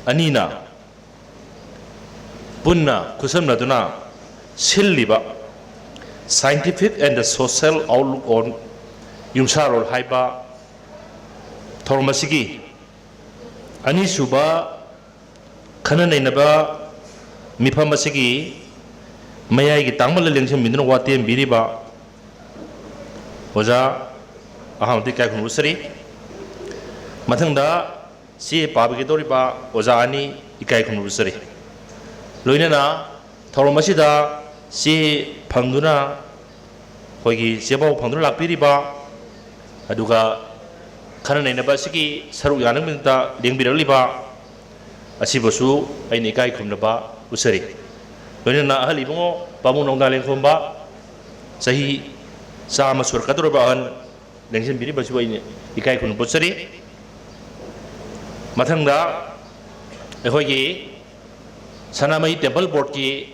ꯑꯅꯤꯅ ꯄꯨꯟꯅ ꯈꯨꯠꯁꯝꯅꯗꯨꯅ ꯁꯤꯜꯂꯤꯕ scientific and the social Outlook ꯑꯣꯟ ꯌꯨꯝꯁꯥꯔꯣꯜ ꯍꯥꯏꯕ ꯊꯧꯔꯝ ꯑꯁꯤꯒꯤ ꯑꯅꯤꯁꯨꯕ ꯈꯟꯅ ꯅꯩꯅꯕ ꯃꯤꯐꯝ ꯑꯁꯤꯒꯤ ꯃꯌꯥꯏꯒꯤ ꯇꯥꯡꯃꯜ ꯂꯦꯡꯁꯤꯟꯕꯤꯗꯨꯅ ꯋꯥꯇꯦꯝꯕꯤꯔꯤꯕ ꯑꯣꯖꯥ ꯑꯍꯥꯟꯕꯗ ꯏꯀꯥꯏ ꯈꯨꯝꯅꯖꯔꯤ ꯃꯊꯪꯗ ꯆꯦ ꯄꯥꯕꯤꯒꯗꯧꯔꯤꯕ ꯑꯣꯖꯥ ꯑꯅꯤ ꯏꯀꯥꯏ ꯈꯨꯝꯅꯖꯔꯤ ꯂꯣꯏꯅꯅ ꯊꯧꯔꯝ ꯑꯁꯤꯗ ꯆꯦ ꯐꯪꯗꯨꯅ ꯑꯩꯈꯣꯏꯒꯤ ꯆꯦꯄꯥꯎ ꯐꯪꯗꯨꯅ ꯂꯥꯛꯄꯤꯔꯤꯕ ꯑꯗꯨꯒ ꯈꯟꯅ ꯅꯩꯅꯕ ꯑꯁꯤꯒꯤ ꯁꯔꯨꯛ ꯌꯥꯅꯕꯒꯤꯗꯃꯛꯇ ꯂꯦꯡꯕꯤꯔꯛꯂꯤꯕ ꯑꯁꯤꯕꯨꯁꯨ ꯑꯩꯅ ꯏꯀꯥꯏ ꯈꯨꯝꯅꯕ ꯎꯠꯆꯔꯤ ꯂꯣꯏꯅꯅ ꯑꯍꯜ ꯏꯕꯨꯡꯉꯣ ꯄꯥꯕꯨꯡ ꯅꯣꯡꯗꯥ ꯂꯦꯡꯈꯣꯝꯕ ꯆꯍꯤ 100 ꯁꯨꯔꯛꯀꯗꯧꯔꯤꯕ ꯑꯍꯟ ꯂꯦꯡꯁꯤꯟꯕꯤꯔꯤꯕꯁꯨ ꯑꯩꯅ ꯏꯀꯥꯏ ꯈꯨꯝꯅꯕ ꯎꯠꯆꯔꯤ ꯃꯊꯪꯗ ꯑꯩꯈꯣꯏꯒꯤ ꯁꯅꯥꯃꯍꯤ ꯇꯦꯝꯄꯜ ꯕꯣꯔꯗꯀꯤ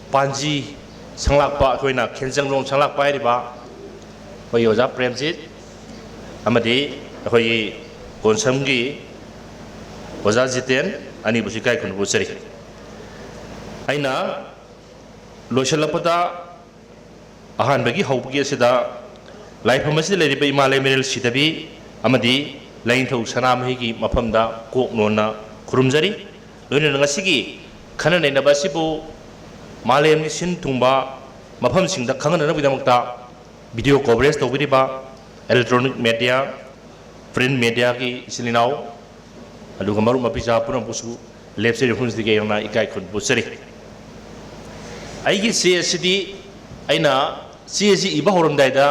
ꯄꯥꯟꯖꯤ ꯁꯪꯂꯥꯛꯄ ꯑꯩꯈꯣꯏꯅ ꯈꯦꯟꯖꯪꯂꯣꯡ ꯁꯪꯂꯥꯛꯄ ꯍꯥꯏꯔꯤꯕ ꯑꯩꯈꯣꯏꯒꯤ ꯑꯣꯖꯥ ꯄ꯭ꯔꯦꯝꯖꯤꯠ ꯑꯃꯗꯤ ꯑꯩꯈꯣꯏꯒꯤ ꯀꯣꯟꯁꯝꯒꯤ ꯑꯣꯖꯥ ꯖꯤꯇꯦꯟ ꯑꯅꯤꯕꯨꯁꯨ ꯏꯀꯥꯏ ꯈꯨꯝꯅꯕ ꯎꯠꯆꯔꯤ ꯑꯩꯅ ꯂꯣꯏꯁꯤꯜꯂꯛꯄꯗ ꯑꯍꯥꯟꯕꯒꯤ ꯍꯧꯕꯒꯤ ꯑꯁꯤꯗ ꯂꯥꯏꯐꯝ ꯑꯁꯤꯗ ꯂꯩꯔꯤꯕ ꯏꯃꯥ ꯂꯩꯃꯔꯦꯜ ꯁꯤꯗꯕꯤ ꯑꯃꯗꯤ ꯂꯥꯏꯅꯤꯡꯊꯧ ꯁꯅꯥꯃꯍꯤꯒꯤ ꯃꯐꯝꯗ ꯀꯣꯛ ꯅꯣꯟꯅ ꯈꯨꯔꯨꯝꯖꯔꯤ ꯂꯣꯏꯅꯅ ꯉꯁꯤꯒꯤ ꯈꯟꯅ ꯅꯩꯅꯕ ꯑꯁꯤꯕꯨ ꯃꯥꯂꯦꯝꯒꯤ ꯁꯤꯟ ꯊꯨꯡꯕ ꯃꯐꯝꯁꯤꯡꯗ ꯈꯪꯍꯟꯅꯅꯕꯒꯤꯗꯃꯛꯇ ꯚꯤꯗꯤꯑꯣ ꯀꯣꯚꯔꯦꯖ ꯇꯧꯕꯤꯔꯤꯕ इलेक्ट्रॉनिक मीडिया प्रिंट मीडिया की इसिलिनाव अदुगा मरु मपिजा पुनपुसु लेप्से रिफुंस दिगे यना इकाई खुद बुसरी आइगी सीएसडी आइना सीएससी इबा होरमदाइदा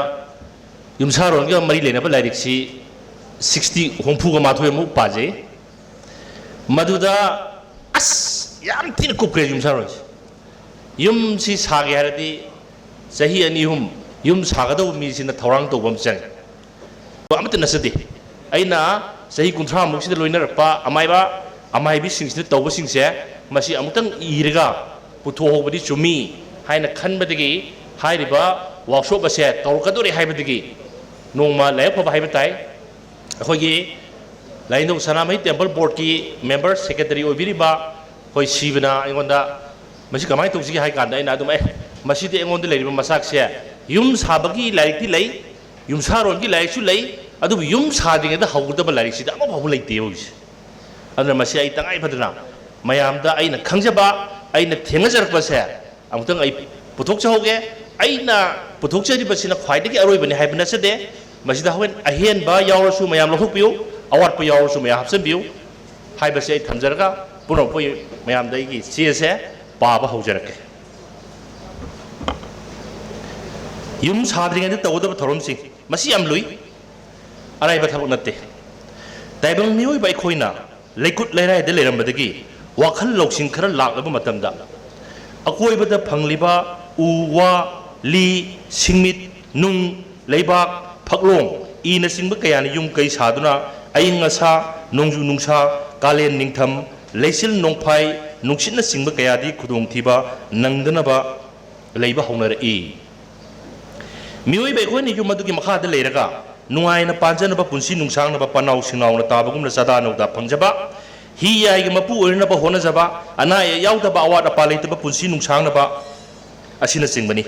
युमसारोनगे मरी लेनबा लाइरिक्सी 60 होंफुगा माथोय मु पाजे मदुदा अस याम तिन कुक्रे युमसारोन युमसी सागे हारदी सही अनि हुम युम सागदो मीसिना थौरांग तोबम चंग अमत नसदे अइना सही 30 मुक्सिद लोइनरपा अमाइबी सिंगसिना तौबा सिंगसे मसी अमुतंग इरगा पुथोहोबदि चुमी हाइना खनबदगी हाइरिबा वर्कशॉप असे तौरकदोरे हाइबदगी नोंमा लायफबा हाइबा ताइ अखोगी लाइनों सनामही टेम्पल बोर्ड की मेंबर सेक्रेटरी ओबिरिबा होय सिबना एंगोंदा मसी कमाय तौसिगी हाइ कांदा अइना दुम मसीदे एंगोंदा लेरिबा मसाकसे युम साबगी लाइकती लई युम सारोन की लाइकसु लई अदु युम सादिंगदा हौगदबा लाइकसिदा अमा फाबु लैते होइस अदुना मसी आई तंगाइ फदना मयामदा आइना खंगजबा आइना थेंगजरकबसे अमुतंग आई पुथोकचहोगे आइना पुथोकचरिबसिना ख्वाइदगी अरोइबनि हाइबना सदे मसीदा होन अहेनबा यावरसु मयाम लहोपियो अवाटपा यावरसु मया हापसनबियो हाइबसे आई थमजरगा पुनोपय मयामदाइगी सीएसे पाबा हौजरके युम साद्रिंगदे तौदब थौरमसि मसी याम लुई अराइबा थबक नते ताइबंग मियोइ बाइ खोइना लेकुट लेराइदे लेरमबदगी वाखल लौसिंग खरा लाकलबा मतमदा अकोइबदा फंगलिबा उ वा ली सिंमित नुंग लेबाक फकलोंग इना सिंब कयानि युम कै सादुना अयिंग असा नोंजु नुंसा कालेन निंगथम लेसिल नोंफाइ नुंसिना सिंब कयादि खुदोंग थिबा नंगदनबा लेबा हौनरई मियोइ बेखोनि युम अदुगी मखादा लेरगा नुआइना पांजनबा पुंसी नुंसांगनबा पनाउ सिंगाउना ताबगुमना सदा नौदा फंगजबा हि याइगे मपु ओइनबा होनजबा अना याउदबा अवाद अपा लेतबा पुंसी नुंसांगनबा असिना सिंगबनी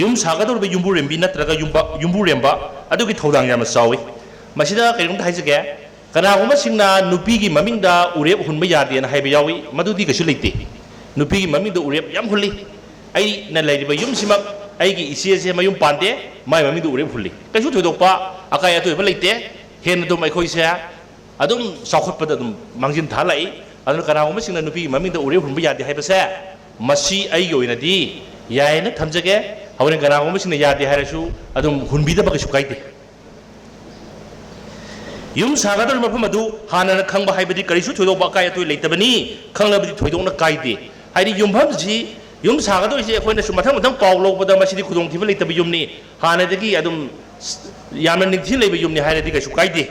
युम सागदोरबा युम्बुरेम्बी नत्रगा युम्बुरेम्बा अदुगी थौदांग याम चावी मसिदा कैरुंदा हाइजगे कनागुमा सिंगना नुपीगी ममिंगदा उरेब हुनबा यादेना हाइबा यावी मदुदी कछु लेते नुपीगी ममिंगदा उरेब याम हुल्ली आई न लेरिबा युम सिमा आइगी इसे मयुम पांदे माइ ममिंगदा उरेब हुल्ली कछु थोदोकपा अकाय अतोइबा लेते हेन दुम अखोइसे अदुम साखोटपदा दुम मांजिन थालाई अदुना कनागुमा सिंगना नुपीगी ममिंगदा उरेब हुनबा यादे हाइबसे मसी आइगी ओइनादी यायना थमजगे हौरेन कनागुमा सिंगना यादे हाइरसु अदुम हुनबीदबा कछु काइदे युम सागदर मफम अदु हानना खंबा हाइबदी करिसु थोदोकपा अकाय अतोइ लेतबनी खंगलबदी थोइदोकना काइदे हाइदि युमफमजी युम सागदोइसे अखोइना सु मथंग मथंग पाउ लौबदा मसिदि खुदोंग थिबा लेतबा युमनी हानदगी अदुम यामन निंथि लेबा युमनी हाइरदि कछु काइदे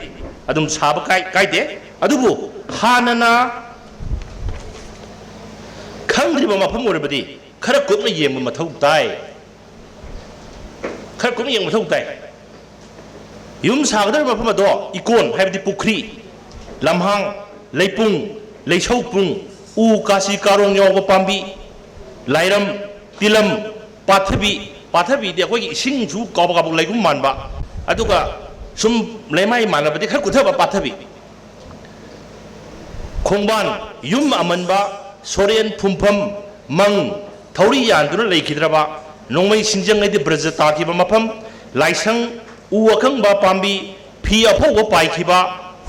अदुम साबा काइदे अदुबु हानना खंद्रिबा मफम ओरबदी खरा कुपना येंबा मथौ ताइ खरा कुपना येंबा मथौ ताइ युम सागदर मफम अदो इकोन हाइबदी पुखरी लमहांग लेपुंग लेसौपुंग उ कासी कारों याव पाम्बी लाइरम तिलम पाथबी पाथबी दे अखोई इसिंग सु काब काब लेगुम मानबा अदुगा सुम लेमाई मानबदि खर कुथबा पाथबी खोंबान युम अमनबा सोरेन फुमफम मंग थौरी यानदुना लेखिद्रबा नोंमै सिंजंगैदि ब्रज ताकिबा मफम लाइसंग उ अखंबा पाम्बी फी अफौबा पाइखिबा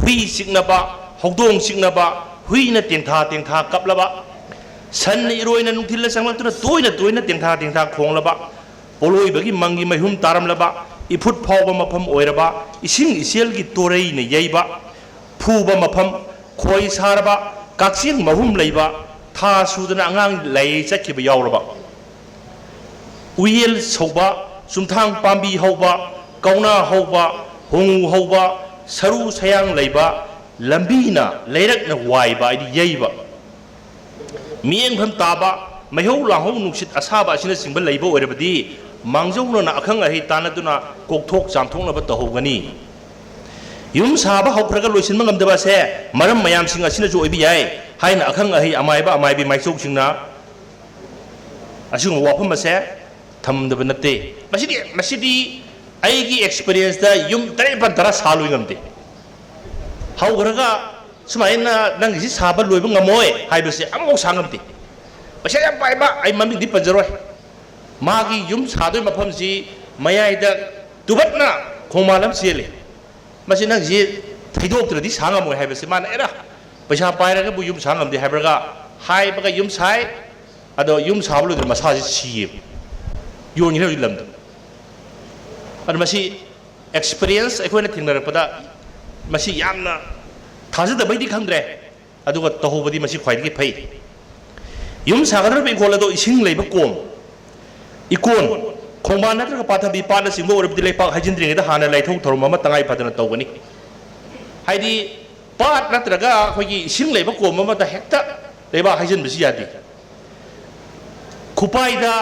हुई सिग्नबा हौदोंग सिग्नबा हुईना तेंथा तेंथा कपलबा सन इरोइना नुंथिल संगलतुना तोइना तोइना तेंथा तेंथा खोंलबा पोलोइबगी मंगी महिहुम तारमलबा इफुट फावबा मफम ओइरबा इसिंग इसेलगी तोरैना यैबा फुबा मफम खोई सारबा काक्सिंग महुम लैबा था सुदना अंगांग लै चखिबा यावरबा उयेल सौबा सुमथांग पाम्बी हौबा कौना हौबा होंगु हौबा सरू सयांग लैबा लंबीना लैरकना वाइबा आइदि यैबा मियेंफम ताबा मैहौ लाहौ नुसित असाबा असिना सिंबा लैबा ओइरबदि मांजौना अखंग अहि तानदुना कोकथोक जामथोकनबा तहौगनी युम साबा हौखरगा लोइसिनबा ngамदबासे मरम मयाम सिंग असिना जो ओइबि याय हाइना अखंग अहि अमाइबा अमाइबि माइचौक सिंगना असिंग वाफम असे थमदबा नते मसिदी आइगी एक्सपीरियंस दा युम तरेपन तरा सालुइ ngамदे हौखरगा सुमाइना नंगिसि साबा लोइबा ngамोय हाइबसे अमौ सांगमदे पसे याम पाइबा आइ ममिंगदि पजरोय मागी युम सादोय मफमसि मयाइदा तुबतना खोमालम सेले मसी नंगसि थैदोक्त्रदि सांगमोय हाइबसे माना एरा पैसा पाइरगा बु युम सांगमदे हाइबरगा हाइबगा युम साइ अदो युम साबा लोइद्र मसाजि सिये योनिनो लमद अद मसी एक्सपीरियंस अखोइना थिंगनरपदा मसी यामना थाजदबैदि खंद्रे अदुगा तहोबदि मसी ख्वाइदि फै युम सागदर बेंखोलदो इसिंग लैबा कोम इकोन खोंबान नत्रगा पाथबि पाना सिंगो ओरबदि लेपा हाइजिंद्रिंगदा हाना लाइथौ थोरम अमा तंगाइ फदना तौगनी हाइदि पाट नत्रगा अखोइगी इसिंग लैबा कोम अमदा हेक्ता लेबा हाइजिनबसि यादि खुपाइदा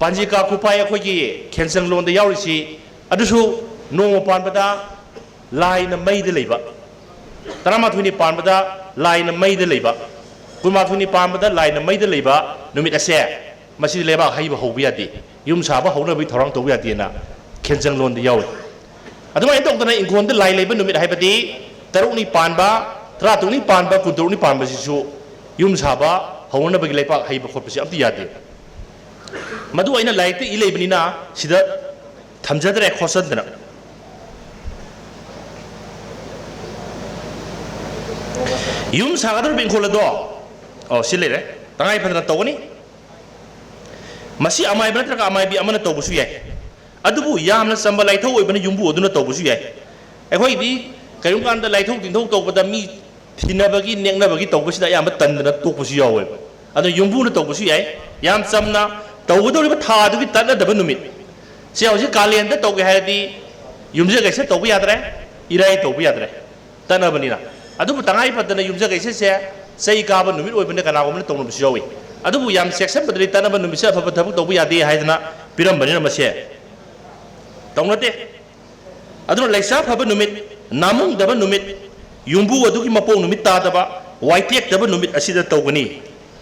पांजिका खुपाइ अखोइगी खेनसंग लोनदा यावरिसि अदुसु नोंग पानबदा लाइन मैदा लेबा तरामाथुनि पानबदा लाइन मैदा लेबा कुमाथुनि पानबदा लाइन मैदा लेबा नुमित असे मसी लेबा हाइबा हौबा यादि युम साबा हौनबि थौरांग तौबा यादिना खेनजंग लोनदा याव अदुमाय तौदना इंखोनदा लाइ लेबा नुमित हाइबदि तरुनी पानबा तरातुनी पानबा कुंतरुनी पानबसिसु युम साबा हौनबि लेपा हाइबा खोपसि अम्ति यादि मदु आइना लाइते इ लेबनिना सिदा थमजदरे खोसदना युम सागदर बेंखोलदो सिलेरे तंगाइ फदना तौगनी मसी अमाइब नत्रगा अमाइबि अमना तौबसु याय अदुबु यामना संबा लाइथौ ओइबना युम्बु अदुना तौबसु याय अखोइदि कयुम कांदा लाइथौ तिंथौ तौबदा मी थिनबगी नेंगनबगी तौबसिदा याम तंदना तोकबसु यावे अदु युम्बुना तौबसु याय याम समना तौबदोरिबा थादुगी तनदबा नुमित से हौजि कालेंदा तौगे हायदि युमजे गैसे तौबा यादरे इराय तौबा यादरे तनबनिना अदुबु तंगाइ फदना युमजे गैसे से सई काबा नुमित ओइबना कनागोमना तौनबसु यावे अदुबु याम सेक्शन बदली तनबा नुमिसे अफबा थबु तौबा यादे हायदना पिरमबनिना मसे तौनते अदुना लैसा फबा नुमित नामुंग दबा नुमित युम्बु अदुगी मपोंग नुमित तादबा वाइटेक दबा नुमित असिदा तौगनी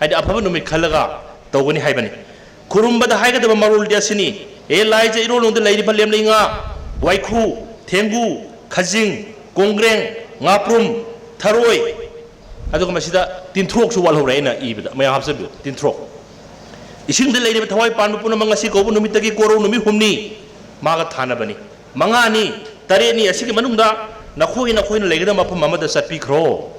हायदि अफबा नुमित खलगा तौगनी हायबनी खुरुमबदा हायगदबा मरुल दियासिनी ए लाइजे इरोलोंदा लैरिबा लेमलेंगा वाइखु थेंगु खजिंग कोंग्रेंग ngaprum tharoi aduga masida tintrok su walhore ina ibida maya habsabu tintrok ising de leire thawai panbu puna mangasi ko numit tagi koro numi humni maga thana bani mangani tare ni asigi manungda nakhoi na leigada mafam mamada satpi khro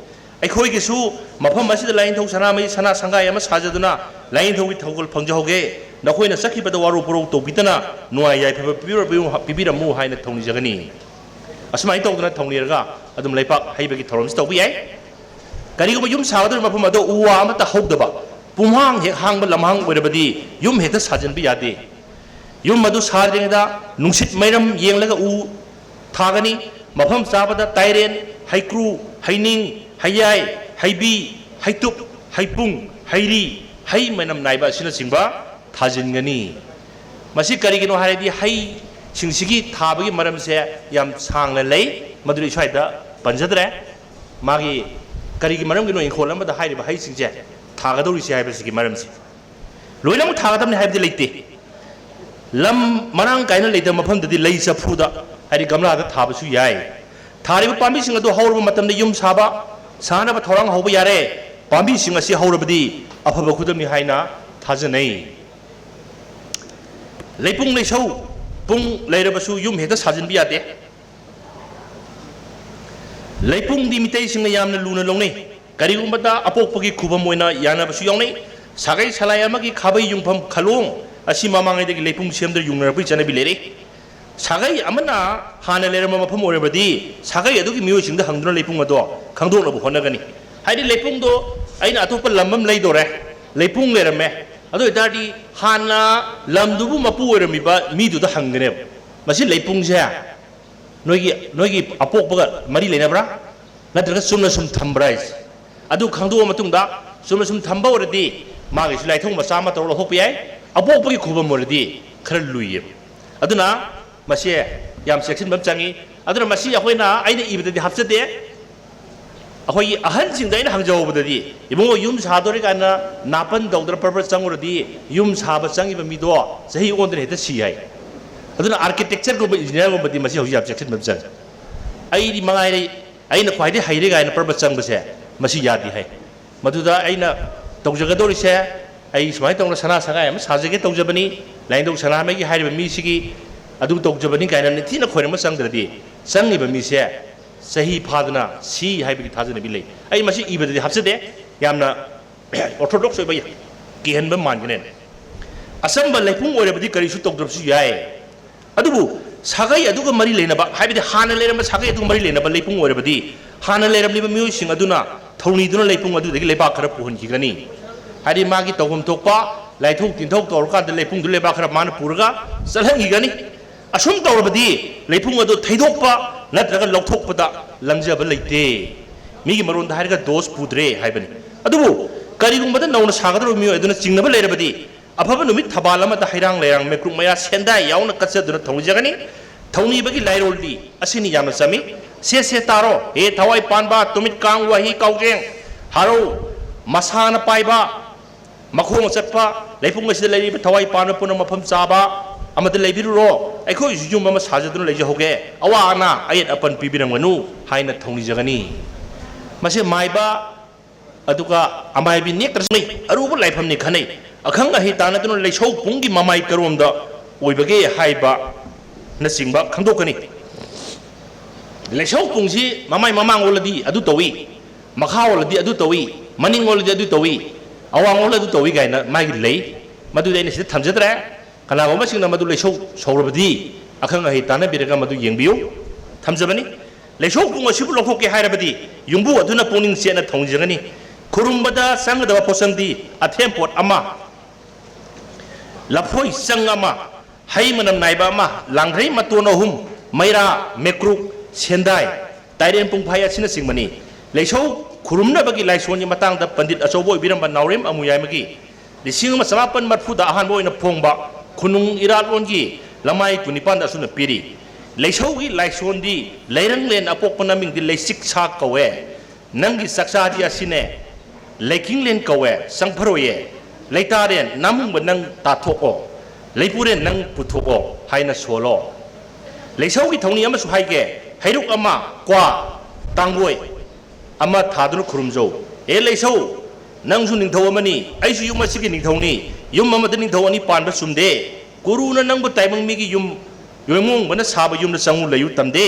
ai khoi gi su mafam masida lain thau sana mai sana sangai ama sajaduna lain thau gi thogol phangjahoge nakhoi na sakhi bada waru puro to bitana nuai yai pha pibira mu haina thongni jagani asmai tawduna thonglirga adum leipak haibagi thoromsi tawbi ai karigo yum sagadar mafam ado uwa amata hogdaba pumhang hek hangba lamhang oirabadi yum hekta sajanbi yade yum madu sadringda nungsit mairam yenglaga u thagani mafam sabada tairen haikru haining hayai haibi haitup haipung hairi hai manam naiba sina singba thajingani masi karigino haredi hai सिंसिगी थाबगी मरम से याम सांगना लई मदुरी स्वाइदा पंजदरे मागी ꯀꯔꯤꯒꯤ ꯃꯔꯝꯒꯤꯅꯣ ꯏꯪꯈꯣꯜ ꯑꯃꯗ ꯍꯥꯏꯔꯤꯕ ꯍꯩꯁꯤꯡꯁꯦ ꯊꯥꯒꯗꯧꯔꯤꯁꯦ ꯍꯥꯏꯕꯁꯤꯒꯤ ꯃꯔꯝꯁꯦ ꯂꯣꯏꯅꯃꯛ ꯊꯥꯒꯗꯕꯅꯤ ꯍꯥꯏꯕꯗꯤ ꯂꯩꯇꯦ ꯂꯝ ꯃꯔꯥꯡ ꯀꯥꯏꯅ ꯂꯩꯇꯕ ꯃꯐꯝꯗꯗꯤ ꯂꯩ ꯆꯐꯨꯗ ꯍꯥꯏꯗꯤ ꯒꯝꯂꯥꯗ ꯊꯥꯕꯁꯨ ꯌꯥꯏ ꯊꯥꯔꯤꯕ ꯄꯥꯝꯕꯤꯁꯤꯡ ꯑꯗꯨ ꯍꯧꯔꯕ ꯃꯇꯝꯗ ꯌꯨꯝ ꯁꯥꯕ ꯁꯥꯅꯕ ꯊꯧꯔꯥꯡ ꯍꯧꯕ ꯌꯥꯔꯦ ꯄꯥꯝꯕꯤꯁꯤꯡ ꯑꯁꯤ ꯍꯧꯔꯕꯗꯤ ꯑꯐꯕ ꯈꯨꯗꯝꯅꯤ ꯍꯥꯏꯅ ꯊꯥꯖꯅꯩ ꯂꯩꯄꯨꯡ ꯂꯩꯁꯧ ꯄꯨꯡ ꯂꯩꯔꯕꯁꯨ ꯌꯨꯝ ꯍꯦꯛꯇ ꯁꯥꯖꯤꯟꯕ ꯌꯥꯗꯦ ꯂꯩꯄꯨꯡꯗꯤ ꯃꯤꯇꯩꯁꯤꯡꯅ ꯌꯥꯝꯅ ꯂꯨꯅ ꯂꯧꯅꯩ ꯀꯔꯤꯒꯨꯝꯕꯗ ꯑꯄꯣꯛꯄꯒꯤ ꯈꯨꯕꯝ ꯑꯣꯏꯅ ꯌꯥꯅꯕꯁꯨ ꯌꯥꯎꯅꯩ ꯁꯥꯒꯩ ꯁꯂꯥꯏ ꯑꯃꯒꯤ ꯈꯥꯕꯩ ꯌꯨꯡꯐꯝ ꯈꯂꯣꯡ ꯑꯁꯤ ꯃꯃꯥꯡꯉꯩꯗꯒꯤ ꯂꯩꯄꯨꯡ ꯁꯦꯝꯗꯨꯅ ꯌꯨꯡꯅꯔꯛꯄꯒꯤ ꯆꯠꯅꯕꯤ ꯂꯩꯔꯦ ꯁꯥꯒꯩ ꯑꯃꯅ ꯍꯥꯟꯅ ꯂꯩꯔꯝꯕ ꯃꯐꯝ ꯑꯣꯏꯔꯕꯗꯤ ꯁꯥꯒꯩ ꯑꯗꯨꯒꯤ ꯃꯤꯑꯣꯏꯁꯤꯡꯗ ꯍꯪꯗꯨꯅ ꯂꯩꯄꯨꯡ ꯑꯗꯣ ꯈꯪꯗꯣꯛꯅꯕ ꯍꯣꯠꯅꯒꯅꯤ ꯍꯥꯏꯗꯤ ꯂꯩꯄꯨꯡꯗꯣ ꯑꯩꯅ ꯑꯇꯣꯞꯄ ꯂꯝ ꯑꯃ ꯂꯩꯗꯣꯔꯦ ꯂꯩꯄꯨꯡ ꯂꯩꯔꯝꯃꯦ ꯑꯗꯨ ꯑꯣꯏꯇꯥꯔꯗꯤ ꯍꯥꯟꯅ ꯂꯝꯗꯨꯕꯨ ꯃꯄꯨ ꯑꯣꯏꯔꯝꯃꯤꯕ ꯃꯤꯗꯨꯗ ꯍꯪꯒꯅꯦꯕ ꯃꯁꯤ ꯂꯩꯄꯨꯡꯁꯦ ꯅꯣꯏꯒꯤ ꯑꯄꯣꯛꯄꯒ ꯃꯔꯤ ꯂꯩꯅꯕ꯭ꯔꯥ ꯅꯠꯇ꯭ꯔꯒ ꯆꯨꯝꯅ ꯁꯨꯝ ꯊꯝꯕ꯭ꯔꯥ ꯍꯥꯏꯁꯦ ꯑꯗꯨ ꯈꯪꯗꯣꯛꯑ ꯃꯇꯨꯡꯗ ꯆꯨꯝꯅ ꯁꯨꯝ ꯊꯝꯕ ꯑꯣꯏꯔꯗꯤ ꯃꯥꯒꯤꯁꯨ ꯂꯥꯏꯊꯣꯡ ꯃꯆꯥ ꯑꯃ ꯇꯧꯔ ꯂꯧꯊꯣꯛꯄ ꯌꯥꯏ ꯑꯄꯣꯛꯄꯒꯤ ꯈꯨꯕꯝ ꯑꯣꯏꯔꯗꯤ ꯈꯔ ꯂꯨꯏꯌꯦꯕ ꯑꯗꯨꯅ ꯃꯁꯤ ꯌꯥꯝ ꯆꯦꯛꯁꯤꯟꯕ ꯑꯃ ꯆꯪꯉꯤ ꯑꯗꯨꯅ ꯃꯁꯤ ꯑꯩꯅ ꯏꯕꯗꯗꯤ ꯍꯥꯞꯆꯗꯦ ꯑꯩꯈꯣꯏꯒꯤ ꯑꯍꯟꯁꯤꯡꯗ ꯑꯩꯅ ꯍꯪꯖꯍꯧꯕꯗꯗꯤ ꯏꯕꯨꯡꯉꯣ ꯌꯨꯝ ꯁꯥꯗꯣꯔꯤ ꯀꯥꯏꯅ ꯅꯥꯄꯟ ꯇꯧꯗꯅ ꯄꯔꯄꯔ ꯆꯪꯉꯨꯔꯗꯤ ꯌꯨꯝ ꯁꯥꯕ ꯆꯪꯉꯤꯕ ꯃꯤꯗꯣ ꯆꯍꯤ ꯑꯣꯟꯗꯅ ꯍꯦꯛꯇ ꯁꯤ ꯍꯥꯏ ꯑꯗꯨꯅ ꯑꯥꯔꯀꯤꯇꯦꯛꯆꯔꯒꯨꯝꯕ ꯏꯟꯖꯤꯅꯤꯌꯥꯔꯒꯨꯝꯕꯗꯤ ꯃꯁꯤ ꯍꯧꯖꯤꯛ ꯌꯥꯝ ꯆꯦꯛꯁꯤꯟꯕ ꯑꯃ ꯆꯪꯉꯤ ꯑꯩꯗꯤ ꯃꯉꯥꯏꯔꯦ ꯑꯩꯅ ꯈ꯭ꯋꯥꯏꯗꯒꯤ ꯍꯩꯔꯦ ꯀꯥꯏꯅ ꯄꯔꯄꯔ ꯆꯪꯕꯁꯦ ꯃꯁꯤ ꯌꯥꯗꯦ ꯍꯥꯏ ꯃꯗꯨꯗ ꯑꯩꯅ ꯇꯧꯖꯒꯗꯧꯔꯤꯁꯦ ꯑꯩ ꯁꯨꯃꯥꯏꯅ ꯇꯧꯅ ꯁꯅꯥ ꯁꯉꯥꯏ ꯑꯃ ꯁꯥꯖꯒꯦ ꯇꯧꯖꯕꯅꯤ ꯂꯥꯏꯅꯤꯡꯊꯧ ꯁꯅꯥꯃꯍꯤꯒꯤ ꯍꯥꯏꯔꯤꯕ ꯃꯤꯁꯤꯒꯤ ꯑꯗꯨ ꯇꯧꯖꯕꯅꯤ ꯀꯥꯏꯅ ꯅꯤꯡꯊꯤꯅ ꯈꯣꯏꯔꯝꯕ ꯆꯪꯗ꯭ꯔꯗꯤ ꯆꯪꯉꯤꯕ ꯃꯤꯁꯦ ꯆꯍꯤ ꯐꯥꯗꯅ ꯁꯤ ꯍꯥꯏꯕꯒꯤ ꯊꯥꯖꯅꯕꯤ ꯂꯩ ꯑꯩ ꯃꯁꯤ ꯏꯕꯗꯗꯤ ꯍꯥꯞꯆꯗꯦ ꯌꯥꯝꯅ ꯑꯣꯔꯊꯣꯗꯣꯛꯁ ꯑꯣꯏꯕ ꯀꯤꯍꯟꯕ ꯃꯥꯟꯒꯅꯦ ꯑꯆꯝꯕ ꯂꯩꯄꯨꯡ ꯑꯣꯏꯔꯕꯗꯤ ꯀꯔꯤꯁꯨ ꯇꯧꯗ꯭ꯔꯕꯁꯨ ꯌꯥꯏ ꯑꯗꯨꯕꯨ ꯁꯥꯒꯩ ꯑꯗꯨꯒ ꯃꯔꯤ ꯂꯩꯅꯕ ꯍꯥꯏꯕꯗꯤ ꯍꯥꯟꯅ ꯂꯩꯔꯝꯕ ꯁꯥꯒꯩ ꯑꯗꯨꯒ ꯃꯔꯤ ꯂꯩꯅꯕ ꯂꯩꯄꯨꯡ ꯑꯣꯏꯔꯕꯗꯤ ꯍꯥꯟꯅ ꯂꯩꯔꯝꯂꯤꯕ ꯃꯤꯑꯣꯏꯁꯤꯡ ꯑꯗꯨꯅ ꯊꯧꯅꯤꯗꯨꯅ ꯂꯩꯄꯨꯡ ꯑꯗꯨꯗꯒꯤ ꯂꯩꯕꯥꯛ ꯈꯔ ꯄꯨꯍꯟꯈꯤꯒꯅꯤ ꯍꯥꯏꯗꯤ ꯃꯥꯒꯤ ꯇꯧꯐꯝ ꯊꯣꯛꯄ ꯂꯥꯏꯊꯣꯛ ꯇꯤꯟꯊꯣꯛ ꯇꯧꯔꯀꯥꯟꯗ ꯂꯩꯄꯨꯡꯗꯨ ꯂꯩꯕꯥꯛ ꯈꯔ ꯃꯥꯅ ꯄꯨꯔꯒ ꯆꯠꯍꯟꯈꯤꯒꯅꯤ ꯑꯁꯨꯝ ꯇꯧꯔꯕꯗꯤ ꯂꯩꯄꯨꯡ ꯑꯗꯨ ꯊꯩꯗꯣꯛꯄ ꯅꯠꯇ꯭ꯔꯒ ꯂꯧꯊꯣꯛꯄꯗ ꯂꯪꯖꯕ ꯂꯩꯇꯦ ꯃꯤꯒꯤ ꯃꯔꯣꯟꯗ ꯍꯥꯏꯔꯒ ꯗꯣꯁ ꯄꯨꯗ꯭ꯔꯦ ꯍꯥꯏꯕꯅꯤ ꯑꯗꯨꯕꯨ ꯀꯔꯤꯒꯨꯝꯕꯗ ꯅꯧꯅ ꯁꯥꯒꯗꯧꯔꯤꯕ ꯃꯤꯑꯣꯏ ꯑꯗꯨꯅ ꯆꯤꯡꯅꯕ ꯂꯩꯔꯕꯗꯤ ꯑꯐꯕ ꯅꯨꯃꯤꯠ ꯊꯕꯥꯜ ꯑꯃꯗ ꯍꯩꯔꯥꯡ ꯂꯩꯔꯥꯡ ꯃꯩꯀ꯭ꯔꯨꯛ ꯃꯌꯥ ꯁꯦꯟꯗꯥꯏ ꯌꯥꯎꯅ ꯀꯠꯆꯗꯨꯅ ꯊꯧꯅꯤꯖꯒꯅꯤ ꯊꯧꯅꯤꯕꯒꯤ ꯂꯥꯏꯔꯣꯜꯗꯤ ꯑꯁꯤꯅꯤ ꯌꯥꯝꯅ ꯆꯝꯃꯤ ꯁꯦ ꯇꯥꯔꯣ ꯍꯦ ꯊꯋꯥꯏ ꯄꯥꯟꯕ ꯇꯨꯃꯤꯠ ꯀꯥꯡ ꯋꯥꯍꯤ ꯀꯥꯎꯖꯦꯡ ꯍꯔꯧ ꯃꯁꯥꯅ ꯄꯥꯏꯕ ꯃꯈꯣꯡ ꯆꯠꯄ ꯂꯩꯄꯨꯡ ꯑꯁꯤꯗ ꯂꯩꯔꯤꯕ ꯊꯋꯥꯏ ꯄꯥꯟꯕ ꯄꯨꯝꯅ ꯃꯐꯝ ꯆꯥꯕ ꯑꯃꯗ ꯂꯩꯕꯤꯔꯨꯔꯣ ꯑꯩꯈꯣꯏꯁꯨ ꯌꯨꯝ ꯑꯃ ꯁꯥꯖꯗꯨꯅ ꯂꯩꯖꯍꯧꯒꯦ ꯑꯋꯥ ꯑꯅꯥ ꯑꯌꯦꯠ ꯑꯄꯟ ꯄꯤꯕꯤꯔꯝꯒꯅꯨ ꯍꯥꯏꯅ ꯊꯧꯅꯤꯖꯒꯅꯤ ꯃꯁꯤ ꯃꯥꯏꯕ ꯑꯗꯨꯒ ꯑꯃꯥꯏꯕꯤ ꯅꯦꯛꯇ꯭ꯔꯁꯨ ꯑꯔꯨꯕ ꯂꯥꯏꯐꯝꯅꯤ ꯈꯟꯅꯩ ꯑꯈꯪ ꯑꯍꯩ ꯇꯥꯟꯅꯗꯨꯅ ꯂꯩꯁꯧ ꯄꯨꯡꯒꯤ ꯃꯃꯥꯏ ꯀꯔꯣꯝꯗ ꯑꯣꯏꯕꯒꯦ ꯍꯥꯏꯕ ꯅꯆꯤꯡꯕ ꯈꯪꯗꯣꯛꯀꯅꯤ ꯂꯩꯁꯧ ꯄꯨꯡꯁꯤ ꯃꯃꯥꯏ ꯃꯃꯥꯡ ꯑꯣꯜꯂꯗꯤ ꯑꯗꯨ ꯇꯧꯏ ꯃꯈꯥ ꯑꯣꯜꯂꯗꯤ ꯑꯗꯨ ꯇꯧꯏ ꯃꯅꯤꯡ ꯑꯣꯜꯂꯗꯤ ꯑꯗꯨ ꯇꯧꯏ ꯑꯋꯥꯡ ꯑꯣꯜꯂ ꯑꯗꯨ ꯇꯧꯏ ꯀꯥꯏꯅ ꯃꯥꯒꯤ ꯂꯩ ꯃꯗꯨꯗꯤ ꯑꯩꯅ ꯁꯤꯗ ꯊꯝꯖꯗ꯭ꯔꯦ ꯀꯅꯥꯒꯨꯝꯕꯁꯤꯡꯅ ꯃꯗꯨ ꯂꯩꯁꯧ ꯁꯧꯔꯕꯗꯤ ꯑꯈꯪ ꯑꯍꯩ ꯇꯥꯟꯅꯕꯤꯔꯒ ꯃꯗꯨ ꯌꯦꯡꯕꯤꯌꯨ ꯊꯝꯖꯕꯅꯤ ꯂꯩꯁꯧ ꯄꯨꯡ ꯑꯁꯤꯕꯨ ꯂꯧꯊꯣꯛꯀꯦ ꯍꯥꯏꯔꯕꯗꯤ ꯌꯨꯝꯕꯨ ꯑꯗꯨꯅ ꯄꯨꯛꯅꯤꯡ ꯆꯦꯠꯅ ꯊꯧꯅꯤꯖꯒꯅꯤ ꯈꯨꯔꯨꯝꯕꯗ ꯆꯪꯒꯗꯕ ꯄꯣꯠꯆꯪꯗꯤ ꯑꯊꯦꯝꯄꯣꯠ ꯑꯃ ꯂꯐꯣꯏ ꯆꯪ ꯑꯃ ꯍꯩ ꯃꯅꯝ ꯅꯥꯏꯕ ꯑꯃ ꯂꯥꯡꯗ꯭ꯔꯩ ꯃꯇꯣꯟ ꯑꯍꯨꯝ ꯃꯩꯔꯥ ꯃꯦꯀ꯭ꯔꯨꯛ ꯁꯦꯟꯗꯥꯏ ꯇꯥꯏꯔꯦꯟ ꯄꯨꯡꯐꯥꯏ ꯑꯁꯤꯅꯆꯤꯡꯕꯅꯤ ꯂꯩꯁꯧ ꯈꯨꯔꯨꯝꯅꯕꯒꯤ ꯂꯥꯏꯁꯣꯟꯒꯤ ꯃꯇꯥꯡꯗ ꯄꯟꯗꯤꯠ ꯑꯆꯧꯕ ꯑꯣꯏꯕꯤꯔꯝꯕ ꯅꯥꯎꯔꯦꯝ ꯑꯃꯨꯌꯥꯏꯃꯒꯤ 1940 ꯑꯍꯥꯟꯕ ꯑꯣꯏꯅ ꯐꯣꯡꯕ ꯈꯨꯅꯨꯡ ꯏꯔꯥꯠꯂꯣꯟꯒꯤ ꯂꯃꯥꯏ 19 ꯑꯁꯨꯝꯅ ꯄꯤꯔꯤ ꯂꯩꯁꯧꯒꯤ ꯂꯥꯏꯁꯣꯟꯗꯤ ꯂꯩꯔꯪꯂꯦꯟ ꯑꯄꯣꯛꯄ ꯅꯃꯤꯡꯗꯤ ꯂꯩꯆꯤꯛ ꯁꯥ ꯀꯧꯋꯦ ꯅꯪꯒꯤ ꯆꯥꯛꯆꯥꯗꯤ ꯑꯁꯤꯅꯦ ꯂꯩꯀꯤꯡꯂꯦꯟ ꯀꯧꯋꯦ ꯆꯪꯐꯔꯣꯏꯌꯦ ꯂꯩꯇꯥꯔꯦꯟ ꯅꯥꯃꯨꯡꯕ ꯅꯪ ꯇꯥꯊꯣꯛꯑꯣ ꯂꯩꯄꯨꯔꯦꯟ ꯅꯪ ꯄꯨꯊꯣꯛꯑꯣ ꯍꯥꯏꯅ ꯁꯣꯜꯂꯣ ꯂꯩꯁꯧꯒꯤ ꯊꯧꯅꯤ ꯑꯃꯁꯨ ꯍꯥꯏꯒꯦ ꯍꯩꯔꯨꯛ ꯑꯃ ꯀ꯭ꯋꯥ ꯇꯥꯡꯕꯣꯏ ꯑꯃ ꯊꯥꯗꯨꯅ ꯈꯨꯔꯨꯝꯖꯧ ꯑꯦ ꯂꯩꯁꯧ ꯅꯪꯁꯨ ꯅꯤꯡꯊꯧ ꯑꯃꯅꯤ ꯑꯩꯁꯨ ꯌꯨꯝ ꯑꯁꯤꯒꯤ ꯅꯤꯡꯊꯧꯅꯤ ꯌꯨꯝ ꯑꯃꯗ ꯅꯤꯡꯊꯧ ꯑꯅꯤ ꯄꯥꯟꯕ ꯆꯨꯝꯗꯦ ꯒꯨꯔꯨꯅ ꯅꯪꯕꯨ ꯇꯥꯏꯕꯪ ꯃꯤꯒꯤ ꯌꯨꯝ ꯌꯣꯏꯃꯣꯡꯕꯅ ꯁꯥꯕ ꯌꯨꯝꯗ ꯆꯪꯉꯨ ꯂꯩꯌꯨ ꯇꯝꯗꯦ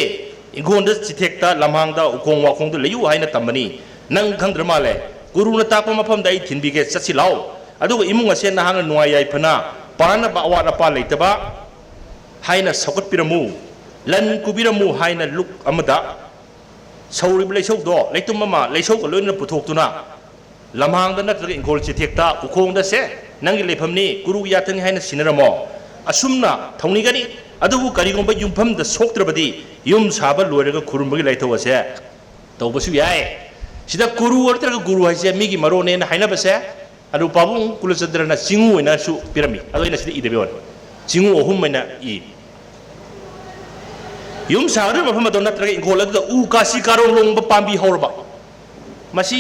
ꯏꯪꯈꯣꯜꯗ ꯆꯤꯊꯦꯛꯇ ꯂꯝꯍꯥꯡꯗ ꯎꯈꯣꯡ ꯋꯥꯈꯣꯡꯗ ꯂꯩꯌꯨ ꯍꯥꯏꯅ ꯇꯝꯕꯅꯤ ꯅꯪ ꯈꯪꯗ꯭ꯔ ꯃꯥꯜꯂꯦ ꯒꯨꯔꯨꯅ ꯇꯥꯛꯄ ꯃꯐꯝꯗ ꯑꯩ ꯊꯤꯟꯕꯤꯒꯦ ꯆꯠꯁꯤ ꯂꯥꯎ ꯑꯗꯨꯒ ꯏꯃꯨꯡ ꯑꯁꯦ ꯅꯍꯥꯛꯅ ꯅꯨꯡꯉꯥꯏ ꯌꯥꯏꯐꯅ ꯄꯥꯅꯕ ꯑꯋꯥꯠ ꯑꯄꯥ ꯂꯩꯇꯕ ꯍꯥꯏꯅ ꯁꯧꯒꯠꯄꯤꯔꯝꯃꯨ ꯂꯟ ꯀꯨꯕꯤꯔꯝꯃꯨ ꯍꯥꯏꯅ ꯂꯨꯛ ꯑꯃꯗ ꯁꯧꯔꯤꯕ ꯂꯩꯁꯧꯗꯣ ꯂꯩꯇꯨꯝ ꯑꯃ ꯂꯩꯁꯧꯒ ꯂꯣꯏꯅꯅ ꯄꯨꯊꯣꯛꯇꯨꯅ ꯂꯝꯍꯥꯡꯗ ꯅꯠꯇ꯭ꯔꯒ ꯏꯪꯈꯣꯜ ꯆꯤꯊꯦꯛꯇ ꯎꯈꯣꯡꯗ ꯁꯦ ꯅꯪꯒꯤ ꯂꯩꯐꯝꯅꯤ ꯒꯨꯔꯨ ꯌꯥꯊꯪꯅꯤ ꯍꯥꯏꯅ ꯁꯤꯟꯅꯔꯝꯃꯣ ꯑꯁꯨꯝꯅ ꯊꯧꯅꯤꯒꯅꯤ ꯑꯗꯨꯕꯨ ꯀꯔꯤꯒꯨꯝꯕ ꯌꯨꯝꯐꯝꯗ ꯁꯣꯛꯇ꯭ꯔꯕꯗꯤ ꯌꯨꯝ ꯁꯥꯕ ꯂꯣꯏꯔꯒ ꯈꯨꯔꯨꯝꯕꯒꯤ ꯂꯥꯏꯊꯧ ꯑꯁꯦ ꯇꯧꯕꯁꯨ ꯌꯥꯏ ꯁꯤꯗ ꯒꯨꯔꯨ ꯅꯠꯇ꯭ꯔꯒ ꯒꯨꯔꯨ ꯍꯥꯏꯁꯦ ꯃꯤꯒꯤ ꯃꯔꯣꯟꯅꯦꯅ ꯍꯥꯏꯅꯕꯁꯦ ꯑꯗꯨ ꯄꯥꯕꯨꯡ ꯀꯨꯂꯆꯟꯗ꯭ꯔꯅ ꯆꯤꯡꯉꯨ ꯑꯣꯏꯅꯁꯨ ꯄꯤꯔꯝꯃꯤ ꯑꯗꯣ ꯑꯩꯅ ꯁꯤꯗ ꯏꯗꯕ ꯌꯥꯎꯔꯦ ꯆꯤꯡꯉꯨ 3 ꯑꯣꯏꯅ ꯏ ꯌꯨꯝ ꯁꯥꯒꯗꯕ ꯃꯐꯝ ꯑꯗꯨ ꯅꯠꯇ꯭ꯔꯒ ꯏꯪꯈꯣꯜ ꯑꯗꯨꯗ ꯎ ꯀꯥꯁꯤ ꯀꯥꯔꯣꯡ ꯂꯣꯡꯕ ꯄꯥꯝꯕꯤ ꯍꯧꯔꯕ मसी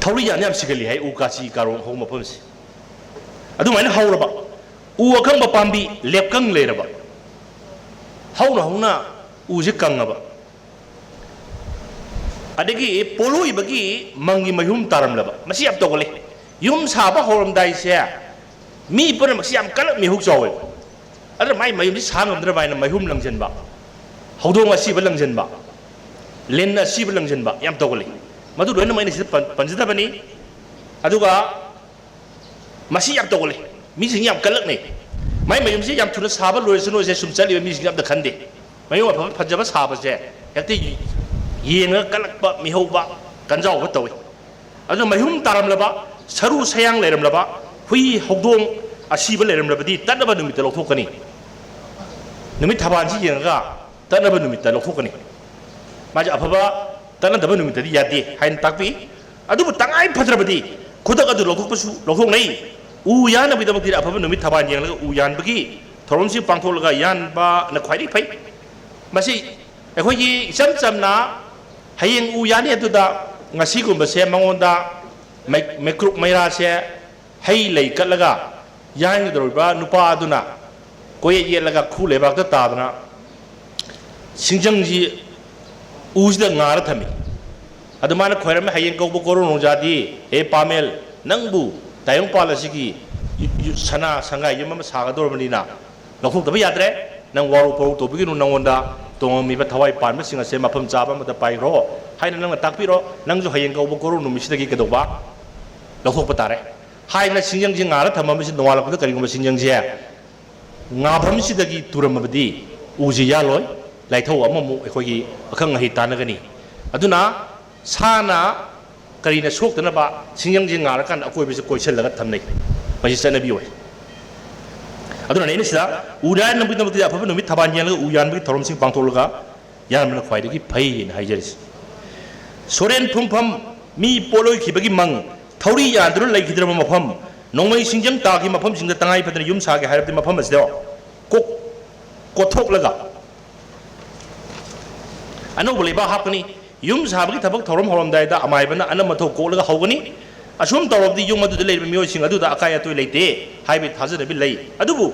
थौरी यान याम सिगली है उ काची कारों हो मफम से अदु माइना हौरबा उ अखंग पाम्बी लेपकंग लेरबा हौना हौना उ जे कंगबा अदगी पोलो इबगी मंगी मयुम तारमलबा मसी अब तोगले युम साबा हौरमदाई से मी पुन मसी याम कल मिहुक जावे अदर माइ मयुम सि सांगमद्र बाइना मयुम लंजनबा हौदोंग असिबा लंजनबा लेन असिबा लंजनबा याम तोगले मधु लोइन माइना सि पंजदबनी अदुगा मसी याम तोगले मी सिंग याम कलक ने माइ मयुम सि याम थुना साबा लोइसनो से सुम चलिबा मी सिंग याम द खंदे मयुम अफा फजबा साबा से हेक्ते येंगा कलकबा मिहौबा कंजावबा तवे अदु मयुम तारमलबा सरु सयांग लेरमलबा हुई हौदोंग असिबा लेरमलबदी तदबा नुमित लौथोकनी नुमित थबानसि येंगा तदबा नुमित लौथोकनी माजे अफबा तनदबा नुमितदी यादे हाइन ताकपि अदुबु तंगाइ फद्रबदी खुदक अदु लौथोकपसु लौथोकनै उ यानबिदमकदि अफबा नुमित थबान येंगा उ यानबगी थोरमसि पांथोलगा यानबा न ख्वाइदि फै मसि अखोयि इचम चमना हयेंग उ यानि अदुदा ngasiगुमबसे मंगोंदा मेक्रुक मैरा से हई लई कलगा यान दरोबा नुपा अदुना कोय येलगा खुलेबाक तादना सिंजंगजी उजदा ngar thami adumana khoiram hayeng kobbo koru nongjadi e pamel nangbu tayong palasigi sana sangai yumam sagadormanina lokhok tabi yadre nang waru poru tobiginu nangonda tongmi ba thawai panma singa se mapam chaba mata pai ro haina nang takpiro nangju hayeng kobbo koru numisidagi kedoba lokhok patare haina singjangji ngar thamamisi nowala ko karigum singjangji ngabam sidagi turamabdi uji yaloi लाइथौ अममु एखोगी अखंग हई तानगनी अदुना साना करीना सोक्तनबा सिंगंग जिंग are कान अकोइबसे कोइसलगा थमनै मजि सनबी ओय अदुना नेने सिदा उडान नबि नबि अफब नुमि थबान यान उयान बि थरम सिंग पांथोलगा यानमन ख्वाइदगी फै न हाइजरिस सोरेन फुमफम मी पोलोय खिबगी मंग थौरी यादुर लैखिद्रम मफम नोंमै सिंजंग तागी मफम सिंग तंगाइ फदन yum सागे हाइरबदि मफम asado Coke कोथोकलगा अनौब लेबा हापनी युम साबगी थबक थौरम हरमदायदा अमाइबना अनमथो कोलगा हौगनी असुम तौरबदी युम अदुदा लेब मियोसिंग अदुदा अकाय अतोय लेते हाइबे थाजनबि लै अदुबु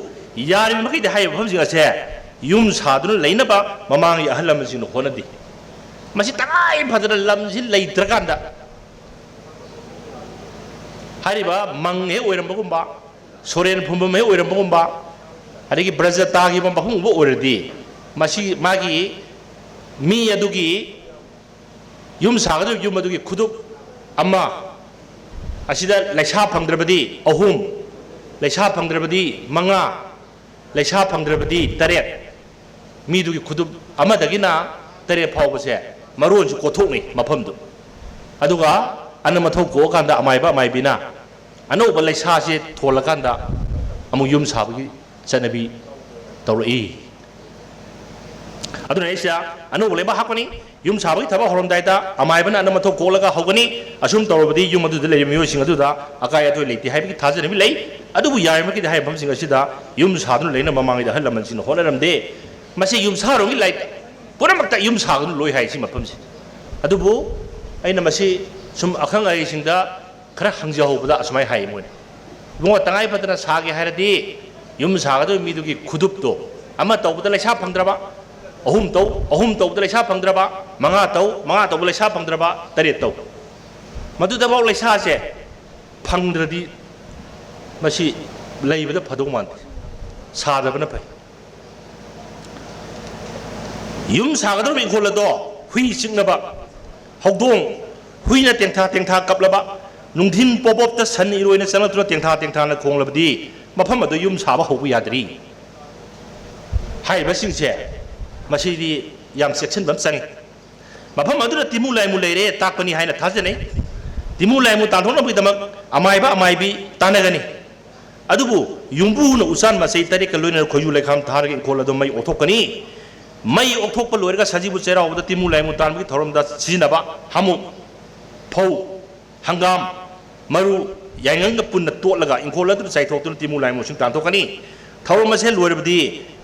यारि मखैदे हाइब फमसिंग असे युम सादुन लैनबा ममांगी अहल लमसिंग होनदि मसि तगाइ फदना लमसि लैत्रकांदा हारिबा मंगे ओइरमबगुंबा सोरेन फुंबम हे ओइरमबगुंबा अदगी ब्रजतागी बमबहुंबो ओइरदि मसि मागी मी अदुगी युम सागदु युम अदुगी खुदुक अम्मा असिदा लैसा फंगद्रबदी अहुम लैसा फंगद्रबदी मंगा लैसा फंगद्रबदी तरेत मी दुगी खुदुक अमदगिना तरेत फावबसे मरोनसु कोथोकनि मफमदु अदुगा अनमथौ को कांदा अमाइबा अमाइबिना अनौब लैसासे थोलकांदा अमु युम साबगी चनबी तौरई अदुना एसिया अनु लेबा हापनी युम साबगी थबा हरमदायदा अमाइबना अनमथो कोलगा हौगनी असुम तौरबदी युम अदुदा ले मियोसिंग अदुदा अकाय अतोय लेति हाइबगी थाजनबि लै अदुबु यारमकी हाइ फमसिंग असिदा युम सादुन लेना ममांगida हल लमनसिन होनरमदे मसे युम सारोंगी लै पुरमक्ता युम सागनु लोय हाइसि मफमसि अदुबु अइना मसे सुम अखंग आइसिंगदा खरा हंगजाहोबदा असमाय हाइ मोय बुंगा तंगाइ फदना सागे हाइरदि युम सागदो मिदुगी खुदुपतो अमा तौबदा लैसा फंगद्रबा अहुम तौ लैसा फंगद्रबा मंगा तौ लैसा फंगद्रबा तरेत तौ मदुदबाव लैसा से फंगद्रदि मसी लैबदा फदौ मान सादबना फै युम सागद्रब इंखोलदो हुई सिंगनबा हौदोंग हुईना तेंथा कपलबा नुंधिन पोपोपता सन इरोइना चनतुना तेंथा ना खोंगलबदी मफम अदु युम साबा हौबु यादरी हाइबा सिंगसे मसीदी याम सेक्शन बम संग मफम अदुना तिमु लाइमु लेरे ताकपनी हाइना थाजने तिमु लाइमु तांथोन बिदमक अमाइबा अमाइबी तानगनी अदुबु युंबु न उसान मसै तरे क लोइना खोयु लेखाम थारगे इंखोल अदु मै ओथोकनी मै ओथोक लोइरगा सजीबु चेरावदा तिमु लाइमु तानबी थोरमदा सिजिनबा हमु फौ हंगाम मरु याइंगंग पुन्न तोलगा इंखोल अदु चाइथोक्तुन तिमु लाइमु सिंग तांथोकनी थोरम मसे लोइरबदी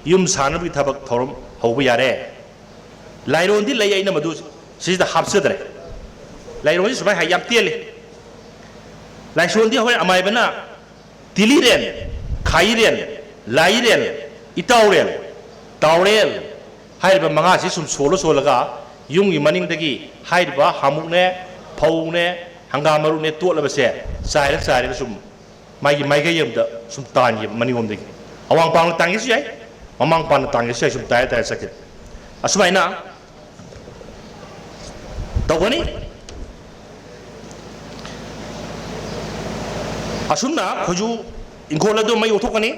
युम सानबी थबक थोरम हौबु यारे लाइरोंदी लैयैना मदु सिदा हापसदरे लाइरों सुबह है याम तेले लाइसों दी हमारे अमाय बना तिलीरेन खाईरेन लाईरेन इताउरेन ताउरेन हाय बा मंगा से सुम सोलो सोलगा यूंगी मनिंग दगी हाय बा हामुने फौने हंगामरु ने तोल बसे साइरे सुम माइगी माइगे यम द सुम तान ये मनिंग ओम दगी अवांग पांग तांगे से जाए ममांग पान तांगे से सुम ताय ताय सके असमाय ना तवनी असुमना खुजू इंकोलदो मई ओथोकनी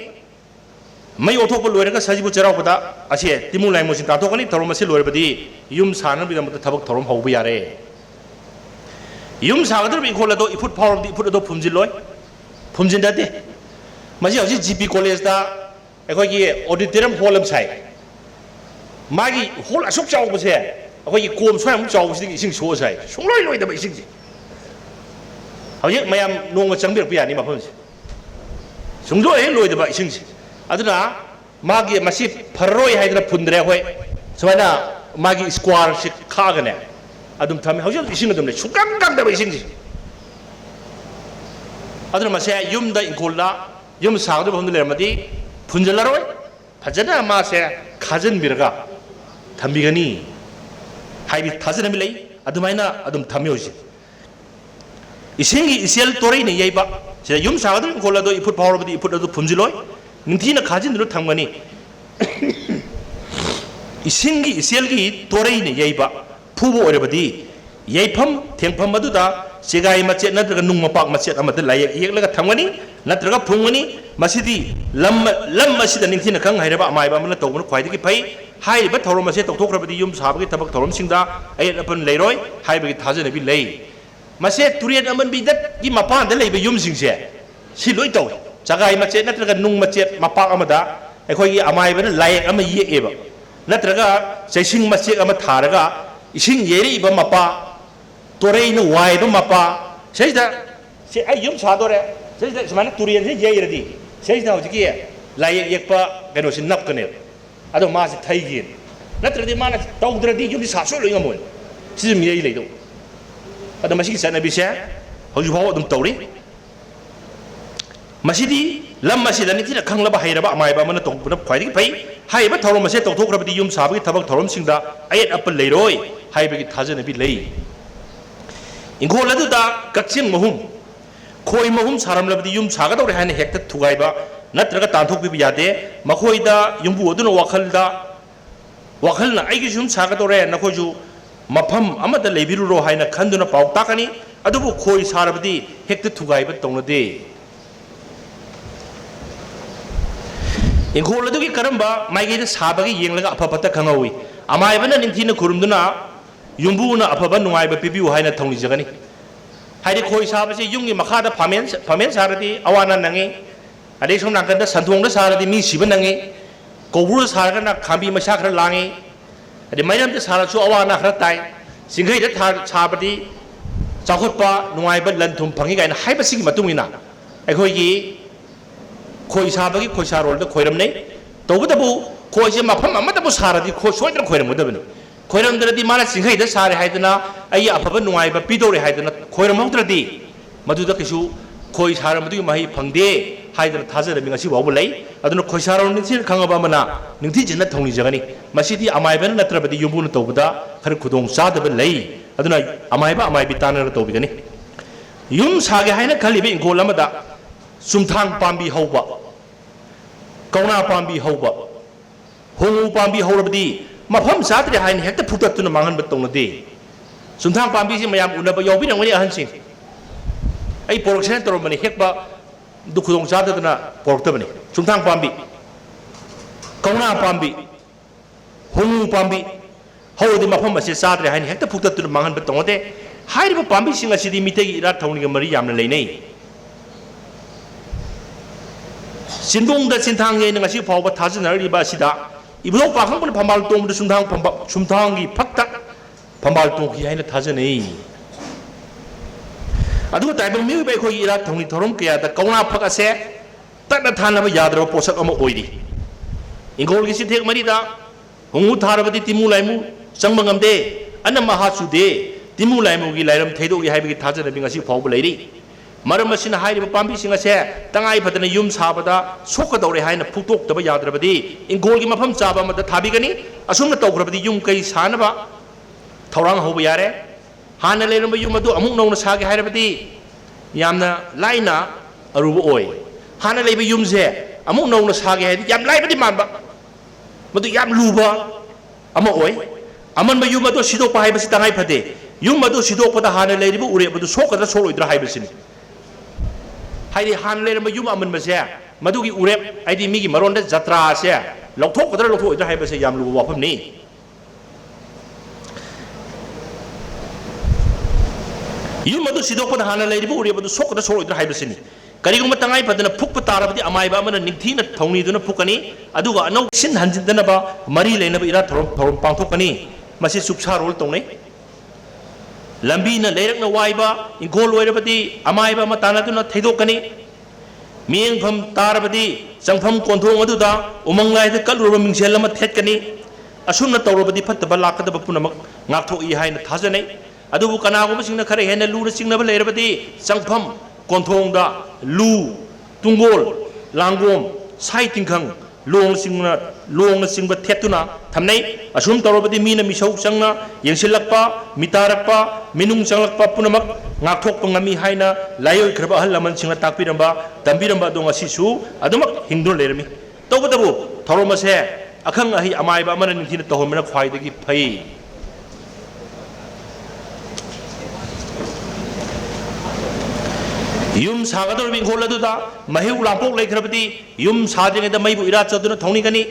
मई ओथोक लोरगा सजिबु चरावदा असे तिमु लाइमो सिन ताथोकनी थरोम असे लोरबदी युम सानन बिदम थबक थरोम हौबु यारे युम सागदर इंकोलदो इफुट फावरदी इफुटदो फुमजिलोय फुमजिनदाते मजी हजि जीपी कॉलेज दा अखोगी ऑडिटोरियम हॉल अम साइ मागी हॉल असुक चावबसे अखोगी कोम सोयम चावबसे इसिंग सो साइ सुंलोय लोयदब इसिंग हजि मयाम नोंग चंबिरप यानी मफमसे सुंलोय लोयदब इसिंग अदुना मागी मसी फररोय हाइदना फुंद्रे होय सुमाइना मागी स्क्वायर से खागने अदुम थमे हजि इसिंग अदुम ले सुकंग गंगदब इसिंग अदुना मसे युमदा इंकोलदा युम सागदब हमदे लेरमदी फुंजलरोय फजना मासे खाजन बिरगा थंबिगनी हाइबि थाजन मिलै अदुमाइना अदुम थमियोजि इसिंगी इसेल तोरै ने यैबा से युम सागदब इंकोलदो इफुट पावरबदी इफुट अदु फुंजिलोय निंथीना खाजिनदो थंगनी इसिंगी इसेलगी तोरै ने यैबा फुबो ओरबदी यैफम थेंफम मदुदा सेगाई मचेत नत्रगा नुंग मपाक मचेत अमद लायक येगलगा थंगनी नत्रगा फुंगनी मसिदी लम मसिदा निंथीना खंग हाइरबा अमायबा मन तौबन ख्वाइदगी फै हाइबा थौरम मसे तौथोखरबदी युम साबगी थबक थौरम सिंगदा अयत अपन लेरोय हाइबगी थाजनबी लै मसे तुरियन अमन बिदत की मपान द लेबे युम सिंगसे सि लोय तौ जगाई मचेत नत्रगा नुंग मचेत मपाक अमदा अखोगी अमायबन लायक अम येएबा नत्रगा चैसिंग मचेत अम थारगा इसिंग येरिबा मपा तोरेन वाइब मपा सेदा से आई युम सादोरे सेदा समान तुरियन से येरदी सेदा होजिकी लायक येकपा गनोसि नपकने अदो मासे थैगिन नत्रदि माना तौद्रदि युम सासो लोय ngमोन सिजम येई लेदो अदो मसिकी सनबिसे होजुबाव अदुम तौरी मसिदी लम मसिदा नितिना खंगलबा हाइरबा अमायबा मन तौबन ख्वाइदि फै हाइबा थौरम मसे तौथोखरबदि युम साबगी थबक थौरम सिंगदा अयत अपन लेरोय हाइबगी थाजनबि लै इंगोल अदुदा कच्चिंग महूम खोई महूम सारमलबदी युम सागदौरे हाने हेक्ता थुगाइबा नत्रगा तांथोकबि यादे मखोइदा युंबु अदुना वखलना आइगी युम सागदौरे नखोजु मफम अमदा लेबिरुरो हाइना खंदुना पाउ ताकनी अदुबु खोई सारबदी हेक्ता थुगाइबा तौनदे इंगोल अदुगी करंबा माइगेदा साबगी येंगलगा अफपता खंगौई अमायबना निंथीना खुरुमदुना युंबुना अफबा नुआइबा पिबिउ हाइना थौनि जगनी हाइदे खोई साबसे युंगी मखादा फामेन सारदी अवाना नंगे अदे सोम नाकंदा संथोंदा सारदी मी सिबा नंगे कौबुर सारगना खांबी मसा खरा लांगे अदे मैरमदे सारसु अवाना खरा ताई सिंगैदा साबदी चाखोटपा नुआइबा लनथुम फंगी गाइना हाइबसिगी मतुंगिना अखोइगी खोई साबगी खोई सारोलदा खोइरमनै तौबदबु खोइसे मफम अमदबु सारदी खो सोइदर खोइरमदबनि खोइरमद्रदी माना सिंगैदा सारे हाइदना अय अफब नुआइबा पिदोरे हाइदना खोइरमौद्रदी मदुदा किसु खोइ सारमदुगी महि फंगदे हाइदना थाजरबि ngasi बावबु लै अदुना खोइ सारोन निथिन खंगबा मना निंथि जिन्ना थौनि जगनी मसिदी अमाइबन नत्रबदी युंबुन तौबदा खर खुदोंग चादब लै अदुना अमाइबा अमाइबि तानर तौबिगनी युम सागे हाइना खलिबे इंगोल अमदा सुमथांग पांबी हौबा कौना पांबी हौबा होंगु पांबी हौरबदी मफम सात्रे हाइन हेक्ता फुटतुना मांगन बतौनदे सुमथांग पांबी से मयाम उनबा यौबिरंगनि अहनसिंग आई पोरक्शन तोरमनि हेक्बा दुखुदोंग चाददना पोरक्तबनि सुमथांग पांबी कौना पांबी होंगु पांबी हौदि मफम असे सात्रे हाइन हेक्ता फुटतुना मांगन बतौनदे हाइरिबा पांबी सिंग असिदि मितेगी इरा थौनिगा मरि यामना लेनै सिंदोंदा सिंथांग येना ngasi फावबा थाजनरिबा सिदा इबुलो पाखंबन फंबाल तोमद सुमथांगी फक्ता फंबाल तोंखि हाइना थाजनै अदु ताइबंग मिउ बे खोइ इरा थौनि थोरम कया दा कौना फक असे तन थानब यादरो पोषक अम ओइरी इंगोल गी सिथेक मरिदा होंगु थारबदी तिमु लाइमु चंगबंगमदे अन महासुदे timu laimugi lairam theidogi haibagi thajanabi ngasi phawba leiri maram asina hairiba pambi singa se tangai phadana yum sabada sokadore haina phutok taba yadrabadi ingol gi mafam chaba amada thabigani asumna tawgrabadi yum kai sanaba thorang hoba yare hana leiramba yum adu amuk nongna sage hairabadi yamna laina aruba oi hana leiba yum se amuk nongna sage haidi yam laibadi manba madu yam luba ama oi aman ba yum adu sidok pa haibasi tangai phade yum adu sidok pada hana leiriba ure adu sokadra soloidra haibasini haidi han leiramba yum aman ba se madugi ure haidi migi maronda jatra se lokthok kadra lokthok idra haibase yam luba wafam ni yum adu sidok pada hana leiriba ure adu sokadra soloidra haibasini kariguma tangai padana phukpa tarabadi amaiba amana ningthina thongni duna phukani aduga anau sin hanjindana ba mari leinaba ira thorom pangthokani masi suksa rol tongnai lambi na leirakna waiba ingol loirabadi amaiba matana duna theidokani mieng pham tarabadi changpham konthong aduda umanglai da kalurba mingsel ama thetkani asumna tawrabadi phattaba lakadaba punamak ngakthoi haina thajanai adubu kanaguma singna khare hena lura singnaba leirabadi changpham konthong da lu tunggol langgom sai tingkhang long singba thetuna thamnai asum tawrabadi mina misau changna yengsilakpa mitarakpa minung changlakpa punamak ngakthokpa ngami haina layoi khraba ahal laman singna takpiramba tambiramba dong asisu adumak hingdon lerami tawbadabu thoromase akhang ahi amaiba amana ningthina tohomena khwaidagi phai yum sagador bing hola duda mahiu lampok leikhrabadi yum sadringeda maibu ira chaduna thonigani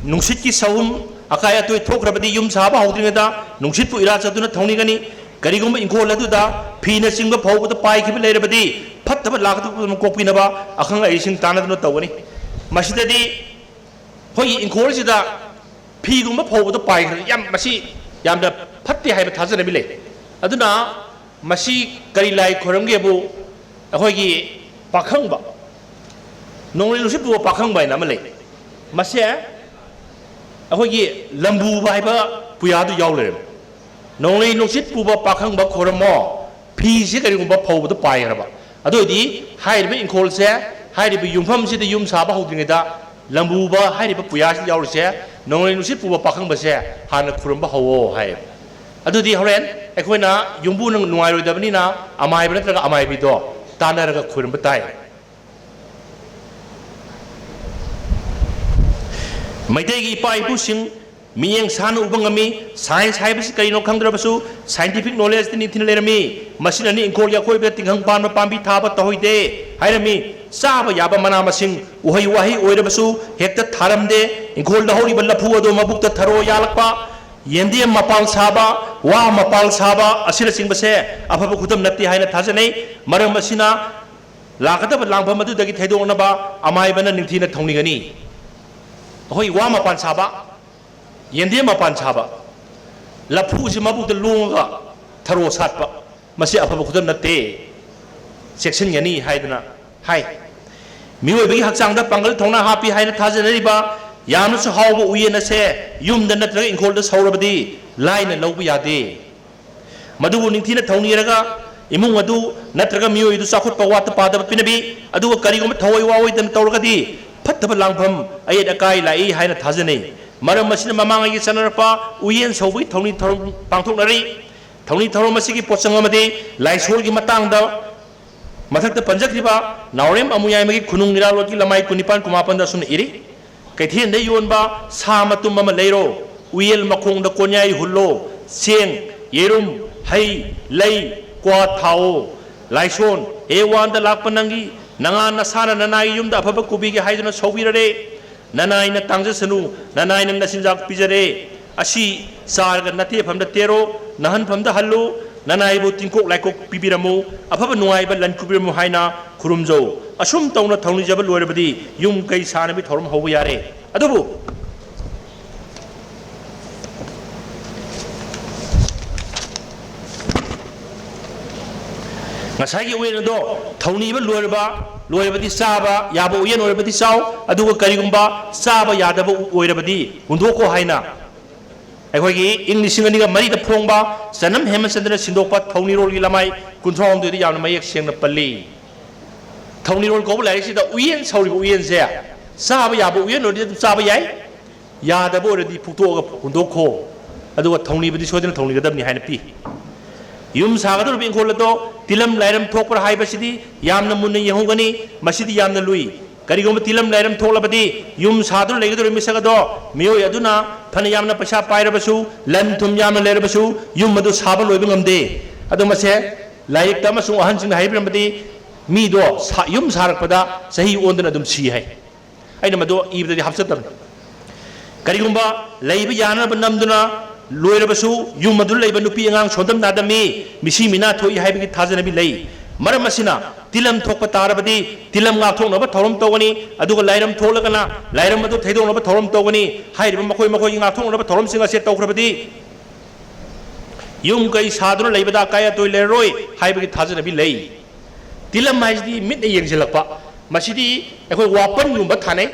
nungsit ki sahum akaya toy thokrabadi yum saba hawdringeda nungsit pu ira chaduna thonigani karigum inghola duda phina singba phawbada pai khiba leirabadi phattaba lagadu kokpinaba akhang ai sing tanaduna tawani masidadi hoi ingkhol sida phigumba phawbada pai yam masi yamda phatte haiba thajana bile aduna masi kari lai khoramge bu अखोगी पाखंबा नोंगली नुसित पुवा पाखंबा ना मले मसे अखोगी लंबू viva पुयादु यावले नोंगली नुसित पुवा पाखंबा खोरमो फीसे करिगुंबा फौबदु पायरबा अदोदि हाइरबे इंखोलसे हाइरबे युमफम सिदे yum साबा हौद्रिङेदा लंबूबा हाइरबे पुयास यावलसे नोंगली नुसित पुवा पाखंबसे हाना खुरमबा हवो high अदोदि होरेन अखोइना युमबु नंग नुवाइरोदबनिना अमाइबा नत्रगा अमाइबिदो तानरगा खुरम बताए मैतेगी पाइपु सिंह मियेंग सान उबंगमी science हाइबस करिनो खंगद्रबसु scientific knowledge नि thin Laramie मसिननि इंकोल याखोय बे तिंगंग पान पांबी थाबा तहोइदे हाइरमी साब याबा मना मसिंग उहै वाहि ओइरबसु हेक्ता थारमदे इंकोल दहोरि बल्लफु अदो मबुक्ता थरो यालकपा येंदी मपाल साबा वा मपाल साबा असिर सिंबसे अफब खुदम नत्ती हाइना थाजनै मरम असिना लाकदब लांफम अदुदगी थैदोनबा अमाइबना निंथिना थौनिगनी होय वा मपाल साबा येंदी मपाल साबा लफु सि मबुक लोंगा थरो सातपा मसे अफब खुदम नत्ते सेक्शन गनी हाइदना हाइ मिओबगी हकचांगदा पंगल थौना हापी हाइना थाजनरिबा यामनसु हावबो उयेनसे युमदा नत्रगा इंखोलदा सौरबदी लाइना लौबा यादे मदुबु निंथिना थौनिरगा इमुंग अदु नत्रगा मिओयदु चाखुटपा वात पादब पिनबी अदुगा करिगुम थवै वावैदन तौरगदी फत्तब लांगफम अयेद अकाय लाई हाइना थाजनै मरम मसिना ममांगि चनरपा उयेन सौबै थौनि थौरम पांथोकनरि थौनि थौरम मसिगी पोचंग अमदि लाइसोलगी मतंगदा मथक्ता पंजक्रिबा नावरेम अमुयायमगी खुनुंग निरालोकी लमाई कुनिपान कुमापनदा सुन इरि कैथेन योनबा सा मतुम अमा लेरो उयेल मखोंग कोन्याई हुल्लो सेंग येरुम हई लई क्वा थाओ लाइसोन ए वान लाप नंगी नंगा नसाना ननाई युमदा अफब कुबीगे हाइदना सौबिररे ननाई न तांजसनु ननाई नंग नसिंजाक पिजरे असी सारग नते फमदा तेरो नहन फमदा हल्लो ननाई बो तिंकोक लाइकोक पिबिरमु अफब नुआइबा लन कुबिरमु हाइना खुरुमजो असुम तौना थौनि जब लोरबदी युम कई सानबी थौरम हौबा यारे अदुबु ngасꯥꯏꯒꯤ ꯎꯌꯦꯟꯗꯣ ꯊꯧꯅꯤꯕ ꯂꯣꯏꯔꯕꯗꯤ ꯆꯥꯕ ꯌꯥꯕ ꯎꯌꯦꯟ ꯑꯣꯏꯔꯕꯗꯤ ꯆꯥꯎ ꯑꯗꯨꯒ ꯀꯔꯤꯒꯨꯝꯕ ꯆꯥꯕ ꯌꯥꯗꯕ ꯑꯣꯏꯔꯕꯗꯤ ꯍꯨꯟꯗꯣꯛꯀꯣ ꯍꯥꯏꯅ ꯑꯩꯈꯣꯏꯒꯤ ꯏꯪ 2002ꯒ ꯐꯣꯡꯕ ꯆꯅꯝ ꯍꯦꯃꯆꯟꯗ꯭ꯔꯅ ꯁꯤꯟꯗꯣꯛꯄ ꯊꯧꯅꯤꯔꯣꯜꯒꯤ ꯂꯃꯥꯏ 33ꯗ ꯌꯥꯝꯅ ꯃꯌꯦꯛ ꯁꯦꯡꯅ ꯄꯜꯂꯤ ꯊꯧꯅꯤꯔꯣꯜ ꯀꯧꯕ ꯂꯥꯏꯔꯤꯛꯁꯤꯗ ꯎꯌꯦꯟ ꯁꯧꯔꯤꯕ ꯎꯌꯦꯟꯁꯦ ꯆꯥꯕ ꯌꯥꯕ ꯎꯌꯦꯟ ꯑꯣꯏꯔꯗꯤ ꯑꯗꯨꯝ ꯆꯥꯕ ꯌꯥꯏ ꯌꯥꯗꯕ ꯑꯣꯏꯔꯗꯤ ꯐꯨꯛꯇꯣꯛꯑꯒ ꯍꯨꯟꯗꯣꯛꯈꯣ ꯑꯗꯨꯒ ꯊꯧꯅꯤꯕꯗꯤ ꯁꯣꯏꯗꯅ ꯊꯧꯅꯤꯒꯗꯕꯅꯤ ꯍꯥꯏꯅ ꯄꯤ ꯌꯨꯝ ꯁꯥꯒꯗꯧꯔꯤꯕ ꯏꯪꯈꯣꯜ ꯑꯗꯣ ꯇꯤꯂꯝ ꯂꯥꯏꯔꯝ ꯊꯣꯛꯄ꯭ꯔꯥ ꯍꯥꯏꯕꯁꯤꯗꯤ ꯌꯥꯝꯅ ꯃꯨꯟꯅ ꯌꯦꯡꯍꯧꯒꯅꯤ ꯃꯁꯤꯗꯤ ꯌꯥꯝꯅ ꯂꯨꯏ ꯀꯔꯤꯒꯨꯝꯕ ꯇꯤꯂꯝ ꯂꯥꯏꯔꯝ ꯊꯣꯛꯂꯕꯗꯤ ꯌꯨꯝ ꯁꯥꯗꯨꯅ ꯂꯩꯒꯗꯧꯔꯤꯕ ꯃꯤꯁꯛ ꯑꯗꯣ ꯃꯤꯑꯣꯏ ꯑꯗꯨꯅ ꯐꯅ ꯌꯥꯝꯅ ꯄꯩꯁꯥ ꯄꯥꯏꯔꯕꯁꯨ ꯂꯟ ꯊꯨꯝ ꯌꯥꯝꯅ ꯂꯩꯔꯕꯁꯨ ꯌꯨꯝ ꯑꯗꯨ ꯁꯥꯕ ꯂꯣꯏꯕ ꯉꯝꯗꯦ ꯑꯗꯨ ꯃꯁꯦ ꯂꯥꯏꯔꯤꯛꯇ ꯑꯃꯁꯨꯡ ꯑꯍꯟꯁꯤꯡꯅ ꯍꯥꯏꯕꯤꯔꯝꯕꯗꯤ ꯃꯤꯗꯣ ꯌꯨꯝ ꯁꯥꯔꯛꯄꯗ ꯆꯍꯤ ꯑꯣꯟꯗꯅ ꯑꯗꯨꯝ ꯁꯤ ꯍꯥꯏ ꯑꯩꯅ ꯃꯗꯨ ꯏꯕꯗꯗꯤ ꯍꯥꯞꯆꯠꯇꯕꯅꯤ ꯀꯔꯤꯒꯨꯝꯕ ꯂꯩꯕ ꯌꯥꯅꯕ ꯅꯝꯗꯨꯅ ꯂꯣꯏꯔꯕꯁꯨ ꯌꯨꯝ ꯑꯗꯨ ꯂꯩꯕ ꯅꯨꯄꯤ ꯑꯉꯥꯡ ꯁꯣꯟꯗꯝ ꯅꯥꯗꯝꯃꯤ ꯃꯤꯁꯤ ꯃꯤꯅꯥ ꯊꯣꯛꯏ ꯍꯥꯏꯕꯒꯤ ꯊꯥꯖꯅꯕꯤ ꯂꯩ ꯃꯔꯝ ꯑꯁꯤꯅ ꯇꯤꯂꯝ ꯊꯣꯛꯄ ꯇꯥꯔꯕꯗꯤ ꯇꯤꯂꯝ ꯉꯥꯛꯊꯣꯛꯅꯕ ꯊꯧꯔꯝ ꯇꯧꯒꯅꯤ ꯑꯗꯨꯒ ꯂꯥꯏꯔꯝ ꯊꯣꯛꯂꯒꯅ ꯂꯥꯏꯔꯝ ꯑꯗꯨ ꯊꯩꯗꯣꯛꯅꯕ ꯊꯧꯔꯝ ꯇꯧꯒꯅꯤ ꯍꯥꯏꯔꯤꯕ ꯃꯈꯣꯏꯒꯤ ꯉꯥꯛꯊꯣꯛꯅꯕ ꯊꯧꯔꯝꯁꯤꯡ ꯑꯁꯤ ꯇꯧꯈ꯭ꯔꯕꯗꯤ ꯌꯨꯝ ꯀꯩ ꯁꯥꯗꯨꯅ ꯂꯩꯕꯗ ꯑꯀꯥꯏ ꯑꯇꯣꯏ ꯂꯩꯔꯔꯣꯏ ꯍꯥꯏꯕꯒꯤ ꯊꯥꯖꯅꯕꯤ ꯂꯩ ꯇꯤꯂꯝ ꯍꯥꯏꯁꯤꯗꯤ ꯃꯤꯠꯅ ꯌꯦꯡꯁꯤꯜꯂꯛꯄ ꯃꯁꯤꯗꯤ ꯑꯩꯈꯣꯏ ꯋꯥꯄꯟꯒꯨꯝꯕ ꯊꯥꯅꯩ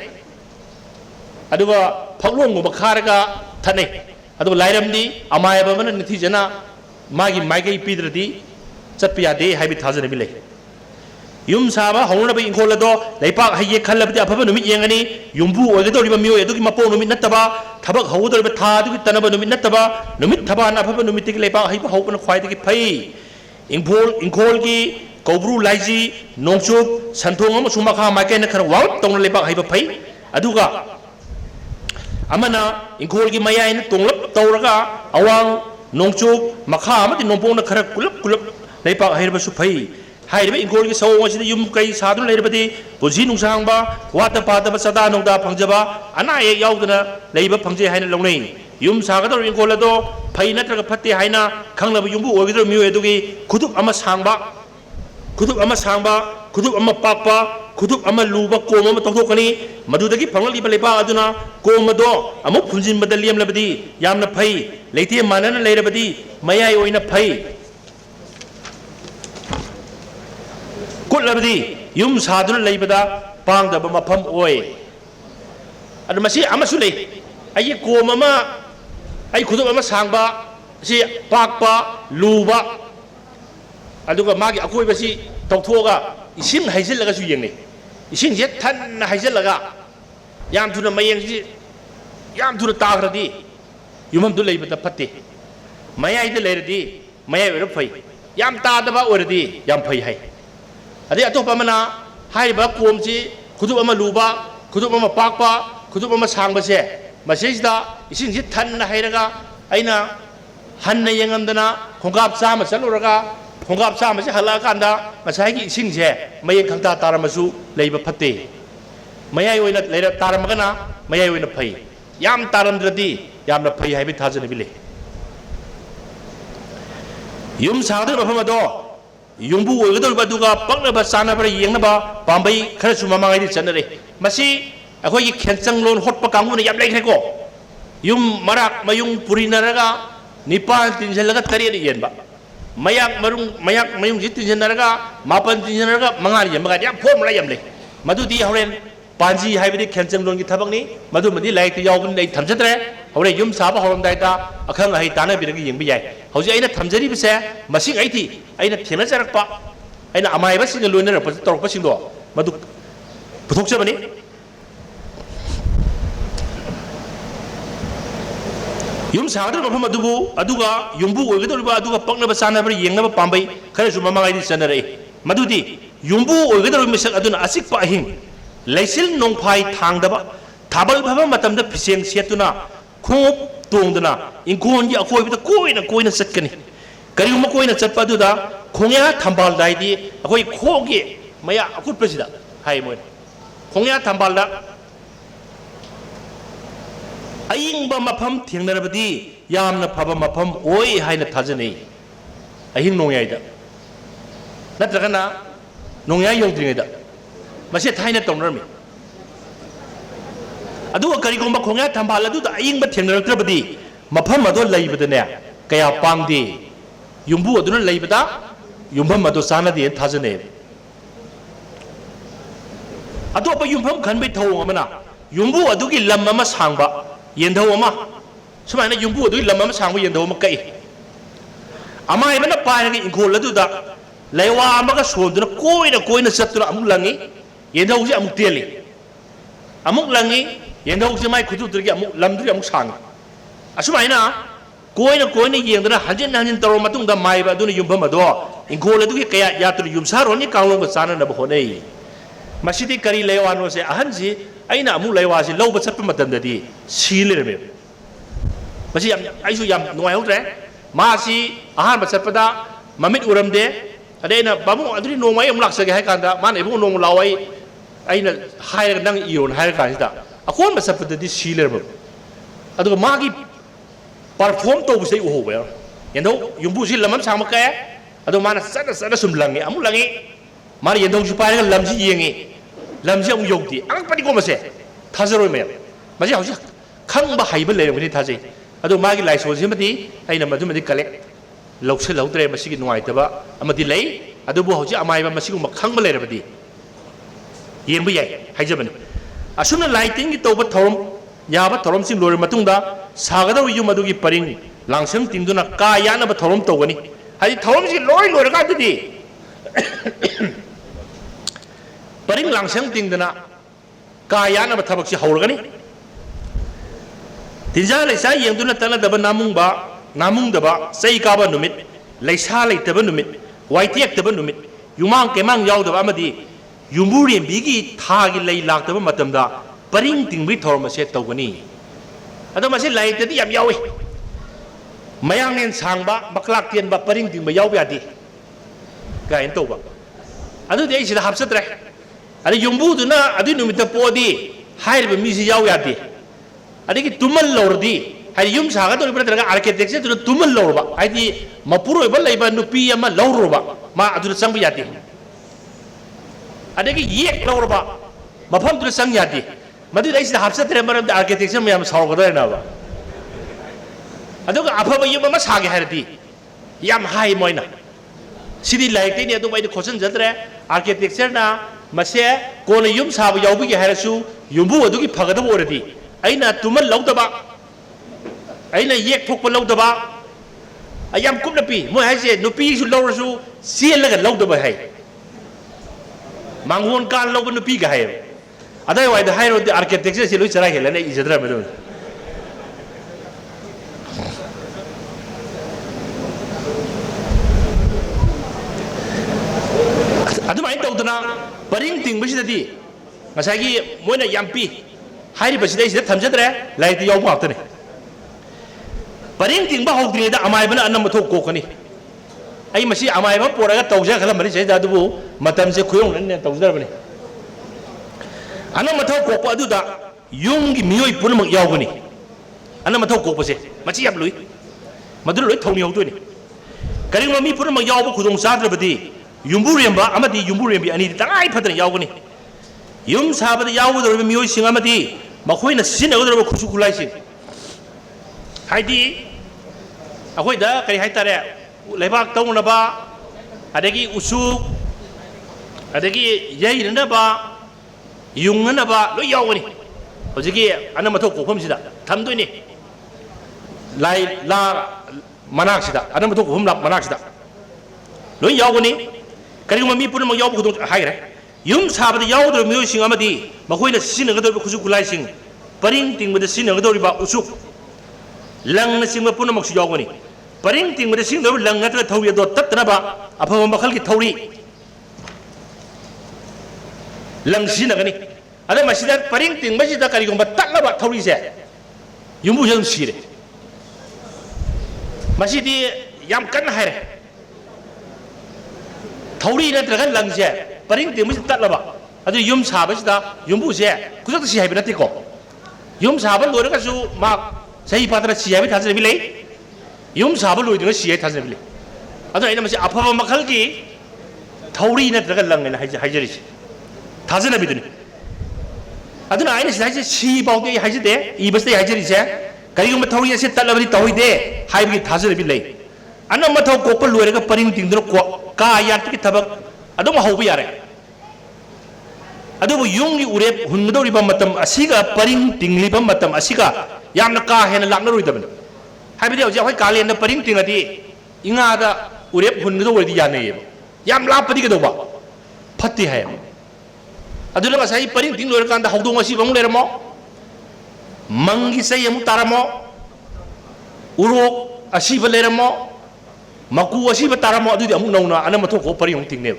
ꯑꯗꯨꯒ ꯐꯛꯂꯣꯡꯒꯨꯝꯕ ꯈꯥꯔꯒ ꯊꯠꯅꯩ ꯑꯗꯨꯒ ꯂꯥꯏꯔꯝꯗꯤ ꯑꯃꯥꯏꯕ ꯑꯃꯅ ꯅꯤꯡꯊꯤꯖꯅ ꯃꯥꯒꯤ ꯃꯥꯏꯀꯩ ꯄꯤꯗ꯭ꯔꯗꯤ ꯆꯠꯄ ꯌꯥꯗꯦ ꯍꯥꯏꯕꯒꯤ ꯊꯥꯖꯅꯕꯤ ꯂꯩ ꯌꯨꯝ ꯁꯥꯕ ꯍꯧꯅꯅꯕ ꯏꯪꯈꯣꯜ ꯑꯗꯣ ꯂꯩꯄꯥꯛ ꯍꯩꯌꯦ ꯈꯜꯂꯕꯗꯤ ꯑꯐꯕ ꯅꯨꯃꯤꯠ ꯌꯦꯡꯒꯅꯤ ꯌꯨꯝꯕꯨ ꯑꯣꯏꯒꯗꯧꯔꯤꯕ ꯃꯤꯑꯣꯏ ꯑꯗꯨꯒꯤ ꯃꯄꯣꯛ ꯅꯨꯃꯤꯠ ꯅꯠꯇꯕ ꯊꯕꯛ ꯍꯧꯒꯗꯧꯔꯤꯕ ꯊꯥ ꯑꯗꯨꯒꯤ ꯇꯅꯕ ꯅꯨꯃꯤꯠ ꯅꯠꯇꯕ ꯅꯨꯃꯤꯠ ꯊꯕꯥꯟ ꯑꯐꯕ ꯅꯨꯃꯤꯠꯇꯒꯤ ꯂꯩꯄꯥꯛ ꯍꯩꯕ ꯍꯧꯕꯅ ꯈ꯭ꯋꯥꯏꯗꯒꯤ ꯐꯩ ꯏꯪꯈꯣꯜꯒꯤ ꯀꯧꯕ꯭ꯔꯨ ꯂꯥꯏꯖꯤ ꯅꯣꯡꯆꯨꯞ ꯁꯟꯊꯣꯡ ꯑꯃꯁꯨꯡ ꯃꯈꯥ ꯃꯥꯏꯀꯩꯅ ꯈꯔ ꯋꯥꯡꯂꯞ ꯇꯧꯅ ꯂꯩꯄꯥꯛ ꯍꯩꯕ ꯐꯩ ꯑꯗꯨꯒ ꯑꯃꯅ ꯏꯪꯈꯣꯜꯒꯤ ꯃꯌꯥꯏꯅ ꯇꯣꯡꯂꯞ ꯇꯧꯔꯒ ꯑꯋꯥꯡ ꯅꯣꯡꯆꯨꯞ ꯃꯈꯥ ꯑꯃꯗꯤ ꯅꯣꯡꯄꯣꯛꯅ ꯈꯔ ꯀꯨꯂꯞ ꯂꯩꯄꯥꯛ ꯍꯩꯔꯕꯁꯨ ꯐꯩ ꯍꯥꯏꯔꯤꯕ ꯏꯪꯈꯣꯜꯒꯤ ꯁꯑꯣꯡ ꯑꯁꯤꯗ ꯌꯨꯝ ꯀꯩ ꯁꯥꯗꯨꯅ ꯂꯩꯔꯕꯗꯤ ꯄꯨꯟꯁꯤ ꯅꯨꯡꯁꯥꯡꯕ ꯋꯥꯠꯇ ꯄꯥꯗꯕ ꯆꯥꯗꯥ ꯅꯧꯗꯥ ꯐꯪꯖꯕ ꯑꯅꯥ ꯑꯌꯦꯛ ꯌꯥꯎꯗꯅ ꯂꯩꯕ ꯐꯪꯖꯩ ꯍꯥꯏꯅ ꯂꯧꯅꯩ ꯌꯨꯝ ꯁꯥꯒꯗꯧꯔꯤꯕ ꯏꯪꯈꯣꯜ ꯑꯗꯣ ꯐꯩ ꯅꯠꯇ꯭ꯔꯒ ꯐꯠꯇꯦ ꯍꯥꯏꯅ ꯈꯪꯂꯕ ꯌꯨꯝꯕꯨ ꯑꯣꯏꯒꯗꯧꯔꯤꯕ ꯃꯤꯑꯣꯏ ꯑꯗꯨꯒꯤ ꯈꯨꯗꯨꯞ ꯑꯃ ꯁꯥꯡꯕ ꯈꯨꯗꯨꯞ ꯑꯃ ꯄꯥꯛꯄ ꯈꯨꯗꯨꯞ ꯑꯃ ꯂꯨꯕ ꯀꯣꯝ ꯑꯃ ꯇꯧꯊꯣꯛꯀꯅꯤ ꯃꯗꯨꯗꯒꯤ ꯐꯪꯂꯛꯂꯤꯕ ꯂꯩꯄꯥꯛ ꯑꯗꯨꯅ ꯀꯣꯝ ꯑꯗꯣ ꯑꯃꯨꯛ ꯐꯨꯟꯖꯤꯟꯕꯗ ꯂꯦꯝꯂꯕꯗꯤ ꯌꯥꯝꯅ ꯐꯩ ꯂꯩꯇꯦꯝ ꯃꯥꯟꯅꯅ ꯂꯩꯔꯕꯗꯤ ꯃꯌꯥꯏ ꯑꯣꯏꯅ ꯐꯩ ꯀꯨꯠꯂꯕꯗꯤ ꯌꯨꯝ ꯁꯥꯗꯨꯅ ꯂꯩꯕꯗ ꯄꯥꯡꯗꯕ ꯃꯐꯝ ꯑꯣꯏ ꯑꯗꯨ ꯃꯁꯤ ꯑꯃꯁꯨ ꯂꯩ ꯑꯩꯒꯤ ꯀꯣꯝ ꯑꯃ ꯑꯩ ꯈꯨꯗꯨꯞ ꯑꯃ ꯁꯥꯡꯕ ꯁꯤ ꯄꯥꯛꯄ ꯂꯨꯕ ꯑꯗꯨꯒ ꯃꯥꯒꯤ ꯑꯀꯣꯏꯕꯁꯤ ꯇꯧꯊꯣꯛꯑꯒ ꯏꯁꯤꯡ ꯍꯩꯖꯤꯜꯂꯒꯁꯨ ꯌꯦꯡꯅꯩ ꯏꯁꯤꯡꯁꯦ ꯊꯟꯅ ꯍꯩꯖꯤꯜꯂꯒ ꯌꯥꯝ ꯊꯨꯅ ꯃꯌꯦꯡꯁꯤ ꯌꯥꯝ ꯊꯨꯅ ꯇꯥꯈ꯭ꯔꯗꯤ ꯌꯨꯝꯐꯝꯗꯨ ꯂꯩꯕꯗ ꯐꯠꯇꯦ ꯃꯌꯥꯏꯗ ꯂꯩꯔꯗꯤ ꯃꯌꯥꯏ ꯑꯣꯏꯔ ꯐꯩ ꯌꯥꯝ ꯇꯥꯗꯕ ꯑꯣꯏꯔꯗꯤ ꯌꯥꯝ ꯐꯩ ꯍꯥꯏ ꯑꯗꯩ ꯑꯇꯣꯞꯄ ꯑꯃꯅ ꯍꯥꯏꯔꯤꯕ ꯀꯣꯝꯁꯤ ꯈꯨꯗꯨꯞ ꯑꯃ ꯂꯨꯕ ꯈꯨꯗꯨꯞ ꯑꯃ ꯄꯥꯛꯄ ꯈꯨꯗꯨꯞ ꯑꯃ ꯁꯥꯡꯕꯁꯦ ꯃꯁꯤꯁꯤꯗ ꯏꯁꯤꯡꯁꯤ ꯊꯟꯅ ꯍꯩꯔꯒ ꯑꯩꯅ ꯍꯟꯅ ꯌꯦꯡꯉꯝꯗꯅ ꯈꯣꯡꯀꯥꯞ ꯆꯥꯝꯃ ꯆꯠꯂꯨꯔꯒ ꯈꯣꯡꯀꯥꯞ ꯆꯥꯝꯃꯁꯤ ꯍꯜꯂꯛꯑꯀꯥꯟꯗ ꯉꯁꯥꯏꯒꯤ ꯏꯁꯤꯡꯁꯦ ꯃꯌꯦꯡ ꯈꯪꯇꯥ ꯇꯥꯔꯝꯃꯁꯨ ꯂꯩꯕ ꯐꯠꯇꯦ ꯃꯌꯥꯏ ꯑꯣꯏꯅ ꯇꯥꯔꯝꯃꯒꯅ ꯃꯌꯥꯏ ꯑꯣꯏꯅ ꯐꯩ ꯌꯥꯝ ꯇꯥꯔꯝꯗ꯭ꯔꯗꯤ ꯌꯥꯝꯅ ꯐꯩ ꯍꯥꯏꯕꯒꯤ ꯊꯥꯖꯅꯕꯤ ꯂꯩ ꯌꯨꯝ ꯁꯥꯒꯗꯧꯔꯤꯕ ꯃꯐꯝ ꯑꯗꯣ ꯌꯨꯝꯕꯨ ꯑꯣꯏꯒꯗꯧꯔꯤꯕ ꯑꯗꯨꯒ ꯄꯛꯅꯕ ꯆꯥꯅꯕ ꯌꯦꯡꯅꯕ ꯄꯥꯝꯕꯩ ꯈꯔꯁꯨ ꯃꯃꯥꯡꯉꯩꯗꯤ ꯆꯠꯅꯔꯦ ꯃꯁꯤ ꯑꯩꯈꯣꯏꯒꯤ ꯈꯦꯟꯆꯪꯂꯣꯟ ꯍꯣꯠꯄ ꯀꯥꯡꯕꯨꯅ ꯌꯥꯝ ꯂꯩꯈ꯭ꯔꯦꯀꯣ ꯌꯨꯝ ꯃꯔꯥꯛ ꯃꯌꯨꯡ ꯄꯨꯔꯤꯅꯔꯒ ꯅꯤꯄꯥꯜ ꯇꯤꯟꯁꯤꯜꯂꯒ 9 ꯌꯦꯟꯕ ꯃꯌꯥꯛ ꯃꯌꯨꯡꯁꯤ ꯇꯤꯟꯁꯤꯟꯅꯔꯒ 9 ꯇꯤꯟꯁꯤꯟꯅꯔꯒ 5 ꯌꯦꯟꯕ ꯀꯥꯏꯗ ꯌꯥꯝ ꯐꯣꯔꯃꯨꯂꯥ ꯌꯥꯝ ꯂꯩ ꯃꯗꯨꯗꯤ ꯍꯣꯔꯦꯟ ꯄꯥꯟꯖꯤ ꯍꯥꯏꯕꯗꯤ ꯈꯦꯟꯆꯪꯂꯣꯟꯒꯤ ꯊꯕꯛꯅꯤ ꯃꯗꯨꯃꯗꯤ ꯂꯥꯏꯔꯤꯛꯇ ꯌꯥꯎꯕꯅꯤꯅ ꯑꯩ ꯊꯝꯖꯗ꯭ꯔꯦ ꯍꯣꯔꯦꯟ ꯌꯨꯝ ꯁꯥꯕ ꯍꯧꯔꯝꯗꯥꯏꯗ ꯑꯈꯪ ꯑꯍꯩ ꯇꯥꯟꯅꯕꯤꯔꯒ ꯌꯦꯡꯕ ꯌꯥꯏ ꯍꯧꯖꯤꯛ ꯑꯩꯅ ꯊꯝꯖꯔꯤꯕꯁꯦ ꯃꯁꯤꯡꯉꯩꯗꯤ ꯑꯩꯅ ꯊꯦꯡꯅꯖꯔꯛꯄ ꯑꯩꯅ ꯑꯃꯥꯏꯕꯁꯤꯡꯒ ꯂꯣꯏꯅꯔꯛꯄ ꯇꯧꯔꯛꯄꯁꯤꯡꯗꯣ ꯃꯗꯨ ꯄꯨꯊꯣꯛꯆꯕꯅꯤ ꯌꯨꯝ ꯁꯥꯒꯗꯧꯔꯤꯕ ꯃꯐꯝ ꯑꯗꯨꯕꯨ ꯑꯗꯨꯒ ꯌꯨꯝꯕꯨ ꯑꯣꯏꯒꯗꯧꯔꯤꯕ ꯑꯗꯨꯒ ꯄꯛꯅꯕ ꯆꯥꯅꯕ ꯌꯦꯡꯅꯕ ꯄꯥꯝꯕꯩ ꯈꯔꯁꯨ ꯃꯃꯥꯡꯉꯩꯗꯤ ꯆꯠꯅꯔꯛꯏ ꯃꯗꯨꯗꯤ ꯌꯨꯝꯕꯨ ꯑꯣꯏꯒꯗꯧꯔꯤꯕ ꯃꯤꯁꯛ ꯑꯗꯨꯅ ꯑꯆꯤꯛꯄ ꯑꯍꯤꯡ ꯂꯩꯆꯤꯜ ꯅꯣꯡꯐꯥꯏ ꯊꯥꯡꯗꯕ ꯊꯥꯕꯜ ꯐꯕ ꯃꯇꯝꯗ ꯐꯤꯁꯦꯡ ꯁꯦꯠꯇꯨꯅ ꯈꯣꯡꯎꯞ ꯇꯣꯡꯗꯨꯅ ꯏꯪꯈꯣꯜꯒꯤ ꯑꯀꯣꯏꯕꯗ ꯀꯣꯏꯅ ꯆꯠꯀꯅꯤ ꯀꯔꯤꯒꯨꯝꯕ ꯀꯣꯏꯅ ꯆꯠꯄ ꯑꯗꯨꯗ ꯈꯣꯡꯌꯥ ꯊꯝꯕꯥꯜꯗ ꯍꯥꯏꯗꯤ ꯑꯩꯈꯣꯏ ꯈꯣꯡꯒꯤ ꯃꯌꯥ ꯑꯀꯨꯠꯄꯁꯤꯗ ꯍꯥꯏ ꯃꯣꯏꯅ ꯈꯣꯡꯌꯥ ꯊꯝꯕꯥꯜꯗ ꯑꯏꯪꯕ ꯃꯐꯝ ꯊꯦꯡꯅꯔꯕꯗꯤ ꯌꯥꯝꯅ ꯐꯕ ꯃꯐꯝ ꯑꯣꯏ ꯍꯥꯏꯅ ꯊꯥꯖꯅꯩ ꯑꯍꯤꯡ ꯅꯣꯡꯌꯥꯏꯗ ꯅꯠꯇ꯭ꯔꯒꯅ ꯅꯣꯡꯌꯥꯏ ꯌꯧꯗ꯭ꯔꯤꯉꯩꯗ ꯃꯁꯤ ꯊꯥꯏꯅ ꯇꯧꯅꯔꯝꯃꯤ ꯑꯗꯨꯒ ꯀꯔꯤꯒꯨꯝꯕ ꯈꯣꯡꯌꯥ ꯊꯝꯕꯥꯜ ꯑꯗꯨꯗ ꯑꯏꯪꯕ ꯊꯦꯡꯅꯔꯛꯇ꯭ꯔꯕꯗꯤ ꯃꯐꯝ ꯑꯗꯣ ꯂꯩꯕꯗꯅꯦ ꯀꯌా ꯄꯥꯡꯗꯦ ꯌꯨꯝꯕꯨ ꯑꯗꯨꯅ ꯂꯩꯕꯗ ꯌꯨꯝꯐꯝ ꯑꯗꯣ ꯆꯥꯟꯅꯗꯦꯅ ꯊꯥꯖꯅꯩ ꯑꯇꯣꯞꯄ ꯌꯨꯝꯐꯝ ꯈꯟꯕꯩ ꯊꯧꯑꯣꯡ ꯑꯃꯅ ꯌꯨꯝꯕꯨ ꯑꯗꯨꯒꯤ ꯂꯝ ꯑꯃ ꯁꯥꯡꯕ ꯌꯦꯟꯙꯧ ꯑꯃ सुमायना युम्बू अदुई लम अमा सांगबा येंदो अमा कई अमाइबना पायरगा इंखोल अदुदा लैवा अमगा सोंदुना कोइना चत्तुना अमुक लंगी येंदौसे अमुक तेली अमुक लंगी येंदौसे माइ खुदुदुगी अमुक लमदुगी अमुक सांग असुमायना कोइना येंदना हंजिन हंजिन तरो मतुंगदा माइबा अदुना युम्फम अदो इंखोल अदुगी कया यातुना युमसारोनि कांगलोंगा चानना बहोनै मसिदी करी लैवानो से अहनसी अइना अमुक लैवासे लौबा चत्पा मतंददी सीलेरमे मसी याम आइसु याम नुवायहौद्रे मासी अहानबा चत्पदा ममित उरमदे अदेना बाबू अदुरी नोंमाय अमुक लाक्सगे हाय कांदा मान एबु नोंग लावै अइना हायरगा नंग इयोन हायर कांसिदा अकोनबा चत्पददी सीलेरमे अदुगा मागी परफॉर्म तौबसे उहोबे येंदौ युम्बुसी लमम सांगमा कय अदु माना सदा सुम लंगे अमुक लंगे मार येंदौसी पायरगा लमसी येंगे लमसी अमुक यौदी अंगपदि गोमसे थाजरोय मे मसी हौसी खंगबा हाइबा लेरमनि थाजै अदु मागी लाइसोसिमदि अइना मदुमदि कलेक्ट लौसे लौद्रे मसिगी नुवाइतबा अमदि लै अदुबु हौसी अमाइबा मसिगु खंगबा लेरबदि येंबु याय हाइजबनि असुमना लाइटिंग की तौबा थौरम याबा थौरम सिं लोर मतुंगदा सागदौ युम अदुगी परिंग लांसंग तिंगदुना का यानबा थौरम तौगनि हाइ थौरम सि लोय लोरगा दि परिंग लांसंग तिंगदना का यानबा थबकसि हौरगनि तिंजा लैसा येंदुना तनदबा नामुंगदबा सै काबा नुमित लैसा लैतबा नुमित वाइतेक्तबा नुमित युमांग केमांग यावदबा अमदि युम्बुरेंबिगी थागी लै लाक्तबा मतमदा परिंग तिंगबि थौरम से तौगनि अदो मसे लाइतदि याम यावे मयांगनेन सांगबा बकलाक तेनबा परिंग तिंगबा याव यादि गायन तौबा अदु दे सिदा हापसत्रे अदि युम्बुदुना अदि नुमित पोदि हाइरबा मिसि याव यादि अदि तुमल लौरदी हाइ युम सागा तो इब्रदरगा आर्किटेक्चर तुना तुमल लौरबा हाइदि मपुरोइबा लैबा नुपी अमा लौरबा मा अदुना संग यादि अदि येक लौरबा मफम तुना संग यादि मदु दैसिदा हापसत्रे मरम आर्किटेक्चर मयाम सावगदरनाबा अदुगा अफबा युम अमा सागे हाइरदि याम हाइ मोइना सिदी लाइकतेनि अदु बाइदि खोसन जत्रे आर्किटेक्चर ना मसे कोन युम साब यावबिगे हाइरसु युम्बु अदुगी फगदब ओरदि अइना तुमल लौदबा अइना येक थोकप लौदबा अयाम कुमना पी मोय हाइसे नुपीसु लौरसु सेलगा लौदबा हाइ मांगोन कान लौबा नुपीगा हाइ अदाय वाइदा हाइरोदि आर्किटेक्चर से लोइ चरा हेलने इजदरा मदु अदुमाइ तौदना परिंग तिंगबसिदि ngसागी मोइना यामपी हाइरिबसिदा इसिदा थमजद्रे लाइट याव माक्तने परिंग तिंगबा हौद्रिदा अमाइबना अनम थोक कोकनी आई मसी अमाइबा पोरागा तौजा खलमनि सेदा दुबु मतमसे खुयोंग ने तौजदरबने अनम थोक कोप अदुदा युंगी मियोय पुनमक यावगनी अनम थोक कोपसे मची याम लुई मदुर लुई थौनि हौदोनी करिंगमा मी पुनमक यावबा खुदोंग चाद्रबदि युम्बुरेंबा अमदि युम्बुरेंबि अनि तंगाइ फदन यावगनी युम साबदा यावदरबा मियोय सिंग अमदि मखोइना सिनगदरबा खुसु खुलाइसिंग हाइदि अखोइदा करि हाइतारे लेबाक तौनबा अदगी उसु अदगी यैननबा युंगनबा लो यावगनी होजिगी अनमथो कोफमसिदा थमदोइनी लाई ला मनाक्सिदा अनमथो कोफम ला मनाक्सिदा लो यावगनी करिगुम मी पुनम याव खुदों हाइरे युम साबदा यावदर मियोसिंग अमदि मखोइना सिनगदरबा खुसु खुलाइसिंग परिंग तिंगबदा सिनगदरबा उसु लंग सिंग पुनमक्सु यावगनी परिंग तिंगबदा सिंगदर लंग नत्र थौरि दो तत्तनबा अफब मखल की थौरि लंग सिनगनी अदा मसिदा परिंग तिंगबसिदा करिगुम तत्लबा थौरि से युमबु जम सिरे मसिदी याम कन हाइरे थौरि नत्रगा लंग से परिंग तिंगबसि तत्लबा अदु युम साबसिदा युमबु से कुजक सि हाइबे नतिको युम साब लोरगसु मा सही पात्र सियाबे थाजबि ले युम साब लोइदुगा सियाय थाजबि ले अदु आइना मसे अफबा मखल की थौरि नत्रगा लंगना हाइजरिसि थाजनबिदुनि अदुना आइना सिहाइसे सि बाउदे हाइजदे इबसते हाइजरिसे करिगुम थौरि से तलबदि तौइदे हाइबि थाजनबि ले अन मथौ कोप लोरगा परिंग तिंगदुना को का यातकि थबक अदुम हौबि यारे अदुबु युंगी उरेप हुनगदौरिबा मतम असिगा परिंग तिंगलिबा मतम असिगा यामना का हेना लाक्नरोइदबनि हाइबदि हौजि अखोय कालेन परिंग तिंगदि इंगादा उरेप हुनगदो वरदि यानेब याम लापदि गदोबा फत्ति हाय अदुला गसाई परिंग तिंग लोर कांदा हौदों असि बंग लेरमो मंगी सई अमु तारमो उरोक असिब लेरमो मकु असिब तारमो अदुदि अमु नौना अनमथो को परिंग तिंगने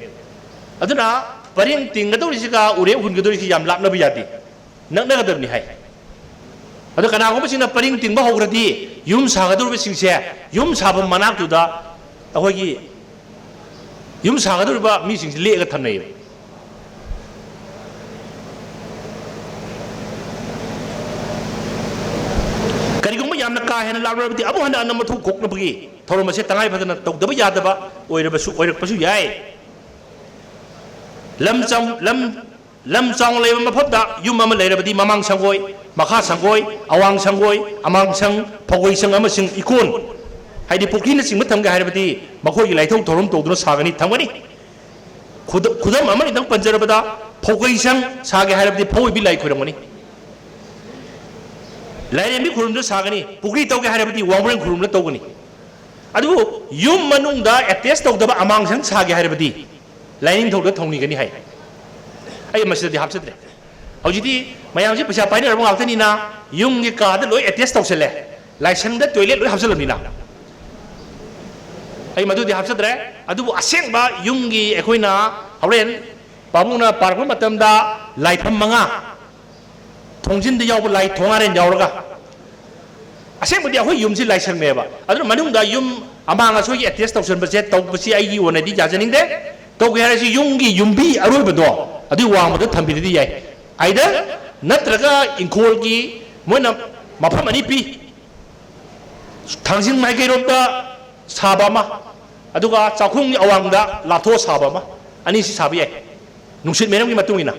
अदुना परिंग तिंगदोरिसिका उरेप हुनगदोरिसि याम लापनबि यादि नगनगदबनि हाय अदो कनागुमसिना परिंग तिंबा हौग्रदि युम सागदोरबसिंसे युम साब मनाक्तुदा अखोयगी युम सागदोरबा मिसिंसे लेगा थननै करिगुम यामना का हेन लाबरबदि अबु हन अन मथु कोकनबगी थोरमसे तंगाय फदना तौदबा यादबा ओइरबसु ओइरकपसु याय लम चांग लेब मफबदा युम अमा लेरबदि ममांग संगोय मखा संगोय अवांग संगोय अमांग संग फगोय संग अमसिंग इकोन हाइदि पुखरीना सिंग थमगे हाइरबदि मखोयगी लाइथौ थोरम तौदुना सागनी थमगनी खुदम अमनि दंग पंजरबदा फगोय संग सागे हाइरबदि फगोय बि लाइ खुरमगनी लाइरेमि खुरुमदो सागनी पुखरी तौगे हाइरबदि वांबरें खुरुमना तौगनी अदु युम मनुंगदा अटैच तौदबा अमांग संग सागे हाइरबदि लाइनिंग थौदो थौनिगनी हाइ आई मसिदि हापसद्रे हौजिदि मयामसे पैसा पाइनरबो गाक्तनिना युमगी कादा लोय अटैच तौसले लाइसंगदा टॉयलेट लोय हापसलमिना आई मदुदि हापसद्रे अदुबु असेंबा युमगी एखोइना हौरेन पाबुना पारकम मतमदा लाइफम मंगा थोंजिनदि याव लाइ थोंगारेन यावरगा असेंबदि अखोइ युमसि लाइसंनेबा अदु मनुंगदा युम अमांग असोगी अटैच तौसनबसे तौबसि आइगी ओनदि जाजनिंदे तौगे हारसि युमगी युमबी अरोइबदो अदु वांगबदो थंबिदि याय आइदा नत्रगा इंखोलगी मोइना मफम अनि पी थांजिंग माइकेरोबदा साबामा अदुगा चाखुंग अवांगदा लाथो साबामा अनि सि साबि याय नुसित मेरमगी मतुंगिना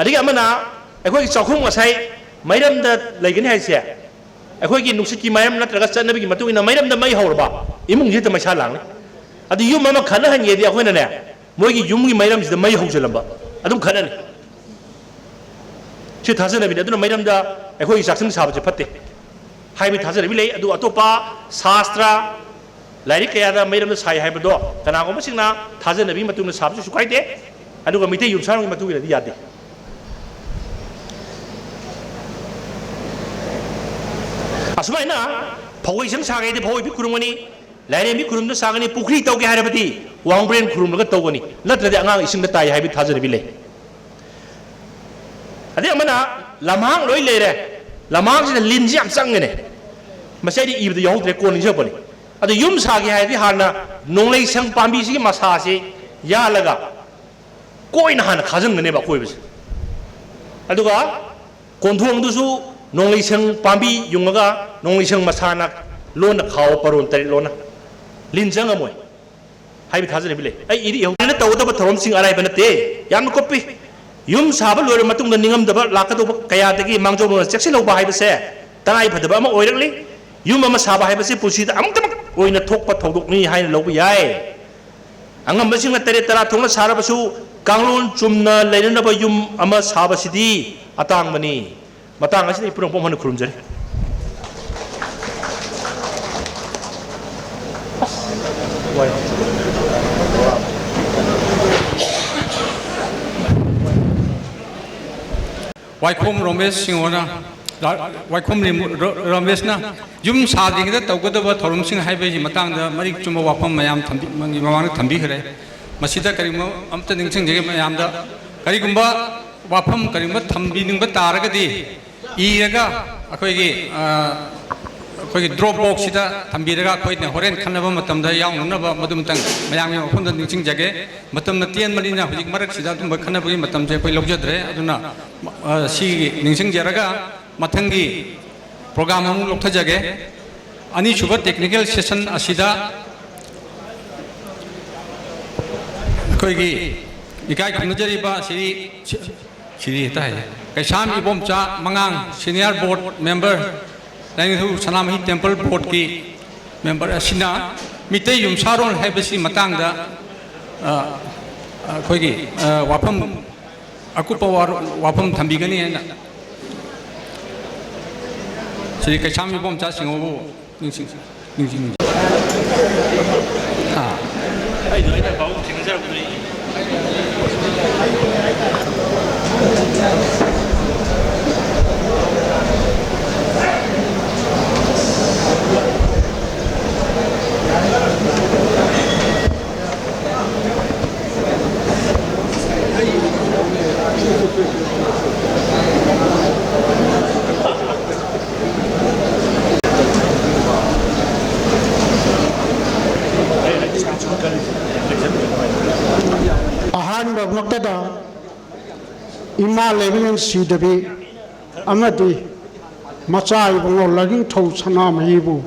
अदिगे अमना अखोइ चाखुंग असै मैरमदा लैगनि हाइसे अखोइगी नुसितकी मैरम नत्रगा चनबगी मतुंगिना मैरमदा मै हौरबा इमुंगजित मैसा लांग अदु युम अमा खना हन्येदि अखोइना ने मोइगी युमगी मैरमसिदा मै हौजलंबा अदुम खननि ꯁꯤ ꯊꯥꯖꯅꯕꯤꯅꯤ ꯑꯗꯨꯅ ꯃꯩꯔꯝꯗ ꯑꯩꯈꯣꯏꯒꯤ ꯆꯥꯛꯁꯪ ꯁꯥꯕꯁꯦ ꯐꯠꯇꯦ ꯍꯥꯏꯕꯒꯤ ꯊꯥꯖꯅꯕꯤ ꯂꯩ ꯑꯗꯨ ꯑꯇꯣꯞꯄ ꯁꯥꯁꯇ꯭ꯔ ꯂꯥꯏꯔꯤꯛ ꯀꯌꯥꯗ ꯃꯩꯔꯝꯗ ꯁꯥꯏ ꯍꯥꯏꯕꯗꯣ ꯀꯅꯥꯒꯨꯝꯕꯁꯤꯡꯅ ꯊꯥꯖꯅꯕꯤ ꯃꯇꯨꯡꯗ ꯁꯥꯕꯁꯨ ꯀꯩꯁꯨ ꯀꯥꯏꯗꯦ ꯑꯗꯨꯒ ꯃꯩꯇꯩ ꯌꯨꯝꯁꯥꯔꯣꯜꯒꯤ ꯃꯇꯨꯡ ꯏꯟꯅꯗꯤ ꯌꯥꯗꯦ ꯑꯁꯨꯃꯥꯏꯅ ꯐꯧꯒꯩꯁꯪ ꯁꯥꯒꯦꯗꯤ ꯐꯧꯒꯩꯕꯤ ꯈꯨꯔꯨꯝꯒꯅꯤ ꯂꯥꯏꯔꯦꯝꯕꯤ ꯈꯨꯔꯨꯝꯗ ꯁꯥꯒꯅꯤ ꯄꯨꯈ꯭ꯔꯤ ꯇꯧꯒꯦ ꯍꯥꯏꯔꯕꯗꯤ ꯋꯥꯡꯕ꯭ꯔꯦꯟ ꯈꯨꯔꯨꯝꯂꯒ ꯇꯧꯒꯅꯤ ꯅꯠꯇ꯭ꯔꯗꯤ ꯑꯉꯥꯡ ꯏꯁꯤꯡꯗ ꯇꯥꯏ ꯍꯥꯏꯕꯒꯤ ꯊꯥꯖꯅꯕꯤ ꯂꯩ अदे अमना लमांग लोई लेरे लमांग से लिंजी हम चंगने मसेदी इबद यौद्रे कोन निजबनी अदे युम सागे हायदि हाना नोंलै संग पांबी सी मसा से या लगा कोइन हान खाजंगने बा कोइबस अदुगा कोंथोंग दुसु नोंलै संग पांबी युंगगा नोंलै संग मसाना लोन खाव परोन तरि लोना लिंजंग अमोय हाइबि थाजने बिले आई इदि यौद्रे तौदब थरोम सिंग अराय बनते याम कोपी युम साब लोर मतुंग निंगमदब लाकदोब कयादगी मांगजोब चेक्सिलौबा हाइबसे तनाय फदबा अमा ओइरगली युम अमा साबा हाइबसे पुसिदा अमतमक ओइना थोकपा थौदोकनी हाइन लौब याय अंगमबसिंग तरे तरा थोंग सारबसु कांगलोन चुमना लेननब युम अमा साबसिदी अतांगमनी मतंग असि पुरंग पोमहन खुरुमजरे वाइकोम रमेश सिंहना वाइकोम रमेश ना युम सादिंग तौगदब थौरम सिंह हाइबेजी मतंग मरिक चुम वाफम मयाम थंबी ममांग थंबीखरे मसिदा करिम अमत निंगसिंग जेगे मयाम दा करिगुंबा वाफम करिम थंबीनिंग तारगदी इरगा अखोइगी अखोइगी ड्रॉप बॉक्स सिदा थंबीरगा अखोइने होरेन खनबा मतमदा यावनबा मदुमतंग मयाम वफम निंगसिंग जेगे मतमना तेन मरिना हुजिक मरक सिदा तुम खनबगी मतम जे कोइ लौजद्रे अदुना सी निंगसिंग जेरगा मथंगी प्रोग्राम हम लौथजगे अनीसुब टेक्निकल सेशन असिदा अखोइगी इकाय खनजरिबा सिरी ताय Kaisam Ibomcha Mangang senior board member लाइनहु सनामही टेंपल बोर्ड की मेंबर असिना मिते युमसारोल हैबसी मतंगदा अखोइगी वाफम अकुप वाफम थंबीगनी है श्री कैसामी बोमचा सिंहबू ꯅꯤꯡꯁꯤꯡ ꯅꯤꯡꯁꯤꯡ ꯑꯩꯅ ꯐꯥꯎ ꯊꯦꯡꯅꯖꯔꯛꯄꯗꯨꯅꯤ ꯑꯍꯥꯟꯕ ꯃꯛꯇꯗ ꯏꯃꯥ ꯂꯩꯕꯅ ꯁꯤꯗꯕꯤ ꯑꯃꯗꯤ ꯃꯆꯥ ꯏꯕꯨꯡꯉꯣ ꯂꯥꯏꯅꯤꯡꯊꯧ ꯁꯅꯥꯃꯍꯤꯕꯨ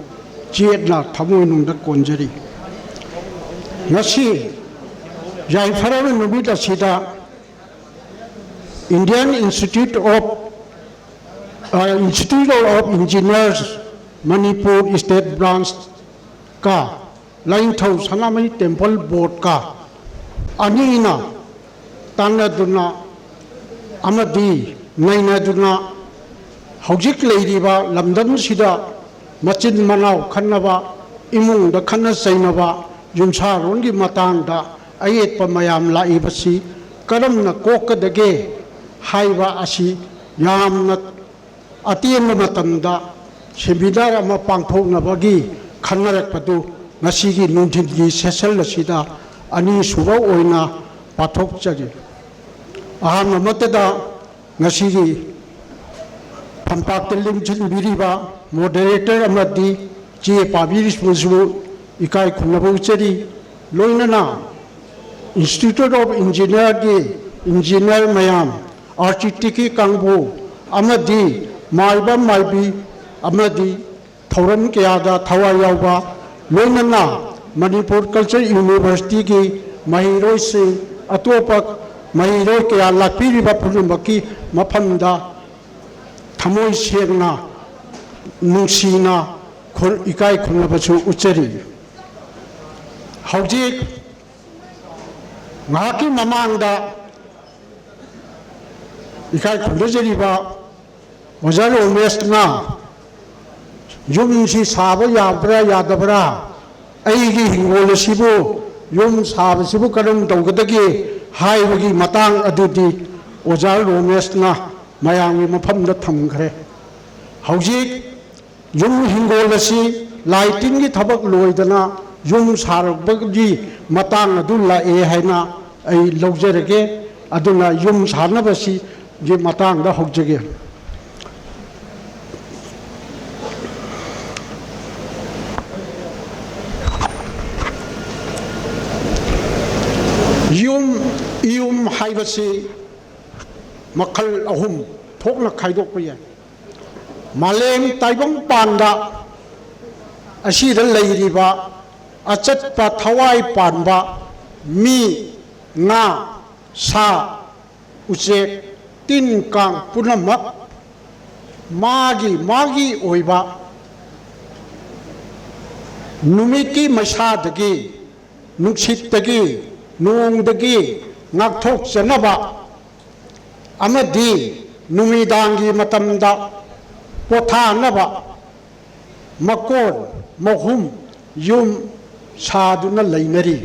ꯆꯦꯠꯅ ꯊꯃꯣꯏꯅꯨꯡꯗ ꯀꯣꯟꯖꯔꯤ ꯉꯁꯤ ꯌꯥꯏꯐꯔꯕ ꯅꯨꯃꯤꯠ ꯑꯁꯤꯗ Indian Institute of Engineers Manipur State Branch का लाइंथौ सनामही टेम्पल बोर्ड का अनीना तानदुना अमदी नैनदुना हौजिक लेरिबा लमदम सिदा मचिन मनाव खन्नबा इमुंग खन्न सैनबा युमसारोंगी मतांगदा अयेत मयाम लाइबसी करमना कोकदगे हाइबा असी यामना अतियम मतमदा सेमिनार अमा पांथोकनबगी खन्नरकपदु ngasiगी nunthigi session asida ani suba oina pathokjagi aham amatada ngasigi phampakta limchin biriba moderator amadi che pabiri smusu ikai khunabo chari loinana Institute of Engineer gi engineer mayam architect kangbu amadi maiba maibi amadi thauram kayada thawayawba लोनना Manipur culture university की महिरों से अतोपक महिरों के लापीरिबा पुरुमकी मफमदा थमोई सेंगना नुंसीना इकाई खुनबसु उच्चरी हौजिक महाकी ममांगदा इकाई खुनजरीबा वजारो मेस्टना ꯌꯨꯝꯁꯤ ꯁꯥꯕ ꯌꯥꯕ꯭ꯔꯥ ꯌꯥꯗꯕ꯭ꯔꯥ ꯑꯩꯒꯤ ꯍꯤꯡꯒꯣꯜ ꯑꯁꯤꯕꯨ ꯌꯨꯝ ꯁꯥꯕꯁꯤꯕꯨ ꯀꯔꯝ ꯇꯧꯒꯗꯒꯦ ꯍꯥꯏꯕꯒꯤ ꯃꯇꯥꯡ ꯑꯗꯨꯗꯤ ꯑꯣꯖꯥ ꯔꯣꯃꯦꯁꯅ ꯃꯌꯥꯝꯒꯤ ꯃꯐꯝꯗ ꯊꯝꯈ꯭ꯔꯦ ꯍꯧꯖꯤꯛ ꯌꯨꯝ ꯍꯤꯡꯒꯣꯜ ꯑꯁꯤ ꯂꯥꯏ ꯇꯤꯟꯒꯤ ꯊꯕꯛ ꯂꯣꯏꯗꯅ ꯌꯨꯝ ꯁꯥꯔꯛꯄꯒꯤ ꯃꯇꯥꯡ ꯑꯗꯨ ꯂꯥꯛꯑꯦ ꯍꯥꯏꯅ ꯑꯩ ꯂꯧꯖꯔꯒꯦ ꯑꯗꯨꯅ ꯌꯨꯝ ꯁꯥꯅꯕꯁꯤꯒꯤ ꯃꯇꯥꯡꯗ ꯍꯧꯖꯒꯦ ꯌꯨꯝ ꯍꯥꯏꯕꯁꯤ ꯃꯈꯜ ꯑꯍꯨꯝ ꯊꯣꯛꯅ ꯈꯥꯏꯗꯣꯛꯄ ꯌꯥꯏ ꯃꯥꯂꯦꯝ ꯇꯥꯏꯕꯪꯄꯥꯟꯗ ꯑꯁꯤꯗ ꯂꯩꯔꯤꯕ ꯑꯆꯠꯄ ꯊꯋꯥꯏ ꯄꯥꯟꯕ ꯃꯤ ꯉꯥ ꯁꯥ ꯎꯆꯦꯛ ꯇꯤꯟ ꯀꯥꯡ ꯄꯨꯝꯅꯃꯛ ꯃꯥꯒꯤ ꯑꯣꯏꯕ ꯅꯨꯃꯤꯠꯀꯤ ꯃꯩꯁꯥꯗꯒꯤ ꯅꯨꯡꯁꯤꯠꯇꯒꯤ ꯅꯣꯡꯗꯒꯤ ꯉꯥꯛꯊꯣꯛꯆꯅꯕ ꯑꯃꯗꯤ ꯅꯨꯃꯤꯗꯥꯡꯒꯤ ꯃꯇꯝꯗ ꯄꯣꯊꯥꯅꯕ ꯃꯀꯣꯟ ꯃꯍꯨꯝ ꯌꯨꯝ ꯁꯥꯗꯨꯅ ꯂꯩꯅꯔꯤ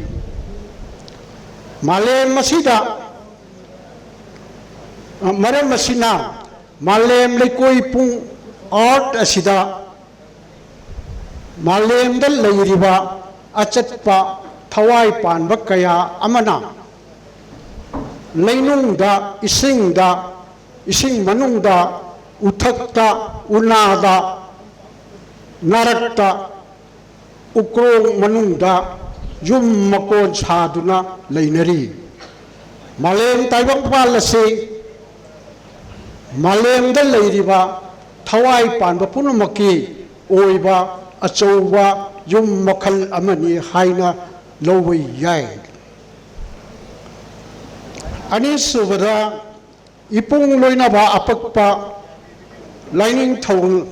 ꯃꯥꯂꯦꯝ ꯑꯁꯤꯗ ꯃꯔꯝ ꯑꯁꯤꯅ ꯃꯥꯂꯦꯝ ꯂꯩꯀꯣꯏ ꯄꯨꯡ ꯑꯥꯔꯠ ꯑꯁꯤꯗ ꯃꯥꯂꯦꯝꯗ ꯂꯩꯔꯤꯕ ꯑꯆꯠꯄ ꯊꯋꯥꯏ ꯄꯥꯟꯕ ꯀꯌꯥ ꯑꯃꯅ ꯂꯩꯅꯨꯡꯗ ꯏꯁꯤꯡ ꯃꯅꯨꯡꯗ ꯎꯊꯛꯇ ꯎꯅꯥꯗ ꯅꯥꯔꯛꯇ ꯎꯀ꯭ꯔꯣꯡ ꯃꯅꯨꯡꯗ ꯌꯨꯝ ꯃꯀꯣꯟ ꯁꯥꯗꯨꯅ ꯂꯩꯅꯔꯤ ꯃꯥꯂꯦꯝ ꯇꯥꯏꯕꯪꯄꯥꯟ ꯑꯁꯤ ꯃꯥꯂꯦꯝꯗ ꯂꯩꯔꯤꯕ ꯊꯋꯥꯏ ꯄꯥꯟꯕ ꯄꯨꯝꯅꯃꯛꯀꯤ ꯑꯣꯏꯕ ꯑꯆꯧꯕ ꯌꯨꯝ ꯃꯈꯜ ꯑꯃꯅꯤ ꯍꯥꯏꯅ ꯂꯧꯕ ꯌꯥꯏ ꯑꯅꯤꯁꯨꯕꯗ ꯏꯄꯨꯡ ꯂꯣꯏꯅꯕ ꯑꯄꯛꯄ ꯂꯥꯏꯅꯤꯡꯊꯧꯅ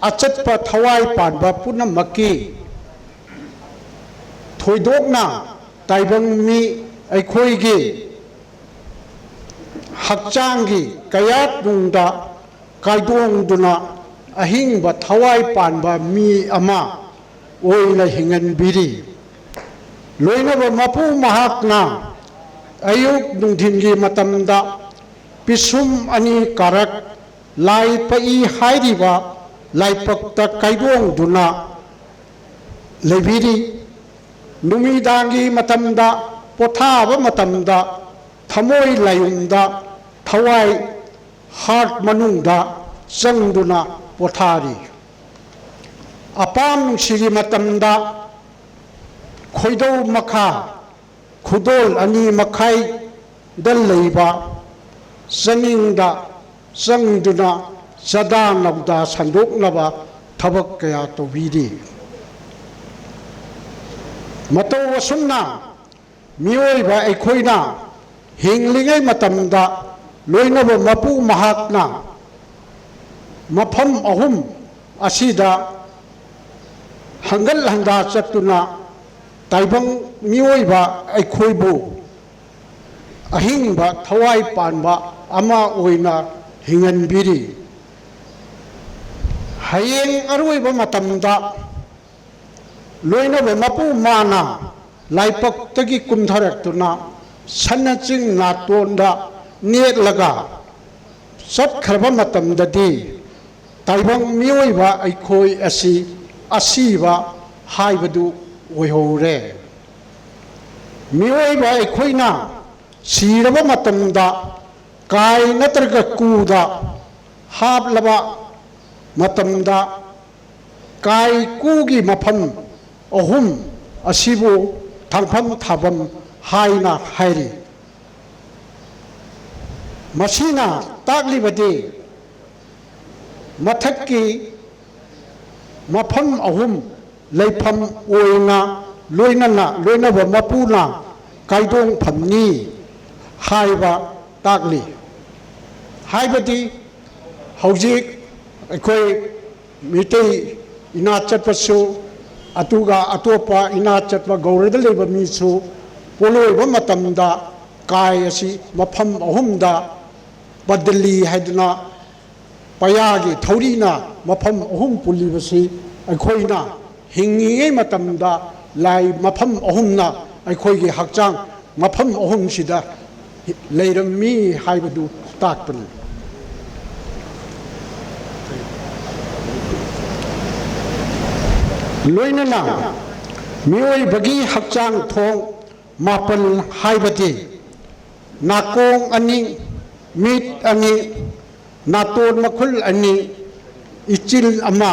ꯑꯆꯠꯄ ꯊꯋꯥꯏ ꯄꯥꯟꯕ ꯄꯨꯝꯅꯃꯛꯀꯤ ꯊꯣꯏꯗꯣꯛꯅ ꯇꯥꯏꯕꯪ ꯃꯤ ꯑꯩꯈꯣꯏꯒꯤ ꯍꯛꯆꯥꯡꯒꯤ ꯀꯌꯥꯠꯅꯨꯡꯗ ꯀꯥꯏꯗꯣꯡꯗꯨꯅ ꯑꯍꯤꯡꯕ ꯊꯋꯥꯏ ꯄꯥꯟꯕ ꯃꯤ ꯑꯃ ꯑꯣꯏꯅ ꯍꯤꯡꯍꯟꯕꯤꯔꯤ ꯂꯣꯏꯅꯕ ꯃꯄꯨ ꯃꯍꯥꯛꯅ ꯑꯌꯨꯛ ꯅꯨꯡꯊꯤꯟꯒꯤ ꯃꯇꯝꯗ ꯄꯤꯁꯨꯝ ꯑꯅꯤ ꯀꯥꯔꯛ ꯂꯥꯏ ꯄꯛꯏ ꯍꯥꯏꯔꯤꯕ ꯂꯥꯏꯄꯛꯇ ꯀꯩꯗꯣꯡꯗꯨꯅ ꯂꯩꯕꯤꯔꯤ ꯅꯨꯃꯤꯗꯥꯡꯒꯤ ꯃꯇꯝꯗ ꯄꯣꯊꯥꯕ ꯃꯇꯝꯗ ꯊꯃꯣꯏ ꯂꯥꯏꯌꯨꯝꯗ ꯊꯋꯥꯏ ꯍꯥꯔꯠ ꯃꯅꯨꯡꯗ ꯆꯪꯗꯨꯅ ꯄꯣꯊꯥꯔꯤ ꯑꯄꯥꯝ ꯅꯨꯡꯁꯤꯒꯤ ꯃꯇꯝꯗ ꯈꯣꯏꯗꯧ ꯃꯈꯥ ꯈꯨꯗꯣꯜ ꯑꯅꯤ ꯃꯈꯥꯏꯗ ꯂꯩꯕ ꯆꯅꯤꯡꯗ ꯆꯪꯗꯨꯅ ꯆꯗꯥ ꯅꯧꯗꯥ ꯁꯟꯗꯣꯛꯅꯕ ꯊꯕꯛ ꯀꯌꯥ ꯇꯧꯕꯤꯔꯤ ꯃꯇꯧ ꯑꯁꯨꯝꯅ ꯃꯤꯑꯣꯏꯕ ꯑꯩꯈꯣꯏꯅ ꯍꯤꯡꯂꯤꯉꯩ ꯃꯇꯝꯗ ꯂꯣꯏꯅꯕ ꯃꯄꯨ ꯃꯍꯥꯛꯅ ꯃꯐꯝ ꯑꯍꯨꯝ ꯑꯁꯤꯗ ꯍꯪꯒꯠ ꯍꯟꯗꯥ ꯆꯠꯇꯨꯅ ꯇꯥꯏꯕꯪ ꯃꯤꯑꯣꯏꯕ ꯑꯩꯈꯣꯏꯕꯨ ꯑꯍꯤꯡꯕ ꯊꯋꯥꯏ ꯄꯥꯟꯕ ꯑꯃ ꯑꯣꯏꯅ ꯍꯤꯡꯍꯟꯕꯤꯔꯤ ꯍꯌꯦꯡ ꯑꯔꯣꯏꯕ ꯃꯇꯝꯗ ꯂꯣꯏꯅꯕ ꯃꯄꯨ ꯃꯥꯅ ꯂꯥꯏꯄꯛꯇꯒꯤ ꯀꯨꯝꯊꯔꯛꯇꯨꯅ ꯁꯟꯅ ꯆꯤꯡ ꯅꯥꯇꯣꯟꯗ ꯅꯦꯠꯂꯒ ꯆꯠꯈ꯭ꯔꯕ ꯃꯇꯝꯗꯗꯤ ꯇꯥꯏꯕꯪ ꯃꯤꯑꯣꯏꯕ ꯑꯩꯈꯣꯏ ꯑꯁꯤ ꯑꯁꯤꯕ ꯍꯥꯏꯕꯗු ꯑꯣꯏꯍꯧꯔꯦ ꯃꯤꯑꯣꯏꯕ ꯑꯩꯈꯣꯏꯅ ꯁꯤꯔꯕ ꯃꯇꯝꯗ ꯀꯥꯏ ꯅꯠꯇ꯭ꯔꯒ ꯀꯨꯗ ꯍꯥꯞꯂꯕ ꯃꯇꯝꯗ ꯀꯥꯏ ꯀꯨꯒꯤ ꯃꯐꯝ ꯑꯍꯨꯝ ꯑꯁꯤꯕꯨ ꯊꯥꯡꯐꯝ ꯊꯥꯐꯝ ꯍꯥꯏꯅ ꯍꯥꯏꯔꯤ ꯃꯁꯤꯅ ꯇꯥꯛꯂꯤꯕꯗꯤ ꯃꯊꯛꯀꯤ ꯃꯐꯝ ꯑꯍꯨꯝ ꯂꯩꯐꯝ ꯑꯣꯏꯅ ꯂꯣꯏꯅꯕ ꯃꯄꯨꯅ ꯀꯥꯏꯗꯣꯡꯐꯝꯅꯤ ꯍꯥꯏꯕ ꯇꯥꯛꯂꯤ ꯍꯥꯏꯕꯗꯤ ꯍꯧꯖꯤꯛ ꯑꯩꯈꯣꯏ ꯃꯤꯇꯩ ꯏꯅꯥꯠ ꯆꯠꯄꯁꯨ ꯑꯗꯨꯒ ꯑꯇꯣꯞꯄ ꯏꯅꯥꯠ ꯆꯠꯄ ꯒꯧꯔꯗ ꯂꯩꯕ ꯃꯤꯁꯨ ꯄꯣꯂꯣꯏꯕ ꯃꯇꯝꯗ ꯀꯥꯏ ꯑꯁꯤ ꯃꯐꯝ ꯑꯍꯨꯝꯗ ꯕꯗꯂꯤ ꯍꯥꯏꯗꯨꯅ ꯄꯌꯥꯒꯤ ꯊꯧꯔꯤꯅ ꯃꯐꯝ ꯑꯍꯨꯝ ꯄꯨꯜꯂꯤꯕꯁꯤ ꯑꯩꯈꯣꯏꯅ ꯍꯤꯡꯉꯤꯉꯩ ꯃꯇꯝꯗ ꯂꯥꯏ ꯃꯐꯝ ꯑꯍꯨꯝꯅ ꯑꯩꯈꯣꯏꯒꯤ ꯍꯛꯆꯥꯡ ꯃꯐꯝ ꯑꯍꯨꯝꯁꯤꯗ ꯂꯩꯔꯝꯃꯤ ꯍꯥꯏꯕꯗු ꯇꯥꯛꯄꯅꯤ ꯂꯣꯏꯅꯅ ꯃꯤꯑꯣꯏꯕꯒꯤ ꯍꯛꯆꯥꯡ ꯊꯣꯡ ꯃꯥꯄꯜ ꯍꯥꯏꯕꯗꯤ ꯅꯥꯀꯣꯡ ꯑꯅꯤ ꯃꯤꯠ ꯑꯅꯤ ꯅꯥꯇꯣꯟ ꯃꯈꯨꯜ ꯑꯅꯤ ꯏꯆꯤꯜ ꯑꯃ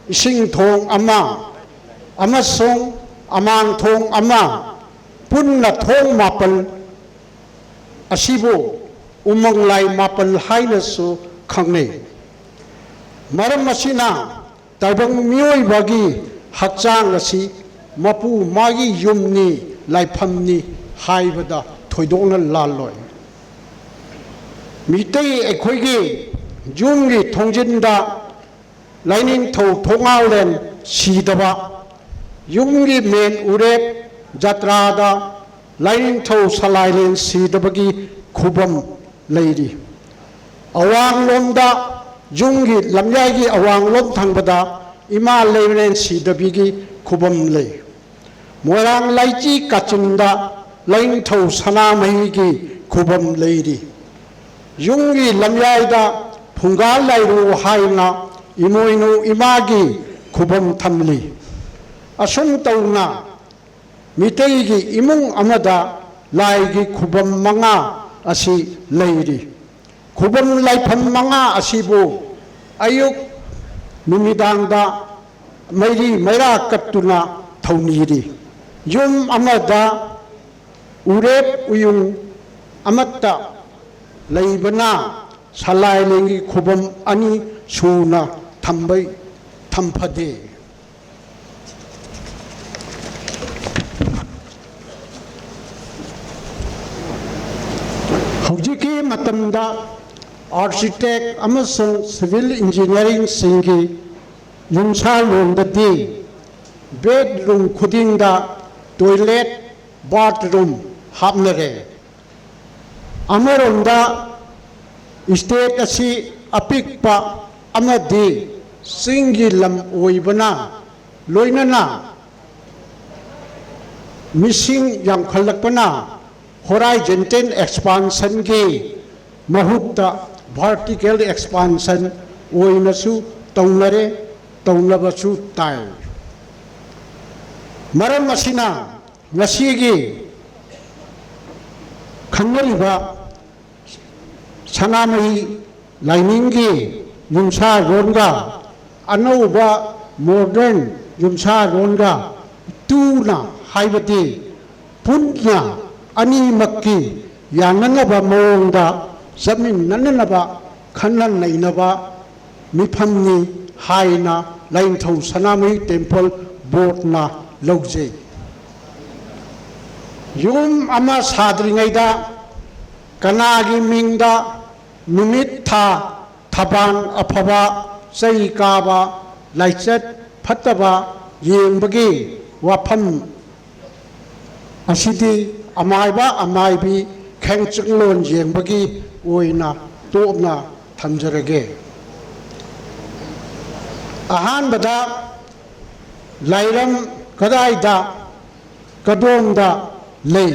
ꯏꯁꯤꯡ ꯊꯣꯡ ꯑꯃ ꯑꯃꯁꯨꯡ ꯑꯃꯥꯡ ꯊꯣꯡ ꯑꯃ ꯄꯨꯟꯅ ꯊꯣꯡ ꯃꯥꯄꯜ ꯑꯁꯤꯕꯨ ꯎꯃꯪ ꯂꯥꯏ ꯃꯥꯄꯜ ꯍꯥꯏꯅꯁꯨ ꯈꯪꯅꯩ ꯃꯔꯝ ꯑꯁꯤꯅ ꯇꯥꯏꯕꯪ ꯃꯤꯑꯣꯏꯕꯒꯤ ꯍꯛꯆꯥꯡ ꯑꯁꯤ ꯃꯄꯨ ꯃꯥꯒꯤ ꯌꯨꯝꯅꯤ ꯂꯥꯏꯐꯝꯅꯤ ꯍꯥꯏꯕꯗ ꯊꯣꯏꯗꯣꯛꯅ ꯂꯥꯜꯂꯣꯏ ꯃꯤꯇꯩ ꯑꯩꯈꯣꯏꯒꯤ ꯌꯨꯝꯒꯤ ꯊꯣꯡꯖꯤꯟꯗ ꯂꯥꯏꯅꯤꯡꯊꯧ ꯊꯣꯡꯉꯥꯎꯂꯦꯟ ꯁꯤꯗꯕ ꯌꯨꯝꯒꯤ ꯃꯦꯟ ꯎꯔꯦꯞ ꯖꯇ꯭ꯔꯥꯗ ꯂꯥꯏꯅꯤꯡꯊꯧ ꯁꯂꯥꯏꯂꯦꯟ ꯁꯤꯗꯕꯒꯤ ꯈꯨꯕꯝ ꯂꯩꯔꯤ ꯑꯋꯥꯡꯂꯣꯝꯗ ꯌꯨꯝꯒꯤ ꯂꯝꯌꯥꯏꯒꯤ ꯑꯋꯥꯡꯂꯣꯝ ꯊꯪꯕꯗ ꯏꯃꯥ ꯂꯩꯃꯔꯦꯟ ꯁꯤꯗꯕꯤꯒꯤ ꯈꯨꯕꯝ ꯂꯩ ꯃꯣꯏꯔꯥꯡ ꯂꯥꯏꯆꯤ ꯀꯥꯆꯤꯟꯗ ꯂꯥꯏꯅꯤꯡꯊꯧ ꯁꯅꯥꯃꯍꯤꯒꯤ ꯈꯨꯕꯝ ꯂꯩꯔꯤ ꯌꯨꯝꯒꯤ ꯂꯝꯌꯥꯏꯗ ꯐꯨꯡꯒꯥ ꯂꯥꯏꯔꯨ ꯍꯥꯏꯅ ꯏꯃꯣꯏꯅꯨ ꯏꯃꯥꯒꯤ ꯈꯨꯕꯝ ꯊꯝꯂꯤ ꯑꯁꯨꯝ ꯇꯧꯅ ꯃꯤꯇꯩꯒꯤ ꯏꯃꯨꯡ ꯑꯃꯗ ꯂꯥꯏꯒꯤ ꯈꯨꯕꯝ 5 ꯑꯁꯤ ꯂꯩꯔꯤ ꯈꯨꯕꯝ ꯂꯥꯏꯐꯝ 5 ꯑꯁꯤꯕꯨ ꯑꯌꯨꯛ ꯅꯨꯃꯤꯗꯥꯡꯗ ꯃꯩꯔꯤ ꯃꯩꯔꯥ ꯀꯠꯇꯨꯅ ꯊꯧꯅꯤꯔꯤ ꯌꯨꯝ ꯑꯃꯗ ꯎꯔꯦꯞ ꯎꯌꯨꯡ ꯑꯃꯠꯇ ꯂꯩꯕꯅ ꯁꯂꯥꯏꯂꯦꯟꯒꯤ ꯈꯨꯕꯝ 2 ꯁꯨꯅ ꯊꯝꯐꯗꯦ ꯍꯧꯖꯤꯛꯀꯤ ꯃꯇꯝꯗ ꯑꯥꯔꯀꯤꯇꯦꯛ ꯑꯃꯁꯨꯡ ꯁꯤꯚꯤꯜ ꯏꯟꯖꯤꯅꯤꯌꯔꯤꯡꯁꯤꯡꯒꯤ ꯌꯨꯝꯁꯥꯂꯣꯟꯗꯗꯤ ꯕꯦꯗꯔꯨꯝ ꯈꯨꯗꯤꯡꯗ ꯇꯣꯏꯂꯦꯠ ꯕꯥꯊꯔꯨꯝ ꯍꯥꯞꯅꯔꯦ ꯑꯃꯔꯣꯝꯗ ꯏꯁꯇꯦꯠ ꯑꯁꯤ ꯑꯄꯤꯛꯄ ꯑꯃꯗꯤ singi lam oibana loinana missing yang khalakpana horizon 10 expansion ki mahutta vertical expansion oinasu taunare taunabasu tai maram asina ngasigi khangliba sanamai lainingi yumsa ronga anauba modern yumsa ronga tuna haibati punna ani makki yananaba mawongda zamin nananaba khannan nainaba mifamni haina lainthau sanamai temple board na lauje yum ama sadringaida kanagi mingda numit tha thaban afaba sei kaba laichat phataba yengbagi wafam asidi amaiba amaibi khengchlon yengbagi oina topna thamjarage ahan bada lairam kadaida kadonda lei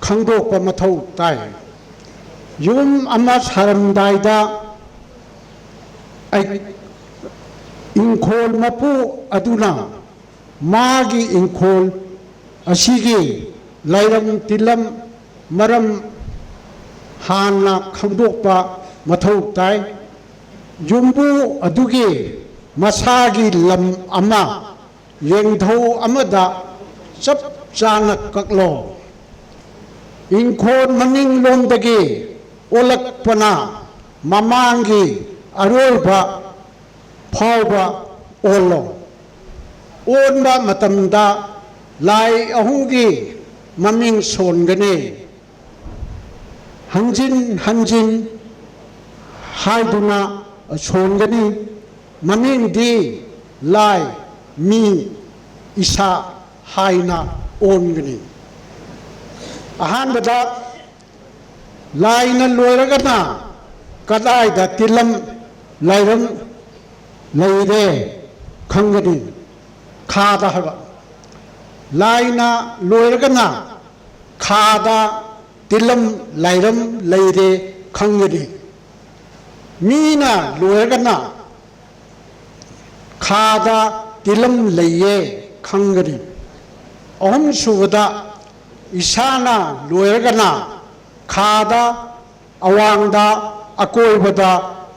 khangdokpa mathau tai yum ama saramdaida ai inkhol mapu aduna magi inkhol asigi lairam tilam maram hanna khangdokpa mathau tai yumbu adugi masagi lam ama yengthau amada chap chana kaklo inkhon maning lomdagi olakpana mamangi aroiba phawba olo onba matamda lai ahungi maming songane hanjin haiduna songani maming di lai mi isa haina ongani ahanbada laina loiragana kadaida tilam lairam leire khangani khada haba laina loiragana khada tilam lairam leire khangani mina loiragana khada tilam leye khangani ahum subada isana loiragana khada awangda akoibada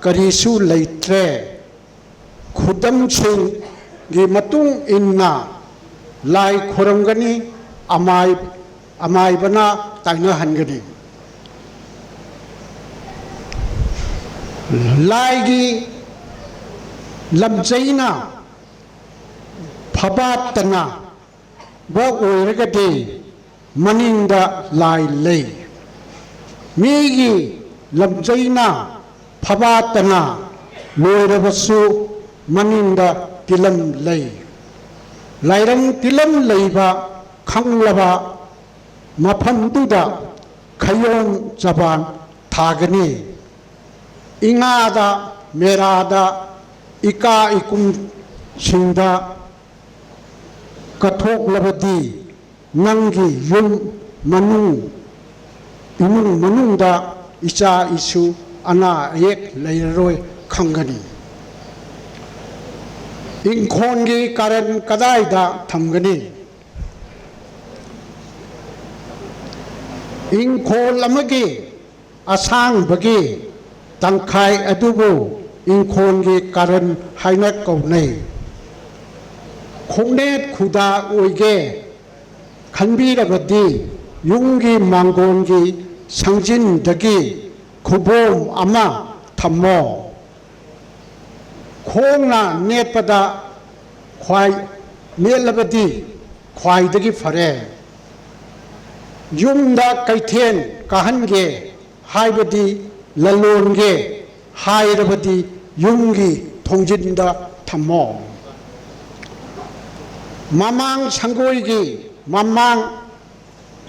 karisu leitre khudam sing gi matung inna lai khoramgani amai bana taina hangani lai gi lamjaina phabatana ba oiragadi maninda lai lei migi lamjaina phabatana loirabasu maninda tilam lei lairam tilam leiba khanglaba maphamduda khayong jaban thagani ingada merada ika ikum singda kathok labadi nangi yum imung manungda icha isu ana yek leiroi khangani inkhongi karan kadaida thamgani inkhol amagi asang bagi tangkhai adubu inkhongi karan haina kaunai khongnet khuda oige khanbirabadi yunggi mangongi sangjindagi khubom ama thammo khongna netpada khwai netlabadi khwaidagi phare yumda kaithen kahange haibadi lalonge hairabadi yunggi thongjinda thammo mamang sangoigi mamang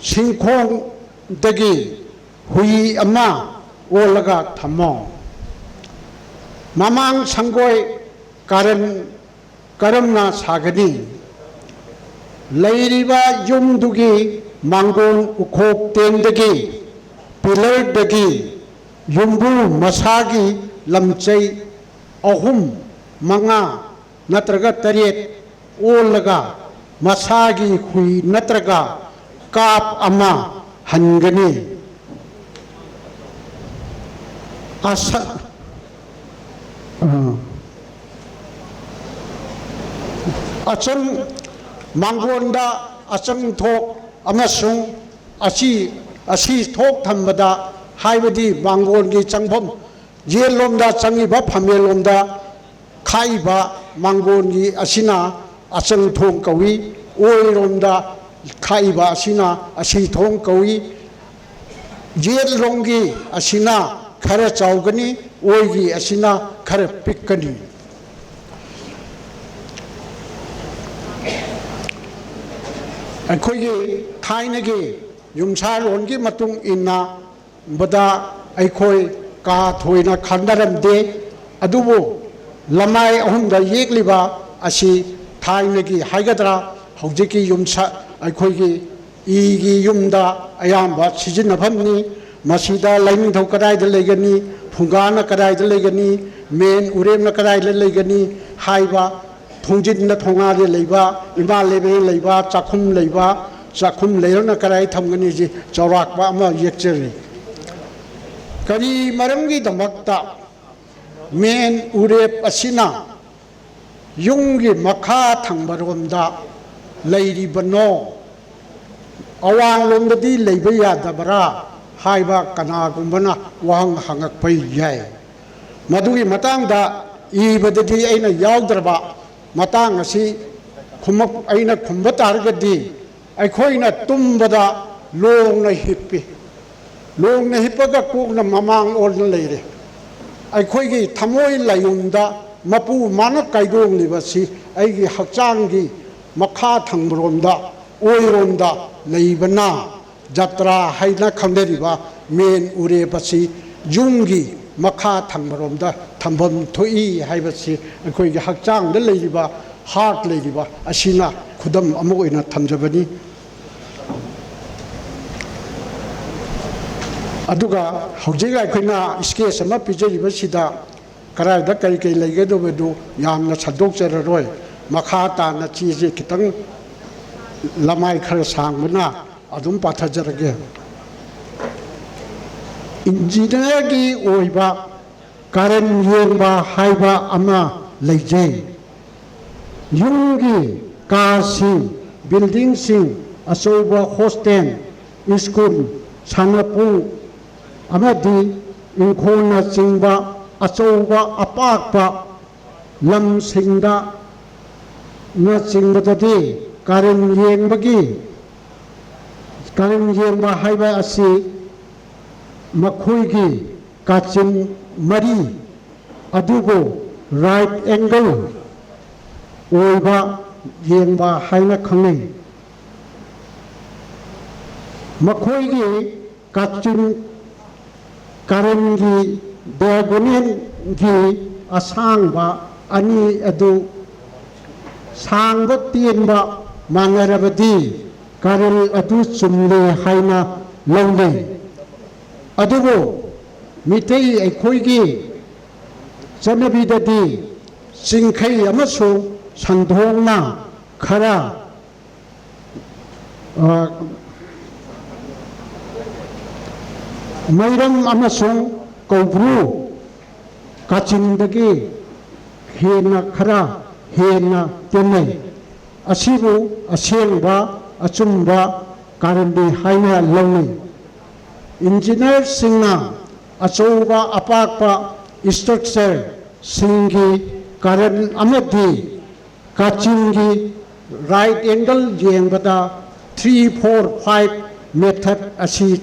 singkhong dagi hui ama olaga thammo mamang sangoi ꯀꯔꯝꯅ ꯁꯥꯒꯅꯤ? ꯂꯩꯔꯤꯕ ꯌꯨꯝꯗꯨꯒꯤ ꯃꯥꯡꯒꯣꯜ ꯎꯈꯣꯛ ꯇꯦꯡꯗꯒꯤ ꯄꯤꯂꯔꯗꯒꯤ ꯌꯨꯝꯕꯨ ꯃꯁꯥꯒꯤ ꯂꯝꯆꯩ 3, 5 ꯅꯠꯇ꯭ꯔꯒ 7 ꯑꯣꯜꯂꯒ ꯃꯁꯥꯒꯤ ꯍꯨꯏ ꯅꯠꯇ꯭ꯔꯒ ꯀꯥꯞ ꯑꯃ ꯍꯟꯒꯅꯤ꯫ ꯃꯥꯡꯒꯣꯟꯗ ꯑꯆꯪ ꯊꯣꯛ ꯑꯃꯁꯨꯡ ꯑꯁꯤ ꯊꯣꯛ ꯊꯝꯕꯗ ꯍꯥꯏꯕꯗꯤ ꯃꯥꯡꯒꯣꯟꯒꯤ ꯆꯪꯐꯝ ꯌꯦꯟꯂꯣꯝꯗ ꯆꯪꯉꯤꯕ ꯐꯝꯃꯦꯟꯂꯣꯝꯗ ꯈꯥꯛꯏꯕ ꯃꯥꯡꯒꯣꯟꯒꯤ ꯑꯁꯤꯅ ꯑꯆꯪ ꯊꯣꯡ ꯀꯧꯏ, ꯑꯣꯏꯔꯣꯝꯗ ꯈꯥꯛꯏꯕ ꯑꯁꯤꯅ ꯑꯁꯤ ꯊꯣꯡ ꯀꯧꯏ꯫ ꯌꯦꯠꯂꯣꯝꯒꯤ ꯑꯁꯤꯅ ꯈꯔ ꯆꯥꯎꯒꯅꯤ, ꯑꯣꯏꯒꯤ ꯑꯁꯤꯅ ꯈꯔ ꯄꯤꯛꯀꯅꯤ꯫ ꯑꯩꯈꯣꯏꯒꯤ ꯊꯥꯏꯅꯒꯤ ꯌꯨꯝꯁꯥꯔꯣꯟꯒꯤ ꯃꯇꯨꯡ ꯏꯟꯅ ꯕꯗ ꯑꯩꯈꯣই ꯀꯥ ꯊꯣꯏꯅ ꯈꯟꯅꯔꯝꯗꯦ, ꯑꯗꯨꯕꯨ ꯂꯃꯥꯏ 3ꯗ ꯌꯦꯛꯂꯤꯕ ꯑꯁꯤ ꯊꯥꯏꯅꯒꯤ ꯍꯥꯏꯒꯗ꯭ꯔꯥ ꯍꯧꯖꯤꯛꯀꯤ ꯑꯩꯈꯣꯏꯒꯤ ꯏꯒꯤ ꯌꯨꯝꯗ ꯑꯌꯥꯝꯕ ꯁꯤꯖꯤꯟꯅꯐꯝꯅꯤ꯫ ꯃꯁꯤꯗ ꯂꯥꯏꯅꯤꯡꯊꯧ ꯀꯗꯥꯏꯗ ꯂꯩꯒꯅꯤ, ꯐꯨꯡꯒꯥꯅ ꯀꯗꯥꯏꯗ ꯂꯩꯒꯅꯤ, ꯃꯦꯟ ꯎꯔꯦꯝꯅ ꯀꯗꯥꯏꯗ ꯂꯩꯒꯅꯤ ꯍꯥꯏꯕ, ꯊꯣꯡꯖꯤꯟꯅ ꯊꯣꯡꯒꯥꯜꯗ ꯂꯩꯕ, ꯏꯃꯥ ꯂꯩꯕꯦꯜ ꯂꯩꯕ, ꯆꯥꯛꯈꯨꯝ ꯂꯩꯕ, ꯆꯥꯛꯈꯨꯝ ꯂꯩꯔꯒ ꯀꯗꯥꯏ ꯊꯝꯒꯅꯤꯁꯤ ꯆꯥꯎꯔꯥꯛꯄ ꯑꯃ ꯌꯦꯛꯆꯔꯤ꯫ ꯀꯔꯤ ꯃꯔꯝꯒꯤꯗꯃꯛꯇ ꯃꯦꯟ ꯎꯔꯦꯞ ꯑꯁꯤꯅ ꯌꯨꯝꯒꯤ ꯃꯈꯥ ꯊꯪꯕꯔꯣꯝꯗ ꯂꯩꯔꯤꯕꯅꯣ, ꯑꯋꯥꯡꯂꯣꯝꯗꯗꯤ ꯂꯩꯕ ꯌꯥꯗꯕ꯭ꯔꯥ ꯍꯥꯏꯕ ꯀꯅꯥꯒꯨꯝꯕꯅ ꯋꯥꯍꯪ ꯍꯪꯉꯛꯄ ꯌꯥꯏ꯫ ꯃꯗꯨꯒꯤ ꯃꯇꯥꯡꯗ ꯏꯕꯗꯗꯤ ꯑꯩꯅ ꯌꯥꯎꯗ꯭ꯔꯕ ꯃꯇꯥꯡ ꯑꯁꯤ ꯑꯩꯅ ꯈꯨꯝꯕ ꯇꯥꯔꯒꯗꯤ ꯑꯩꯈꯣꯏꯅ ꯇꯨꯝꯕꯗ ꯂꯣꯡꯅ ꯍꯤꯞꯄꯤ, ꯂꯣꯡꯅ ꯍꯤꯞꯄꯒ ꯀꯣꯛꯅ ꯃꯃꯥꯡ ꯑꯣꯟꯅ ꯂꯩꯔꯦ꯫ ꯑꯩꯈꯣꯏꯒꯤ ꯊꯃꯣꯏ ꯂꯥꯏꯌꯨꯡꯗ ꯃꯄꯨ ꯃꯥꯅ ꯀꯥꯏꯗꯣꯡꯂꯤꯕꯁꯤ ꯑꯩꯒꯤ ꯍꯛꯆꯥꯡꯒꯤ ꯃꯈꯥ ꯊꯪꯕꯔꯣꯝꯗ ꯑꯣꯏꯔꯣꯝꯗ ꯂꯩꯕꯅ ꯖꯇ꯭ꯔꯥ ꯍꯥꯏꯅ ꯈꯪꯅꯔꯤꯕ ꯃꯦꯟ ꯎꯔꯦꯞ ꯑꯁꯤ ꯌꯨꯝꯒꯤ ꯃꯈꯥ ꯊꯪꯕꯔꯣꯝꯗ ꯊꯝꯐꯝ ꯊꯣꯛꯏ ꯍꯥꯏꯕꯁꯤ ꯑꯩꯈꯣꯏꯒꯤ ꯍꯛꯆꯥꯡꯗ ꯂꯩꯔꯤꯕ ꯍꯥꯔꯠ ꯂꯩꯔꯤꯕ ꯑꯁꯤꯅ ꯈꯨꯗꯝ ꯑꯃ ꯑꯣꯏꯅ ꯊꯝꯖꯕꯅꯤ꯫ ꯑꯗꯨꯒ ꯍꯧꯖꯤꯛ ꯑꯩꯈꯣꯏꯅ ꯁ꯭ꯀꯦꯆ ꯑꯃ ꯄꯤꯖꯔꯤꯕꯁꯤꯗ ꯀꯗꯥꯏꯗ ꯀꯔꯤ ꯀꯔꯤ ꯂꯩꯒꯗꯕꯗꯨ ꯌꯥꯝꯅ ꯁꯟꯗꯣꯛꯆꯔꯔꯣꯏ, ꯃꯈꯥ ꯇꯥꯅ ꯆꯦꯁꯦ ꯈꯤꯇꯪ ꯂꯃꯥꯏ ꯈꯔ ꯁꯥꯡꯕꯅ ꯑꯗꯨꯝ ꯄꯥꯊꯖꯔꯒꯦ꯫ ꯏꯟꯖꯤꯅꯤꯌꯔꯒꯤ ꯑꯣꯏꯕ ꯀꯥꯔꯟ ꯌꯦꯡꯕ ꯍꯥꯏꯕ ꯑꯃ ꯂꯩꯖꯩ꯫ ꯌꯨꯝꯒꯤ ꯀꯥꯁꯤꯡ, ꯕꯤꯜꯗꯤꯡꯁꯤꯡ, ꯑꯆꯧꯕ ꯍꯣꯁꯇꯦꯜ, ꯁ꯭ꯀꯨꯜ, ꯁꯥꯟꯅꯄꯨꯡ ꯑꯃꯗꯤ ꯏꯪꯈꯣꯜꯅꯆꯤꯡꯕ ꯑꯆꯧꯕ ꯑꯄꯥꯛꯄ ꯂꯝꯁꯤꯡꯗ ꯅꯆꯤꯡꯕꯗꯗꯤ ꯀꯥꯔꯟ ꯌꯦꯡꯕ ꯍꯥꯏꯕ ꯑꯁꯤ ꯃꯈꯣꯏꯒꯤ ꯀꯥꯆꯤꯟ ꯃꯔꯤ ꯑꯗꯨꯕꯨ ꯔꯥꯏꯠ ꯑꯦꯡꯒꯜ ꯑꯣꯏꯕ ꯌꯦꯡꯕ ꯍꯥꯏꯅ ꯈꯪꯅꯩ꯫ ꯃꯈꯣꯏꯒꯤ ꯀꯥꯔꯟꯒꯤ ꯗꯥꯏꯒꯣꯅꯦꯜꯒꯤ ꯑꯁꯥꯡꯕ ꯑꯅꯤ ꯑꯗꯨ ꯁꯥꯡꯕ ꯇꯦꯟꯕ ꯃꯥꯟꯅꯔꯕꯗꯤ ꯀꯥꯔꯟ ꯑꯗꯨ ꯆꯨꯝꯂꯦ ꯍꯥꯏꯅ ꯂꯧꯅꯩ꯫ ꯑꯗꯨꯕꯨ ꯃꯤꯇꯩ ꯑꯩꯈꯣꯏꯒꯤ ꯆꯠꯅꯕꯤꯗꯗꯤ ꯆꯤꯡꯈꯩ ꯑꯃꯁꯨꯡ ꯁꯟꯗꯣꯡꯅ ꯈꯔ ꯃꯩꯔꯝ ꯑꯃꯁꯨꯡ ꯀꯧꯕ꯭ꯔꯨ ꯀꯥꯆꯤꯟꯗꯒꯤ ꯈꯔ ꯍꯦꯟꯅ ꯇꯦꯟꯅꯩ꯫ ꯑꯁꯤꯕꯨ ꯑꯁꯦꯡꯕ ꯑꯆꯨꯝꯕ ꯀꯥꯔꯟꯅꯤ ꯍꯥꯏꯅ ꯂꯧꯅꯩ꯫ ꯏꯟꯖꯤꯅꯤꯌꯔꯁꯤꯡꯅ ꯑꯆꯧꯕ ꯑꯄꯥꯛꯄ ꯁ꯭ꯇ꯭ꯔꯛꯆꯔꯁꯤꯡꯒꯤ ꯀꯥꯔꯟ ꯑꯃꯗꯤ ꯀꯥꯆꯤꯟꯒꯤ ꯔꯥꯏꯠ ꯑꯦꯡꯒꯜ ꯌꯦꯡꯕꯗ 3, 4, 5 ꯃꯦꯊꯗ ꯑꯁꯤ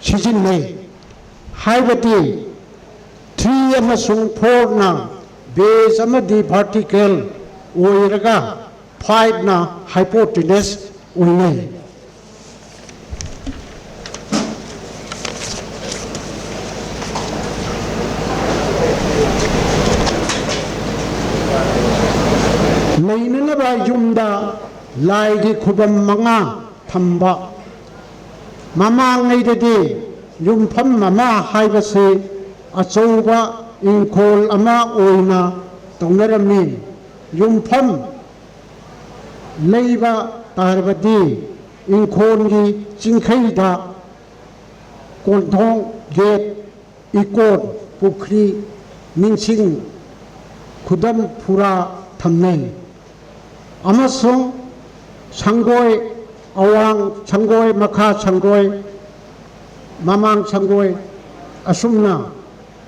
ꯁꯤꯖꯤꯟꯅꯩ꯫ ꯍꯥꯏꯕꯗꯤ 3 ꯑꯃꯁꯨꯡ 4ꯅ ꯕꯦꯖ ꯑꯃꯗꯤ ꯚꯔꯇꯤꯀꯦꯜ ꯑꯣꯏꯔꯒ 5ꯅ ꯍꯥꯏꯄꯣꯇꯦꯅꯁ ꯑꯣꯏꯅꯩ꯫ ꯂꯥꯏꯒꯤ ꯈꯨꯕꯝ ꯃꯉꯥ ꯊꯝꯕ ꯃꯃꯥꯡꯉꯩꯗꯗꯤ ꯌꯨꯝꯐꯝ ꯑꯃ ꯍꯥꯏꯕꯁꯤ ꯑꯆꯧꯕ ꯏꯪꯈꯣꯜ ꯑꯃ ꯑꯣꯏꯅ ꯇꯧꯅꯔꯝꯃꯤ ꯌꯨꯝꯐꯝ ꯂꯩꯕ ꯇꯥꯔꯕꯗꯤ ꯏꯪꯈꯣꯜꯒꯤ ꯆꯤꯡꯈꯩꯗ ꯀꯣꯟꯊꯣꯡ ꯒꯦꯠ ꯏꯀꯣꯟ ꯄꯨꯈ꯭ꯔꯤ ꯅꯤꯡꯁꯤꯡ ꯈꯨꯗꯝ ꯐꯨꯔꯥ ꯊꯝꯅꯩ ꯑꯃꯁꯨꯡ ꯁꯪꯒꯣꯏ ꯑꯋꯥꯡ ꯁꯪꯒꯣꯏ ꯃꯈꯥ ꯁꯪꯒꯣꯏ ꯃꯃꯥꯡ ꯁꯪꯒꯣꯏ ꯑꯁꯨꯝꯅ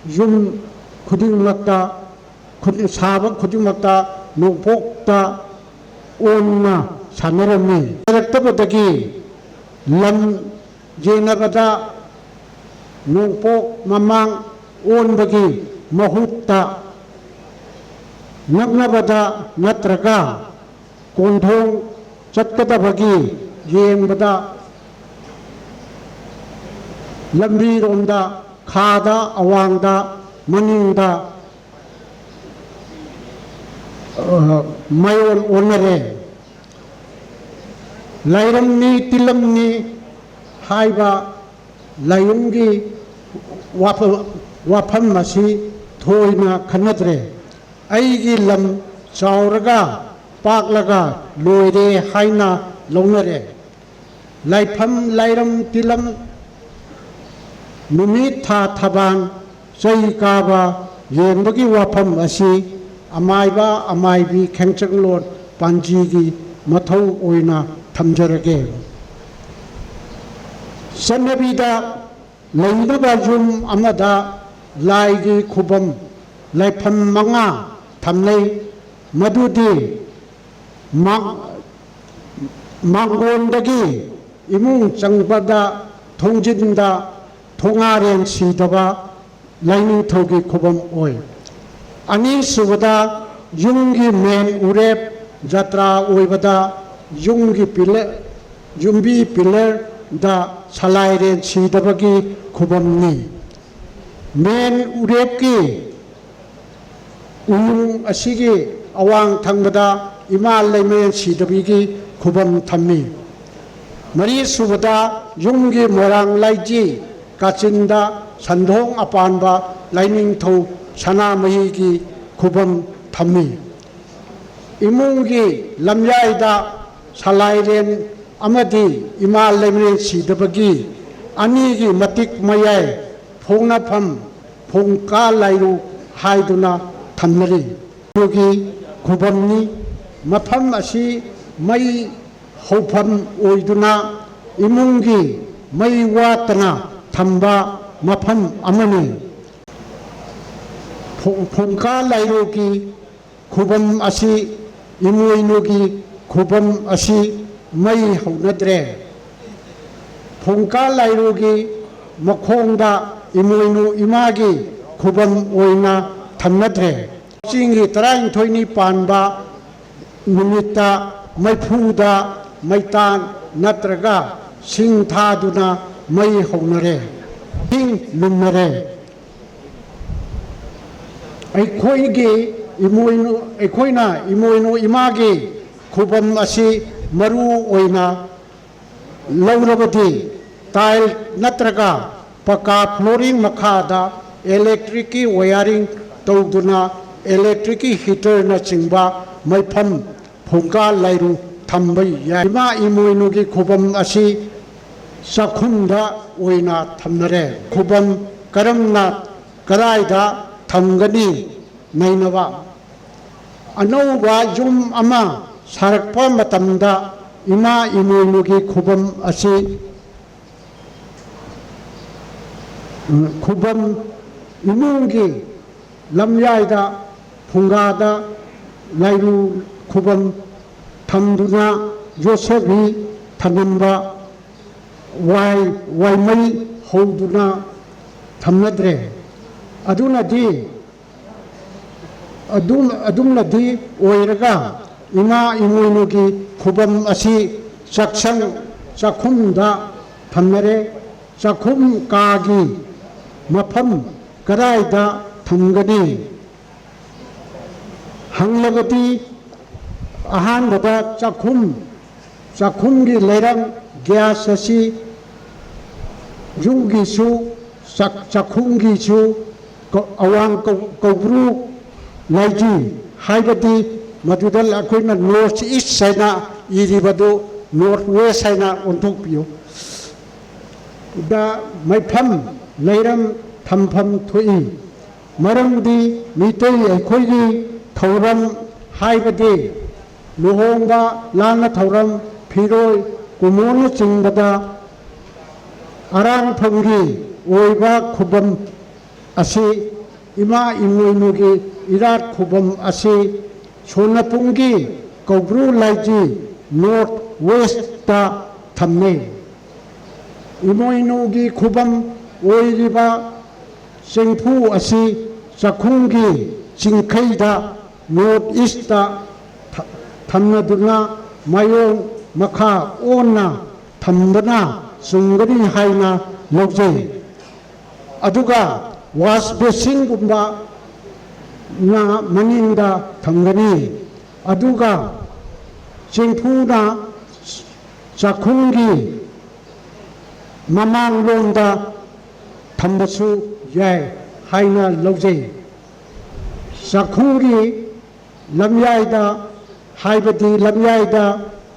ꯌꯨꯝ ꯈꯨꯗꯤꯡꯃꯛꯇ ꯁꯥꯕ ꯈꯨꯗꯤꯡꯃꯛꯇ ꯅꯣꯡꯄꯣꯛꯇ ꯑꯣꯟꯅ ꯁꯥꯟꯅꯔꯝꯃꯤ ꯂꯩꯔꯛꯇꯕꯗꯒꯤ ꯂꯝ ꯌꯦꯡꯅꯕꯗ ꯅꯣꯡꯄꯣꯛ ꯃꯃꯥꯡ ꯑꯣꯟꯕꯒꯤ ꯃꯍꯨꯠꯇ ꯅꯛꯅꯕꯗ ꯅꯠꯇ꯭ꯔꯒ ꯀꯣꯟꯊꯣꯡ ꯆꯠꯀꯗꯕꯒꯤ ꯌꯦꯡꯕꯗ ꯂꯝꯕꯤꯔꯣꯝꯗ ꯈꯥꯗ ꯑꯋꯥꯡꯗ ꯃꯅꯤꯡꯗ ꯃꯌꯣꯜ ꯑꯣꯟꯅꯔꯦ ꯂꯥꯏꯔꯝꯅꯤ ꯇꯤꯜꯂꯝꯅꯤ ꯍꯥꯏꯕ ꯂꯥꯏꯌꯨꯝꯒꯤ ꯋꯥꯐꯝ ꯑꯁꯤ ꯊꯣꯏꯅ ꯈꯟꯅꯗ꯭ꯔꯦ ꯑꯩꯒꯤ ꯂꯝ ꯆꯥꯎꯔꯒ ꯄꯥꯛꯂꯒ ꯂꯣꯏꯔꯦ ꯍꯥꯏꯅ ꯂꯧꯅꯔꯦ ꯂꯥꯏꯐꯝ ꯂꯥꯏꯔꯝ ꯇꯤꯜꯂꯝ ꯅꯨꯃꯤꯠ ꯊꯥ ꯊꯕꯥꯟ ꯆꯩ ꯀꯥꯕ ꯌꯦꯡꯕꯒꯤ ꯋꯥꯐꯝ ꯑꯁꯤ ꯑꯃꯥꯏꯕ ꯑꯃꯥꯏꯕꯤ ꯈꯦꯡꯆꯪꯂꯣꯟ ꯄꯥꯟꯖꯤꯒꯤ ꯃꯊꯧ ꯑꯣꯏꯅ ꯊꯝꯖꯔꯒꯦ ꯆꯠꯅꯕꯤꯗ ꯂꯩꯅꯕ ꯌꯨꯝ ꯑꯃꯗ ꯂꯥꯏꯒꯤ ꯈꯨꯕꯝ ꯂꯥꯏꯐꯝ ꯃꯉꯥ ꯊꯝꯅꯩ ꯃꯗꯨꯗꯤ ꯃꯥꯡꯒꯣꯟꯗꯒꯤ ꯏꯃꯨꯡ ꯆꯪꯕꯗ ꯊꯣꯡꯖꯤꯟꯗ ꯊꯣꯉꯥꯔꯦꯟ ꯁꯤꯗꯕ ꯂꯥꯏꯅꯤꯡꯊꯧꯒꯤ ꯈꯨꯕꯝ ꯑꯣꯏ ꯑꯅꯤꯁꯨꯕꯗ ꯌꯨꯝꯒꯤ ꯃꯦꯟ ꯎꯔꯦꯞ ꯖꯇ꯭ꯔꯥ ꯑꯣꯏꯕꯗ ꯌꯨꯝꯕꯤ ꯄꯤꯂꯔꯗ ꯁꯂꯥꯏꯔꯦꯟ ꯁꯤꯗꯕꯒꯤ ꯈꯨꯕꯝꯅꯤ ꯃꯦꯟ ꯎꯔꯦꯞꯀꯤ ꯎꯌꯨꯡ ꯑꯁꯤꯒꯤ ꯑꯋꯥꯡ ꯊꯪꯕꯗ ꯏꯃꯥ ꯂꯩꯃꯔꯦꯟ ꯁꯤꯗꯕꯤꯒꯤ ꯈꯨꯕꯝ ꯊꯝꯃꯤ ꯃꯔꯤꯁꯨꯕꯗ ꯌꯨꯝꯒꯤ ꯃꯣꯏꯔꯥꯡ ꯂꯥꯏꯖꯤ ꯀꯥꯆꯤꯟꯗ ꯁꯟꯙꯣꯡ ꯑꯄꯥꯟꯕ ꯂꯥꯏꯅꯤꯡꯊꯧ ꯁꯅꯥꯃꯍꯤꯒꯤ ꯈꯨꯕꯝ ꯊꯝꯃꯤ ꯏꯃꯨꯡꯒꯤ ꯂꯝꯌꯥꯏꯗ ꯁꯂꯥꯏꯔꯦꯟ ꯑꯃꯗꯤ ꯏꯃꯥ ꯂꯩꯃꯔꯦꯟ ꯁꯤꯗꯕꯒꯤ ꯑꯅꯤꯒꯤ ꯃꯇꯤꯛ ꯃꯌꯥꯏ ꯐꯣꯡꯅꯐꯝ ꯐꯣꯡꯀꯥ ꯂꯥꯏꯔꯨ ꯍꯥꯏꯗꯨꯅ ꯊꯝꯅꯔꯤ ꯑꯗꯨꯒꯤ ꯈꯨꯕꯝꯅꯤ ꯃꯐꯝ ꯑꯁꯤ ꯃꯩ ꯍꯧꯐꯝ ꯑꯣꯏꯗꯨꯅ ꯏꯃꯨꯡꯒꯤ ꯃꯩ ꯋꯥꯠꯇꯅ ꯊꯝꯕ ꯃꯐꯝ ꯑꯃꯅꯤ ꯐꯣꯡꯀꯥ ꯂꯥꯏꯔꯨꯒꯤ ꯈꯨꯕꯝ ꯑꯁꯤ ꯏꯃꯣꯏꯅꯨꯒꯤ ꯈꯨꯕꯝ ꯑꯁꯤ ꯃꯩ ꯍꯧꯅꯗ꯭ꯔꯦ ꯐꯣꯡꯀꯥ ꯂꯥꯏꯔꯨꯒꯤ ꯃꯈꯣꯡꯗ ꯏꯃꯣꯏꯅꯨ ꯏꯃꯥꯒꯤ ꯈꯨꯕꯝ ꯑꯣꯏꯅ ꯊꯝꯅꯗ꯭ꯔꯦ ꯆꯤꯡꯒꯤ 12ꯅꯤ ꯄꯥꯟꯕ ꯅꯨꯃꯤꯠꯇ ꯃꯩꯐꯨꯗ ꯃꯩꯇꯥꯟ ꯅꯠꯇ꯭ꯔꯒ ꯁꯤꯡ ꯊꯥꯗꯨꯅ ꯃꯩ ꯍꯧꯅꯔꯦ ꯏꯁꯤꯡ ꯂꯨꯝꯅꯔꯦ ꯑꯩꯈꯣꯏꯅ ꯏꯃꯣꯏꯅꯨ ꯏꯃꯥꯒꯤ ꯈꯨꯕꯝ ꯑꯁꯤ ꯃꯔꯨ ꯑꯣꯏꯅ ꯂꯧꯔꯕꯗꯤ ꯇꯥꯏꯜ ꯅꯠꯇ꯭ꯔꯒ ꯄꯀꯥ ꯐ꯭ꯂꯣꯔꯤꯡ ꯃꯈꯥꯗ ꯏꯂꯦꯛꯇ꯭ꯔꯤꯛꯀꯤ ꯋꯥꯌꯔꯤꯡ ꯇꯧꯗꯨꯅ ꯏꯂꯦꯛꯇ꯭ꯔꯤꯛꯀꯤ ꯍꯤꯇꯔꯅꯆꯤꯡꯕ ꯃꯩꯐꯝ ꯐꯣꯡꯀꯥ ꯂꯥꯏꯔꯨ ꯊꯝꯕ ꯌꯥꯏ ꯏꯃꯥ ꯏꯃꯣꯏꯅꯨꯒꯤ ꯈꯨꯕꯝ ꯑꯁꯤ ꯆꯥꯛꯈꯨꯝꯗ ꯑꯣꯏꯅ ꯊꯝꯅꯔꯦ ꯈꯨꯕꯝ ꯀꯔꯝꯅ ꯀꯗꯥꯏꯗ ꯊꯝꯒꯅꯤ ꯅꯩꯅꯕ ꯑꯅꯧꯕ ꯌꯨꯝ ꯑꯃ ꯁꯥꯔꯛꯄ ꯃꯇꯝꯗ ꯏꯃꯥ ꯏꯃꯣꯏꯅꯨꯒꯤ ꯈꯨꯕꯝ ꯑꯁꯤ ꯈꯨꯕꯝ ꯏꯃꯨꯡꯒꯤ ꯂꯝꯌꯥꯏꯗ ꯐꯨꯡꯒꯥꯗ ꯂꯥꯏꯔꯨ ꯈꯨꯕꯝ ꯊꯝꯗꯨꯅ ꯌꯣꯠꯁꯕꯤ ꯊꯅꯝꯕ ꯋꯥꯏꯃꯩ ꯍꯧꯗꯨꯅ ꯊꯝꯅꯗ꯭ꯔꯦ ꯑꯗꯨꯝꯅꯗꯤ ꯑꯣꯏꯔꯒ ꯏꯃꯥ ꯏꯃꯣꯏꯅꯨꯒꯤ ꯈꯨꯕꯝ ꯑꯁꯤ ꯆꯥꯛꯈꯨꯝꯗ ꯊꯝꯅꯔꯦ ꯆꯥꯛꯈꯨꯝ ꯀꯥꯒꯤ ꯃꯐꯝ ꯀꯗꯥꯏꯗ ꯊꯝꯒꯅꯤ ꯍꯪꯂꯕꯗꯤ ꯑꯍꯥꯟꯕꯗ ꯆꯥꯛꯈꯨꯝ ꯆꯥꯛꯈꯨꯝꯒꯤ ꯂꯩꯔꯪ ꯒ꯭ꯌꯥꯁ ꯑꯁꯤ ꯌꯨꯝꯒꯤꯁꯨ ꯆꯥꯛꯈꯨꯝꯒꯤꯁꯨ ꯑꯋꯥꯡ ꯀꯧꯕ꯭ꯔꯨ ꯂꯩꯖꯤ ꯍꯥꯏꯕꯗꯤ ꯃꯗꯨꯗ ꯑꯩꯈꯣꯏꯅ ꯅꯣꯔꯊ ꯏꯁ ꯍꯥꯏꯅ ꯏꯔꯤꯕꯗꯨ ꯅꯣꯔꯊ ꯋꯦꯁ ꯍꯥꯏꯅ ꯑꯣꯟꯊꯣꯛꯄꯤꯌꯨ ꯗ ꯃꯩꯐꯝ ꯂꯩꯔꯝ ꯊꯝꯐꯝ ꯊꯣꯛꯏ ꯃꯔꯝꯗꯤ ꯃꯤꯇꯩ ꯑꯩꯈꯣꯏꯒꯤ ꯊꯧꯔꯝ ꯍꯥꯏꯕꯗꯤ ꯂꯨꯍꯣꯡꯕ ꯂꯥꯟꯅ ꯊꯧꯔꯝ ꯐꯤꯔꯣꯏ ꯀꯨꯝꯑꯣꯟꯅꯆꯤꯡꯕꯗ ꯑꯔꯥꯡꯐꯝꯒꯤ ꯑꯣꯏꯕ ꯈꯨꯕꯝ ꯑꯁꯤ ꯏꯃꯥ ꯏꯃꯣꯏꯅꯨꯒꯤ ꯏꯔꯥꯠ ꯈꯨꯕꯝ ꯑꯁꯤ ꯁꯣꯟꯅꯄꯨꯡꯒꯤ ꯀꯧꯕ꯭ꯔꯨ ꯂꯥꯏꯖꯤ ꯅꯣꯔꯊ ꯋꯦꯁꯇ ꯊꯝꯅꯩ ꯏꯃꯣꯏꯅꯨꯒꯤ ꯈꯨꯕꯝ ꯑꯣꯏꯔꯤꯕ ꯆꯦꯡꯐꯨ ꯑꯁꯤ ꯆꯥꯛꯈꯨꯝꯒꯤ ꯆꯤꯡꯈꯩꯗ ꯅꯣꯔꯊ ꯏꯁꯇ ꯊꯝꯅꯗꯨꯅ ꯃꯥꯌꯣꯡ ꯃꯈꯥ ꯑꯣꯟꯅ ꯊꯝꯕꯅ ꯆꯨꯝꯒꯅꯤ ꯍꯥꯏꯅ ꯂꯧꯖꯩ ꯑꯗꯨꯒ ꯋꯥꯁ ꯕꯦꯁꯤꯟꯒꯨꯝꯕ ꯅ ꯃꯅꯤꯡꯗ ꯊꯝꯒꯅꯤ ꯑꯗꯨꯒ ꯆꯦꯡꯐꯨꯅ ꯆꯥꯛꯈꯨꯝꯒꯤ ꯃꯃꯥꯡꯂꯣꯝꯗ ꯊꯝꯕꯁꯨ ꯌꯥꯏ ꯍꯥꯏꯅ ꯂꯧꯖꯩ ꯆꯥꯛꯈꯨꯝꯒꯤ ꯂꯝꯌꯥꯏꯗ ꯍꯥꯏꯕꯗꯤ ꯂꯝꯌꯥꯏꯗ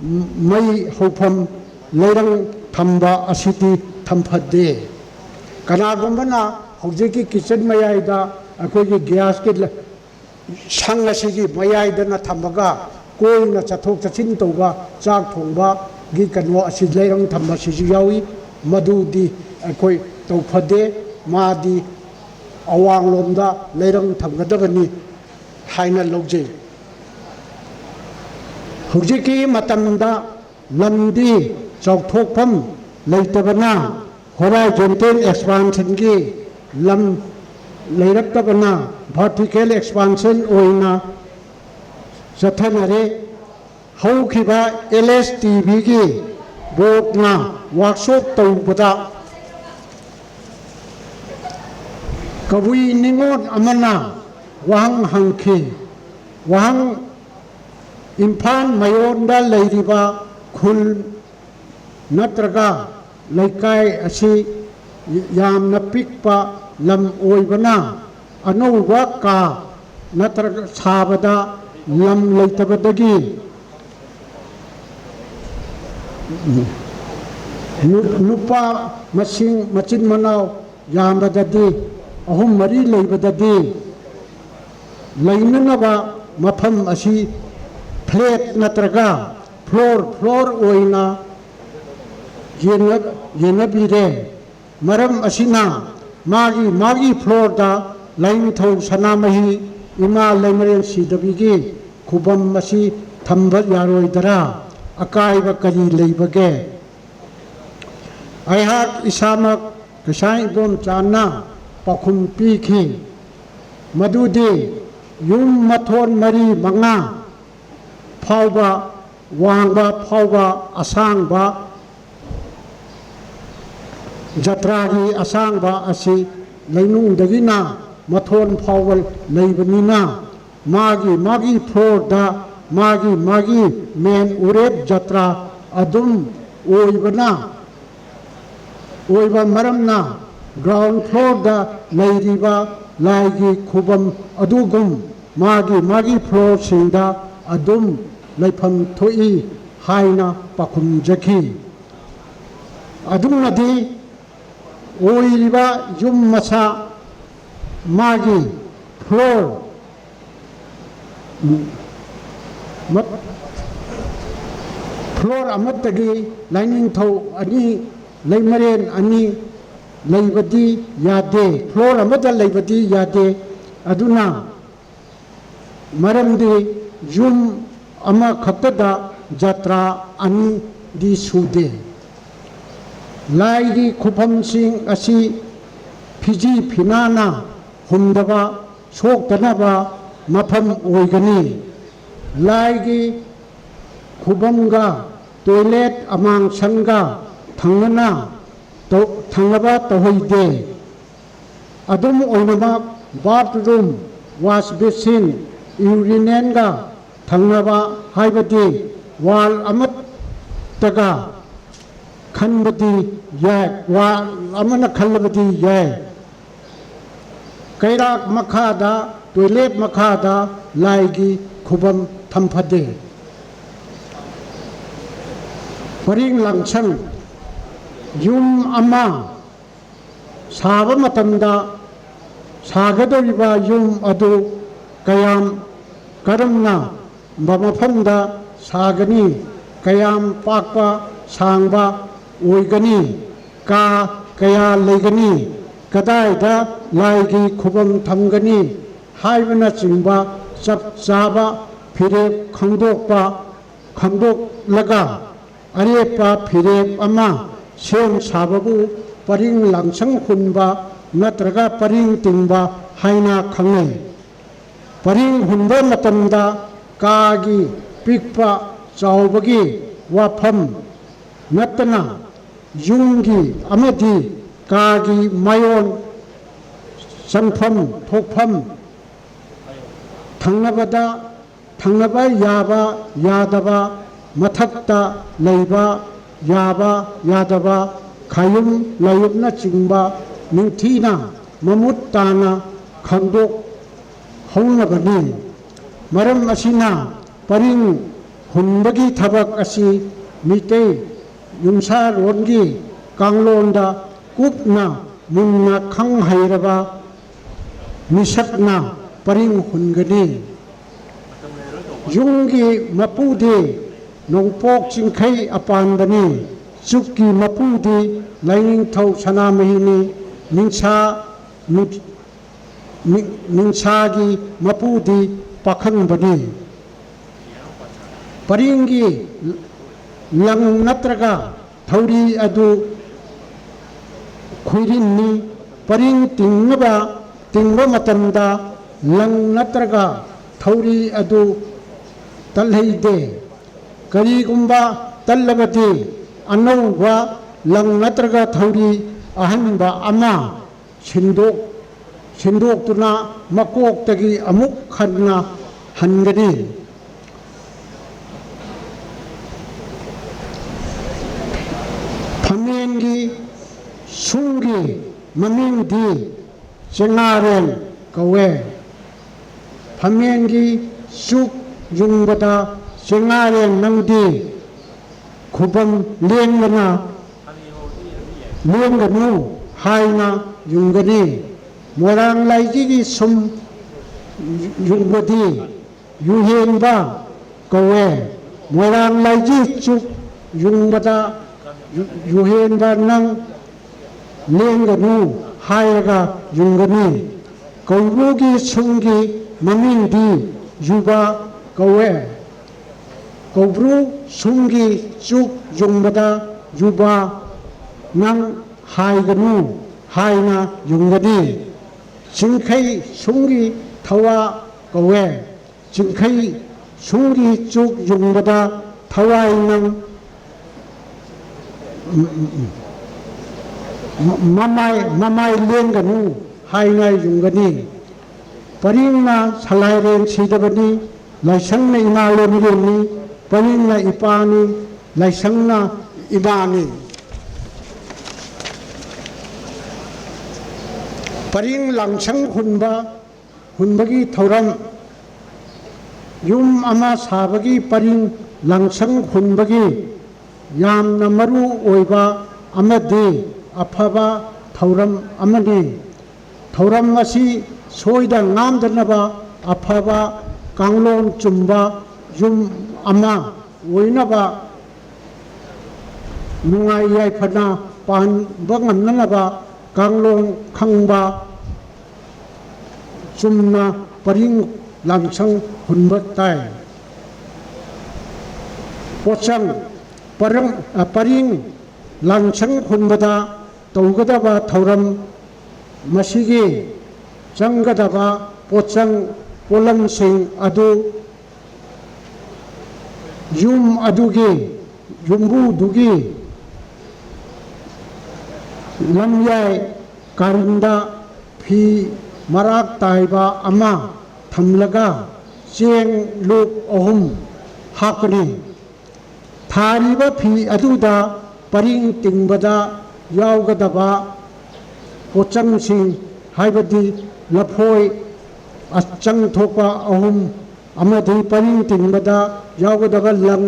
ꯃꯩ ꯍꯧꯐꯝ ꯂꯩꯔꯪ ꯊꯝꯕ ꯑꯁꯤꯗꯤ ꯊꯝꯐꯗꯦ ꯀꯅꯥꯒꯨꯝꯕꯅ ꯍꯧꯖꯤꯛꯀꯤ ꯀꯤꯆꯟ ꯃꯌꯥꯏꯗ ꯑꯩꯈꯣꯏꯒꯤ ꯒ꯭ꯌꯥꯁꯀꯤ ꯁꯪ ꯑꯁꯤꯒꯤ ꯃꯌꯥꯏꯗꯅ ꯊꯝꯃꯒ ꯀꯣꯏꯅ ꯆꯠꯊꯣꯛ ꯆꯠꯁꯤꯟ ꯇꯧꯕ ꯆꯥꯛ ꯊꯣꯡꯕꯒꯤ ꯀꯩꯅꯣ ꯑꯁꯤ ꯂꯩꯔꯪ ꯊꯝꯕ ꯑꯁꯤꯁꯨ ꯌꯥꯎꯏ ꯃꯗꯨꯗꯤ ꯑꯩꯈꯣꯏ ꯇꯧꯐꯗꯦ ꯃꯥꯗꯤ ꯑꯋꯥꯡꯂꯣꯝꯗ ꯂꯩꯔꯪ ꯊꯝꯒꯗꯕꯅꯤ ꯍꯥꯏꯅ ꯂꯧꯖꯩ ꯍꯧꯖꯤꯛꯀꯤ ꯃꯇꯝꯗ ꯂꯝꯗꯤ ꯆꯥꯎꯊꯣꯛꯐꯝ ꯂꯩꯇꯕꯅ ꯍꯣꯔꯥꯏꯖꯣꯟꯇꯦꯜ ꯑꯦꯛꯁꯄꯥꯟꯁꯟꯒꯤ ꯂꯝ ꯂꯩꯔꯛꯇꯕꯅ ꯚꯔꯇꯤꯀꯦꯜ ꯑꯦꯛꯁꯄꯥꯟꯁꯟ ꯑꯣꯏꯅ ꯆꯠꯊꯅꯔꯦ ꯍꯧꯈꯤꯕ LSTVꯒꯤ ꯕꯣꯔꯗꯅ ꯋꯥꯔꯛꯁꯣꯞ ꯇꯧꯕꯗ ꯀꯕꯨꯏ ꯅꯤꯉꯣꯜ ꯑꯃꯅ ꯋꯥꯍꯪ ꯍꯪꯈꯤ ꯋꯥꯍꯪ ꯏꯝꯐꯥꯜ ꯃꯌꯣꯟꯗ ꯂꯩꯔꯤꯕ ꯈꯨꯜ ꯅꯠꯇ꯭ꯔꯒ ꯂꯩꯀꯥꯏ ꯑꯁꯤ ꯌꯥꯝꯅ ꯄꯤꯛꯄ ꯂꯝ ꯑꯣꯏꯕꯅ ꯑꯅꯧꯕ ꯀꯥ ꯅꯠꯇ꯭ꯔꯒ ꯁꯥꯕꯗ ꯂꯝ ꯂꯩꯇꯕꯗꯒꯤ ꯅꯨꯄꯥ ꯃꯁꯤꯡ ꯃꯆꯤꯟ ꯃꯅꯥꯎ ꯌꯥꯝꯕꯗꯗꯤ 3-4 ꯂꯩꯕꯗꯗꯤ ꯂꯩꯅꯅꯕ ꯃꯐꯝ ꯑꯁꯤ ꯐ꯭ꯂꯦꯠ ꯅꯠꯇ꯭ꯔꯒ ꯐ꯭ꯂꯣꯔ ꯑꯣꯏꯅ ꯌꯦꯟꯅꯕꯤꯔꯦ ꯃꯔꯝ ꯑꯁꯤꯅ ꯃꯥꯒꯤ ꯐ꯭ꯂꯣꯔꯗ ꯂꯥꯏꯅꯤꯡꯊꯧ ꯁꯅꯥꯃꯍꯤ ꯏꯃꯥ ꯂꯩꯃꯔꯦꯟ ꯁꯤꯗꯕꯤꯒꯤ ꯈꯨꯕꯝ ꯑꯁꯤ ꯊꯝꯕ ꯌꯥꯔꯣꯏꯗꯔꯥ ꯑꯀꯥꯏꯕ ꯀꯔꯤ ꯂꯩꯕꯒꯦ ꯑꯩꯍꯥꯛ ꯏꯁꯥꯃꯛ ꯀꯩꯁꯥ ꯏꯕꯣꯝꯆꯥꯅ ꯄꯥꯎꯈꯨꯝ ꯄꯤꯈꯤ ꯃꯗꯨꯗꯤ ꯌꯨꯝ ꯃꯊꯣꯟ 4-5 ꯐꯥꯎꯕ ꯋꯥꯡꯕ ꯐꯥꯎꯕ ꯑꯁꯥꯡꯕ ꯖꯇ꯭ꯔꯥꯒꯤ ꯑꯁꯥꯡꯕ ꯑꯁꯤ ꯂꯩꯅꯨꯡꯗꯒꯤꯅ ꯃꯊꯣꯟ ꯐꯥꯎꯕ ꯂꯩꯕꯅꯤ나 마기 플로어다 마기 맨 우랩 자트라 아둠 오이바 마람나 그라운드 플로어다 레이리바 라이기 쿠범 아두금 마기 플로어싱다 아둠 레이팜 토이 하이나 빠쿰 제키 아둠나디 오이리바 쿰마사 마기 플로어 플로어 아마따기 라이닝토 아니 레이마렌 아니 레이바디 야데 플로어 아마다 레이바디 야데 아두나 마람디 쿰 아마 컵다다 자트라 아니 디 수데 라이디 쿠팜싱 아시 피지 피나나 홈다바 속다나바 마팜 오이가니 라이기 쿠밤가 토일렛 아망 산가 당나바 또호이데 아돔 오이나마 바트룸 와스베신 유리넨가 당나바 하이바디 왈 아맛 तगा खनबदी याय वा अमन खलबदी याय कैराक मखादा टॉयलेट मखादा लाइगी खुबम थमफदे परिंग लांगसंग युम अमा साब मतमदा सागदोरिबा युम अदु कयाम करमना बमफमदा सागनी कयाम पाकपा सांगबा ओइगनी का कया लेगनी कदाइदा लाइगी खुबम थमगनी हाइबना चिंबा चप चाबा फिरे खंगदोकपा खंगदोकलगा अरेपा फिरे अमा सेम साबबु परिंग लांगसंग हुनबा नत्रगा परिंग तिंबा हाइना खंगै परिंग हुनबा मतमदा कागी पिकपा चावबगी वाफम नतना युंगी अमदी कागी मायोन संफम थोकफम थंगबदा थंगबा याबा यादबा मथक्ता लैबा याबा यादबा खायुम लायुमना चिंबा निंथीना ममुत ताना खंदोक हौनगनी मरम असिना परिंग हुनबगी थबक असि मिते युमसा रोनगी कांगलोंदा कुपना मुन्ना खंग हैरबा मिसकना परिंग हुनगनी युंगी मपुदे नोंपोक चिंखै अपानबनी चुकी मपुदी लाइनिंगथौ सनामहिनी निंसागी मपुदी पाखंबनी परिंगी लंग नत्रगा थौरी अदु खुइरिन्नी परिंग तिंगबा मतमदा लंग नत्रगा थौरी अदु तलहैदे करीगुंबा तल्लबदी अनौबा लंग नत्रगा थौरी अहनबा अमा सिंदोक्तुना मकोक्तगी अमुक खन्ना हनगनी फमेंगी सूंगी ममिंगदी चेंगारेन कवे फमेंगी सुक युंगबदा चेंगारेन नंगदी खुबम लेंगनु हाइना युंगनी मोरांग लाइजी सुम युंगबदी युहेंबा कवे मोरांग लाइजी चुक युंगबदा युहेंबा नंग लेंगनु हायगा युंगनी कौरुगी सुंगी ममिंदी युबा कवे कौब्रू सुंगी चुक युंगबदा युबा नंग हायगनु हायना युंगनी चिंखै सुंगी थवा कवे चिंखै सुंगी चुक युंगबदा थवाई नंग ममाई लेंगनु हायना युंगनी परिंगना सलाइरेन सीदबनी लाइसंगना इमालोनी परिंगना इपानी लाइसंगना इमानी परिंग लांगसंग हुनबगी थौरम युम अमा साबगी परिंग लांगसंग हुनबगी यामना मरु ओइबा अमदे अफबा थौरम अमनी थौरम असी सोइदा नामदनबा अफबा कांगलोन चुम्बा युम अमा ओइनबा नुंगाई याइफना पानबा nganaba कांगलोन खंबा चुमना परिंग लांगसंग हुनबा ताई पोचंग परिंग लांगसंग हुनबदा तौगदबा थौरम मसिगी चंगदबा पोचंग पोलमसिंग अदु युम अदुगी युम्बु दुगी लमयाय कारिंदा फी मराक ताइबा अमा थमलगा चेंग लुक अहुम हाकनी ꯊꯥꯔꯤꯕ ꯐꯤ ꯑꯗꯨꯗ ꯄꯔꯤꯡ ꯇꯤꯡꯕꯗ ꯌꯥꯎꯒꯗꯕ ꯄꯣꯠꯆꯪꯁꯤꯡ ꯍꯥꯏꯕꯗꯤ ꯂꯐꯣꯏ ꯑꯆꯪ ꯊꯣꯛꯄ 3 ꯑꯃꯗꯤ ꯄꯔꯤꯡ ꯇꯤꯡꯕꯗ ꯌꯥꯎꯒꯗꯕ ꯂꯪ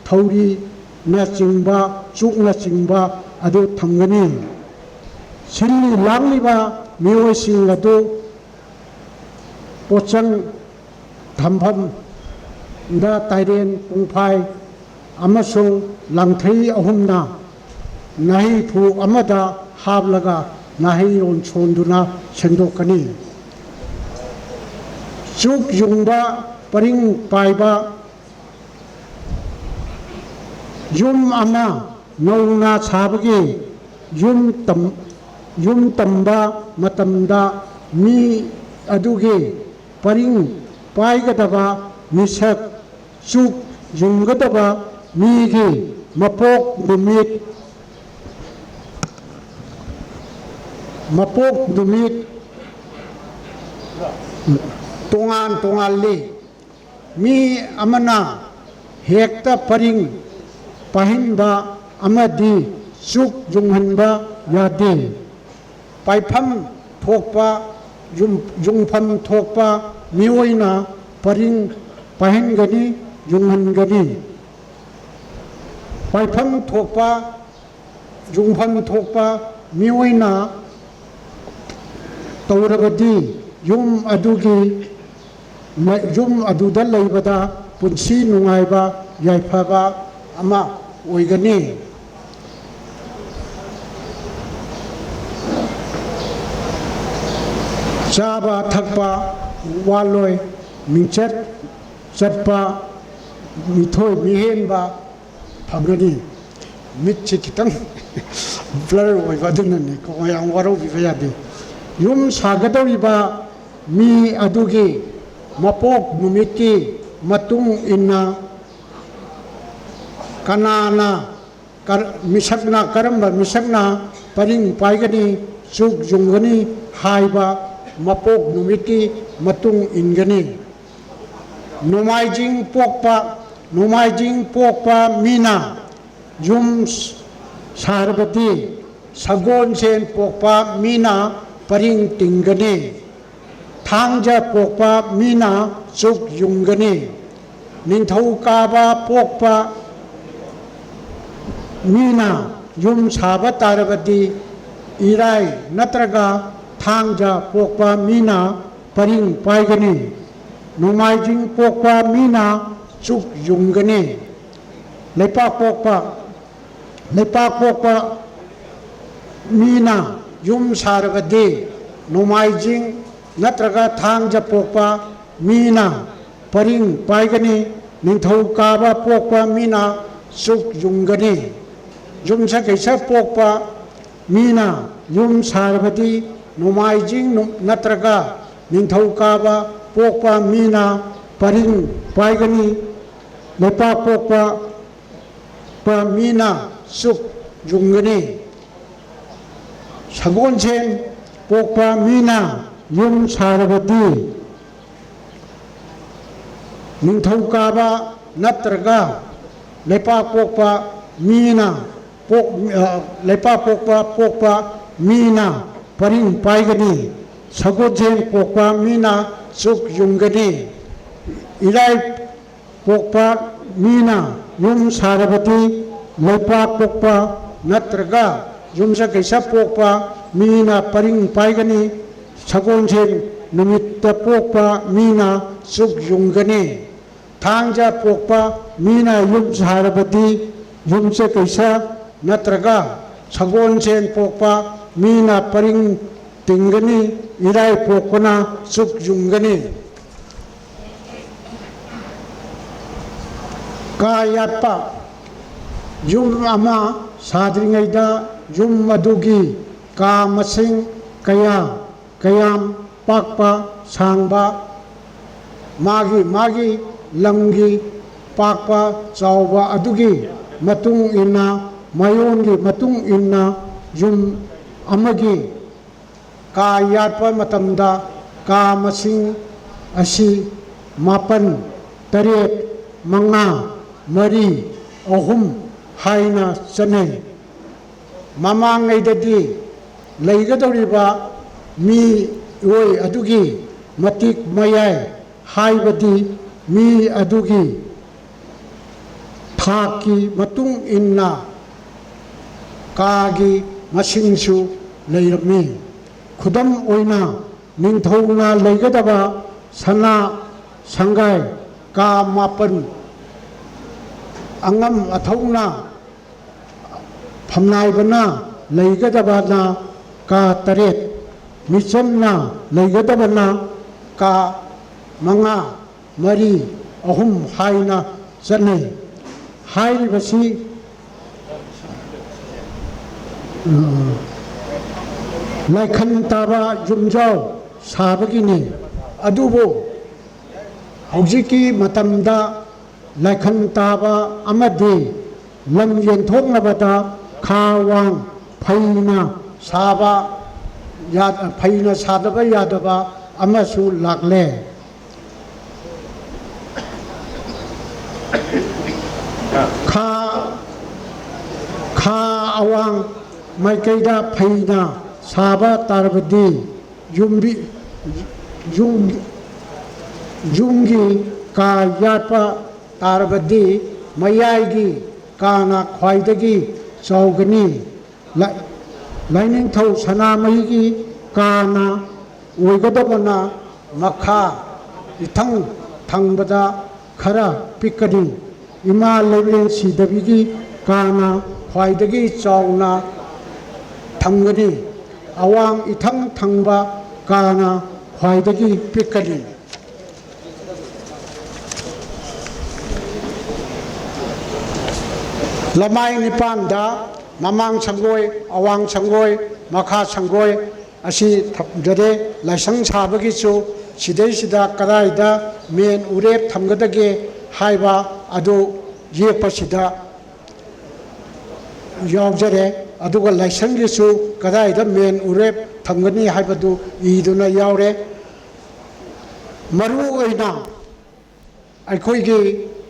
ꯊꯧꯔꯤꯅꯆꯤꯡꯕ ꯆꯨꯛꯅꯆꯤꯡꯕ ꯑꯗꯨ ꯊꯝꯒꯅꯤ ꯁꯤꯜꯂꯤ ꯂꯥꯡꯂꯤꯕ ꯃꯤꯑꯣꯏꯁꯤꯡ ꯑꯗꯨ ꯄꯣꯠꯆꯪ ꯊꯝꯐꯝꯗ ꯇꯥꯏꯔꯦꯟ ꯄꯨꯡꯐꯥꯏ ꯑꯃꯁꯨꯡ ꯂꯥꯡꯊꯩ 3ꯅ ꯅꯥꯍꯩ ꯐꯨ ꯑꯃꯗ ꯍꯥꯞꯂꯒ ꯅꯥꯍꯩꯔꯣꯟ ꯁꯣꯟꯗꯨꯅ ꯁꯦꯡꯗꯣꯛꯀꯅꯤ ꯆꯨꯛ ꯌꯨꯡꯕ ꯄꯔꯤꯡ ꯄꯥꯏꯕ ꯌꯨꯝ ꯑꯃ ꯅꯧꯅ ꯁꯥꯕꯒꯤ ꯌꯨꯝ ꯇꯝꯕ ꯃꯇꯝꯗ ꯃꯤ ꯑꯗꯨꯒꯤ ꯄꯔꯤꯡ ꯄꯥꯏꯒꯗꯕ ꯃꯤꯁꯛ ꯆꯨꯛ ꯌꯨꯡꯒꯗꯕ ꯃꯤꯒꯤ ꯃꯄꯣꯛ ꯅꯨꯃꯤꯠ ꯇꯣꯉꯥꯜꯂꯤ ꯃꯤ ꯑꯃꯅ ꯍꯦꯛꯇ ꯄꯔꯤꯡ ꯄꯥꯏꯍꯟꯕ ꯑꯃꯗꯤ ꯆꯨꯛ ꯌꯨꯡꯍꯟꯕ ꯌꯥꯗꯦ ꯄꯥꯏꯐꯝ ꯊꯣꯛꯄ ꯌꯨꯡꯐꯝ ꯊꯣꯛꯄ ꯃꯤꯑꯣꯏꯅ ꯄꯔꯤꯡ ꯄꯥꯏꯍꯟꯒꯅꯤ ꯌꯨꯡꯍꯟꯒꯅꯤ ꯄꯥꯏꯐꯝ ꯊꯣꯛꯄ ꯌꯨꯡꯐꯝ ꯊꯣꯛꯄ ꯃꯤꯑꯣꯏꯅ ꯇꯧꯔꯕꯗꯤ ꯌꯨꯝ ꯑꯗꯨꯗ ꯂꯩꯕꯗ ꯄꯨꯟꯁꯤ ꯅꯨꯡꯉꯥꯏꯕ ꯌꯥꯏꯐꯕ ꯑꯃ ꯑꯣꯏꯒꯅꯤ ꯆꯥꯕ ꯊꯛꯄ ꯋꯥꯠꯂꯣꯏ ꯃꯤꯡꯆꯠ ꯆꯠꯄ ꯃꯤꯊꯣꯏ ꯃꯤꯍꯦꯟꯕ ꯐꯪꯒꯅꯤ ꯃꯤꯠꯁꯤ ꯈꯤꯇꯪ ꯕ꯭ꯂꯔ ꯑꯣꯏꯕ ꯑꯗꯨꯅꯅꯤ ꯌꯥꯝ ꯋꯥꯔꯧꯕꯤꯕ ꯌꯥꯗꯦ ꯌꯨꯝ ꯁꯥꯒꯗꯧꯔꯤꯕ ꯃꯤ ꯑꯗꯨꯒꯤ ꯃꯄꯣꯛ ꯅꯨꯃꯤꯠꯀꯤ ꯃꯇꯨꯡ ꯏꯟꯅ ꯀꯔꯝꯕ ꯃꯤꯁꯛꯅ ꯄꯔꯤꯡ ꯄꯥꯏꯒꯅꯤ ꯆꯨꯛ ꯌꯨꯡꯒꯅꯤ ꯍꯥꯏꯕ ꯃꯄꯣꯛ ꯅꯨꯃꯤꯠꯀꯤ ꯃꯇꯨꯡ ꯏꯟꯒꯅꯤ ꯅꯣꯡꯃꯥꯏꯖꯤꯡ ꯄꯣꯛꯄ ꯃꯤꯅ ꯌꯨꯝ ꯁꯥꯔꯕꯗꯤ ꯁꯒꯣꯜꯁꯦꯟ ꯄꯣꯛꯄ ꯃꯤꯅ ꯄꯔꯤꯡ ꯇꯤꯡꯒꯅꯤ ꯊꯥꯡꯖ ꯄꯣꯛꯄ ꯃꯤꯅ ꯆꯨꯛ ꯌꯨꯡꯒꯅꯤ ꯅꯤꯡꯊꯧꯀꯥꯕ ꯄꯣꯛꯄ ꯃꯤꯅ ꯌꯨꯝ ꯁꯥꯕ ꯇꯥꯔꯕꯗꯤ ꯏꯔꯥꯏ ꯅꯠꯇ꯭ꯔꯒ ꯊꯥꯡꯖ ꯄꯣꯛꯄ ꯃꯤꯅ ꯄꯔꯤꯡ ꯄꯥꯏꯒꯅꯤ ꯅꯣꯡꯃꯥꯏꯖꯤꯡ ꯄꯣꯛꯄ ꯃꯤꯅ ꯆꯨꯛ ꯌꯨꯡꯒꯅꯤ ꯂꯩꯄꯥꯛ ꯄꯣꯛꯄ ꯃꯤꯅ ꯌꯨꯝ ꯁꯥꯔꯕꯗꯤ ꯅꯣꯡꯃꯥꯏꯖꯤꯡ ꯅꯠꯇ꯭ꯔꯒ ꯊꯥꯡꯖ ꯄꯣꯛꯄ ꯃꯤꯅ ꯄꯔꯤꯡ ꯄꯥꯏꯒꯅꯤ ꯅꯤꯡꯊꯧꯀꯥꯕ ꯄꯣꯛꯄ ꯃꯤꯅ ꯆꯨꯛ ꯌꯨꯡꯒꯅꯤ ꯌꯨꯝꯁꯀꯩꯁ ꯄꯣꯛꯄ ꯃꯤꯅ yum sarvati nomaijing natraga ningthaukaaba pokpa mina paring paigani lepa pokpa pa mina suk jungani sagonchen pokpa mina yum sarvati ningthaukaaba natraga lepa pokpa mina lepa pokpa mina paring paigani sagojen pokpa mina suk jungani ilai pokpa mina yum sarvati lepa pokpa natraga yumsa kaisa pokpa mina paring paigani sagonjen numitta pokpa mina suk jungani thangja pokpa mina yum sarvati yumsa kaisa natraga sagonjen pokpa mina paring tingani irai pokona suk jungani kayatpa yum ama sadringaida yum madugi ka masing kayam pakpa sangba magi lamgi pakpa chawba adugi matung inna mayongi matung inna yum amagi ka yatpa matamda ka masing asi mapan taret manga mari ꯑꯍꯨꯝ ꯍꯥꯏꯅ ꯆꯠꯅꯩ ꯃꯃꯥꯡꯉꯩꯗꯗꯤ ꯂꯩꯒꯗꯧꯔꯤꯕ ꯃꯤꯑꯣꯏ ꯑꯗꯨꯒꯤ ꯃꯇꯤꯛ ꯃꯌꯥꯏ ꯍꯥꯏꯕꯗꯤ ꯃꯤ ꯑꯗꯨꯒꯤ ꯊꯥꯛꯀꯤ ꯃꯇꯨꯡ ꯏꯟꯅ ꯀꯥꯒꯤ ꯃꯁꯤꯡꯁꯨ ꯂꯩꯔꯝꯃꯤ ꯈꯨꯗꯝ ꯑꯣꯏꯅ ꯅꯤꯡꯊꯧꯅ ꯂꯩꯒꯗꯕ ꯁꯅꯥ ꯁꯪꯒꯥꯏ ꯀꯥ 9 ꯑꯉꯝ ꯑꯊꯧꯅ ꯐꯝꯅꯥꯏꯕꯅ ꯂꯩꯒꯗꯕꯅ ꯀꯥ 8 ꯃꯤꯆꯝꯅ ꯂꯩꯒꯗꯕꯅ ꯀꯥ 5 4 3 ꯍꯥꯏꯅ ꯆꯠꯅꯩ ꯍꯥꯏꯔꯤꯕꯁꯤ ꯂꯥꯏꯈꯟ ꯇꯥꯕ ꯌꯨꯝꯖꯥꯎ ꯁꯥꯕꯒꯤꯅꯤ ꯑꯗꯨꯕꯨ ꯍꯧꯖꯤꯛꯀꯤ ꯃꯇꯝꯗ ꯂꯥꯏꯈꯟ ꯇꯥꯕ ꯑꯃꯗꯤ ꯂꯝ ꯌꯦꯟꯊꯣꯛꯅꯕꯗ ꯈꯥ ꯋꯥꯡ ꯐꯩꯅ ꯁꯥꯗꯕ ꯌꯥꯗꯕ ꯑꯃꯁꯨ ꯂꯥꯛꯂꯦ ꯈꯥ ꯑꯋꯥꯡ ꯃꯥꯏꯀꯩꯗ ꯐꯩꯅ ꯁꯥꯕ ꯇꯥꯔꯕꯗꯤ ꯌꯨꯝꯒꯤ ꯀꯥ ꯌꯥꯠꯄ ꯇꯥꯔꯕꯗꯤ ꯃꯌꯥꯏꯒꯤ ꯀꯥꯅ ꯈ꯭ꯋꯥꯏꯗꯒꯤ ꯆꯥꯎꯒꯅꯤ ꯂꯥꯏꯅꯤꯡꯊꯧ ꯁꯅꯥꯃꯍꯤꯒꯤ ꯀꯥꯅ ꯑꯣꯏꯒꯗꯕꯅ ꯃꯈꯥ ꯏꯊꯪ ꯊꯪꯕꯗ ꯈꯔ ꯄꯤꯛꯀꯅꯤ ꯏꯃꯥ ꯂꯩꯕꯦꯟ ꯁꯤꯗꯕꯤꯒꯤ ꯀꯥꯅ ꯈ꯭ꯋꯥꯏꯗꯒꯤ ꯆꯥꯎꯅ ꯊꯝꯒꯅꯤ ꯑꯋꯥꯡ ꯏꯊꯪ ꯊꯪꯕ ꯀꯥꯅ ꯈ꯭ꯋꯥꯏꯗꯒꯤ ꯄꯤꯛꯀꯅꯤ ꯂꯃꯥꯏ ꯅꯤꯄꯥꯟꯗ ꯃꯃꯥꯡ ꯁꯪꯒꯣꯏ ꯑꯋꯥꯡ ꯁꯪꯒꯣꯏ ꯃꯈꯥ ꯁꯪꯒꯣꯏ ꯑꯁꯤ ꯊꯝꯖꯔꯦ ꯂꯥꯏꯁꯪ ꯁꯥꯕꯒꯤꯁꯨ ꯁꯤꯗꯩꯁꯤꯗ ꯀꯗꯥꯏꯗ ꯃꯦꯟ ꯎꯔꯦꯞ ꯊꯝꯒꯗꯒꯦ ꯍꯥꯏꯕ ꯑꯗꯨ ꯌꯦꯛꯄꯁꯤꯗ ꯌꯥꯎꯖꯔꯦ ꯑꯗꯨꯒ ꯂꯥꯏꯁꯪꯒꯤꯁꯨ ꯀꯗꯥꯏꯗ ꯃꯦꯟ ꯎꯔꯦꯞ ꯊꯝꯒꯅꯤ ꯍꯥꯏꯕꯗු ꯏꯗꯨꯅ ꯌꯥꯎꯔꯦ ꯃꯔꯨ ꯑꯣꯏꯅ ꯑꯩꯈꯣꯏꯒꯤ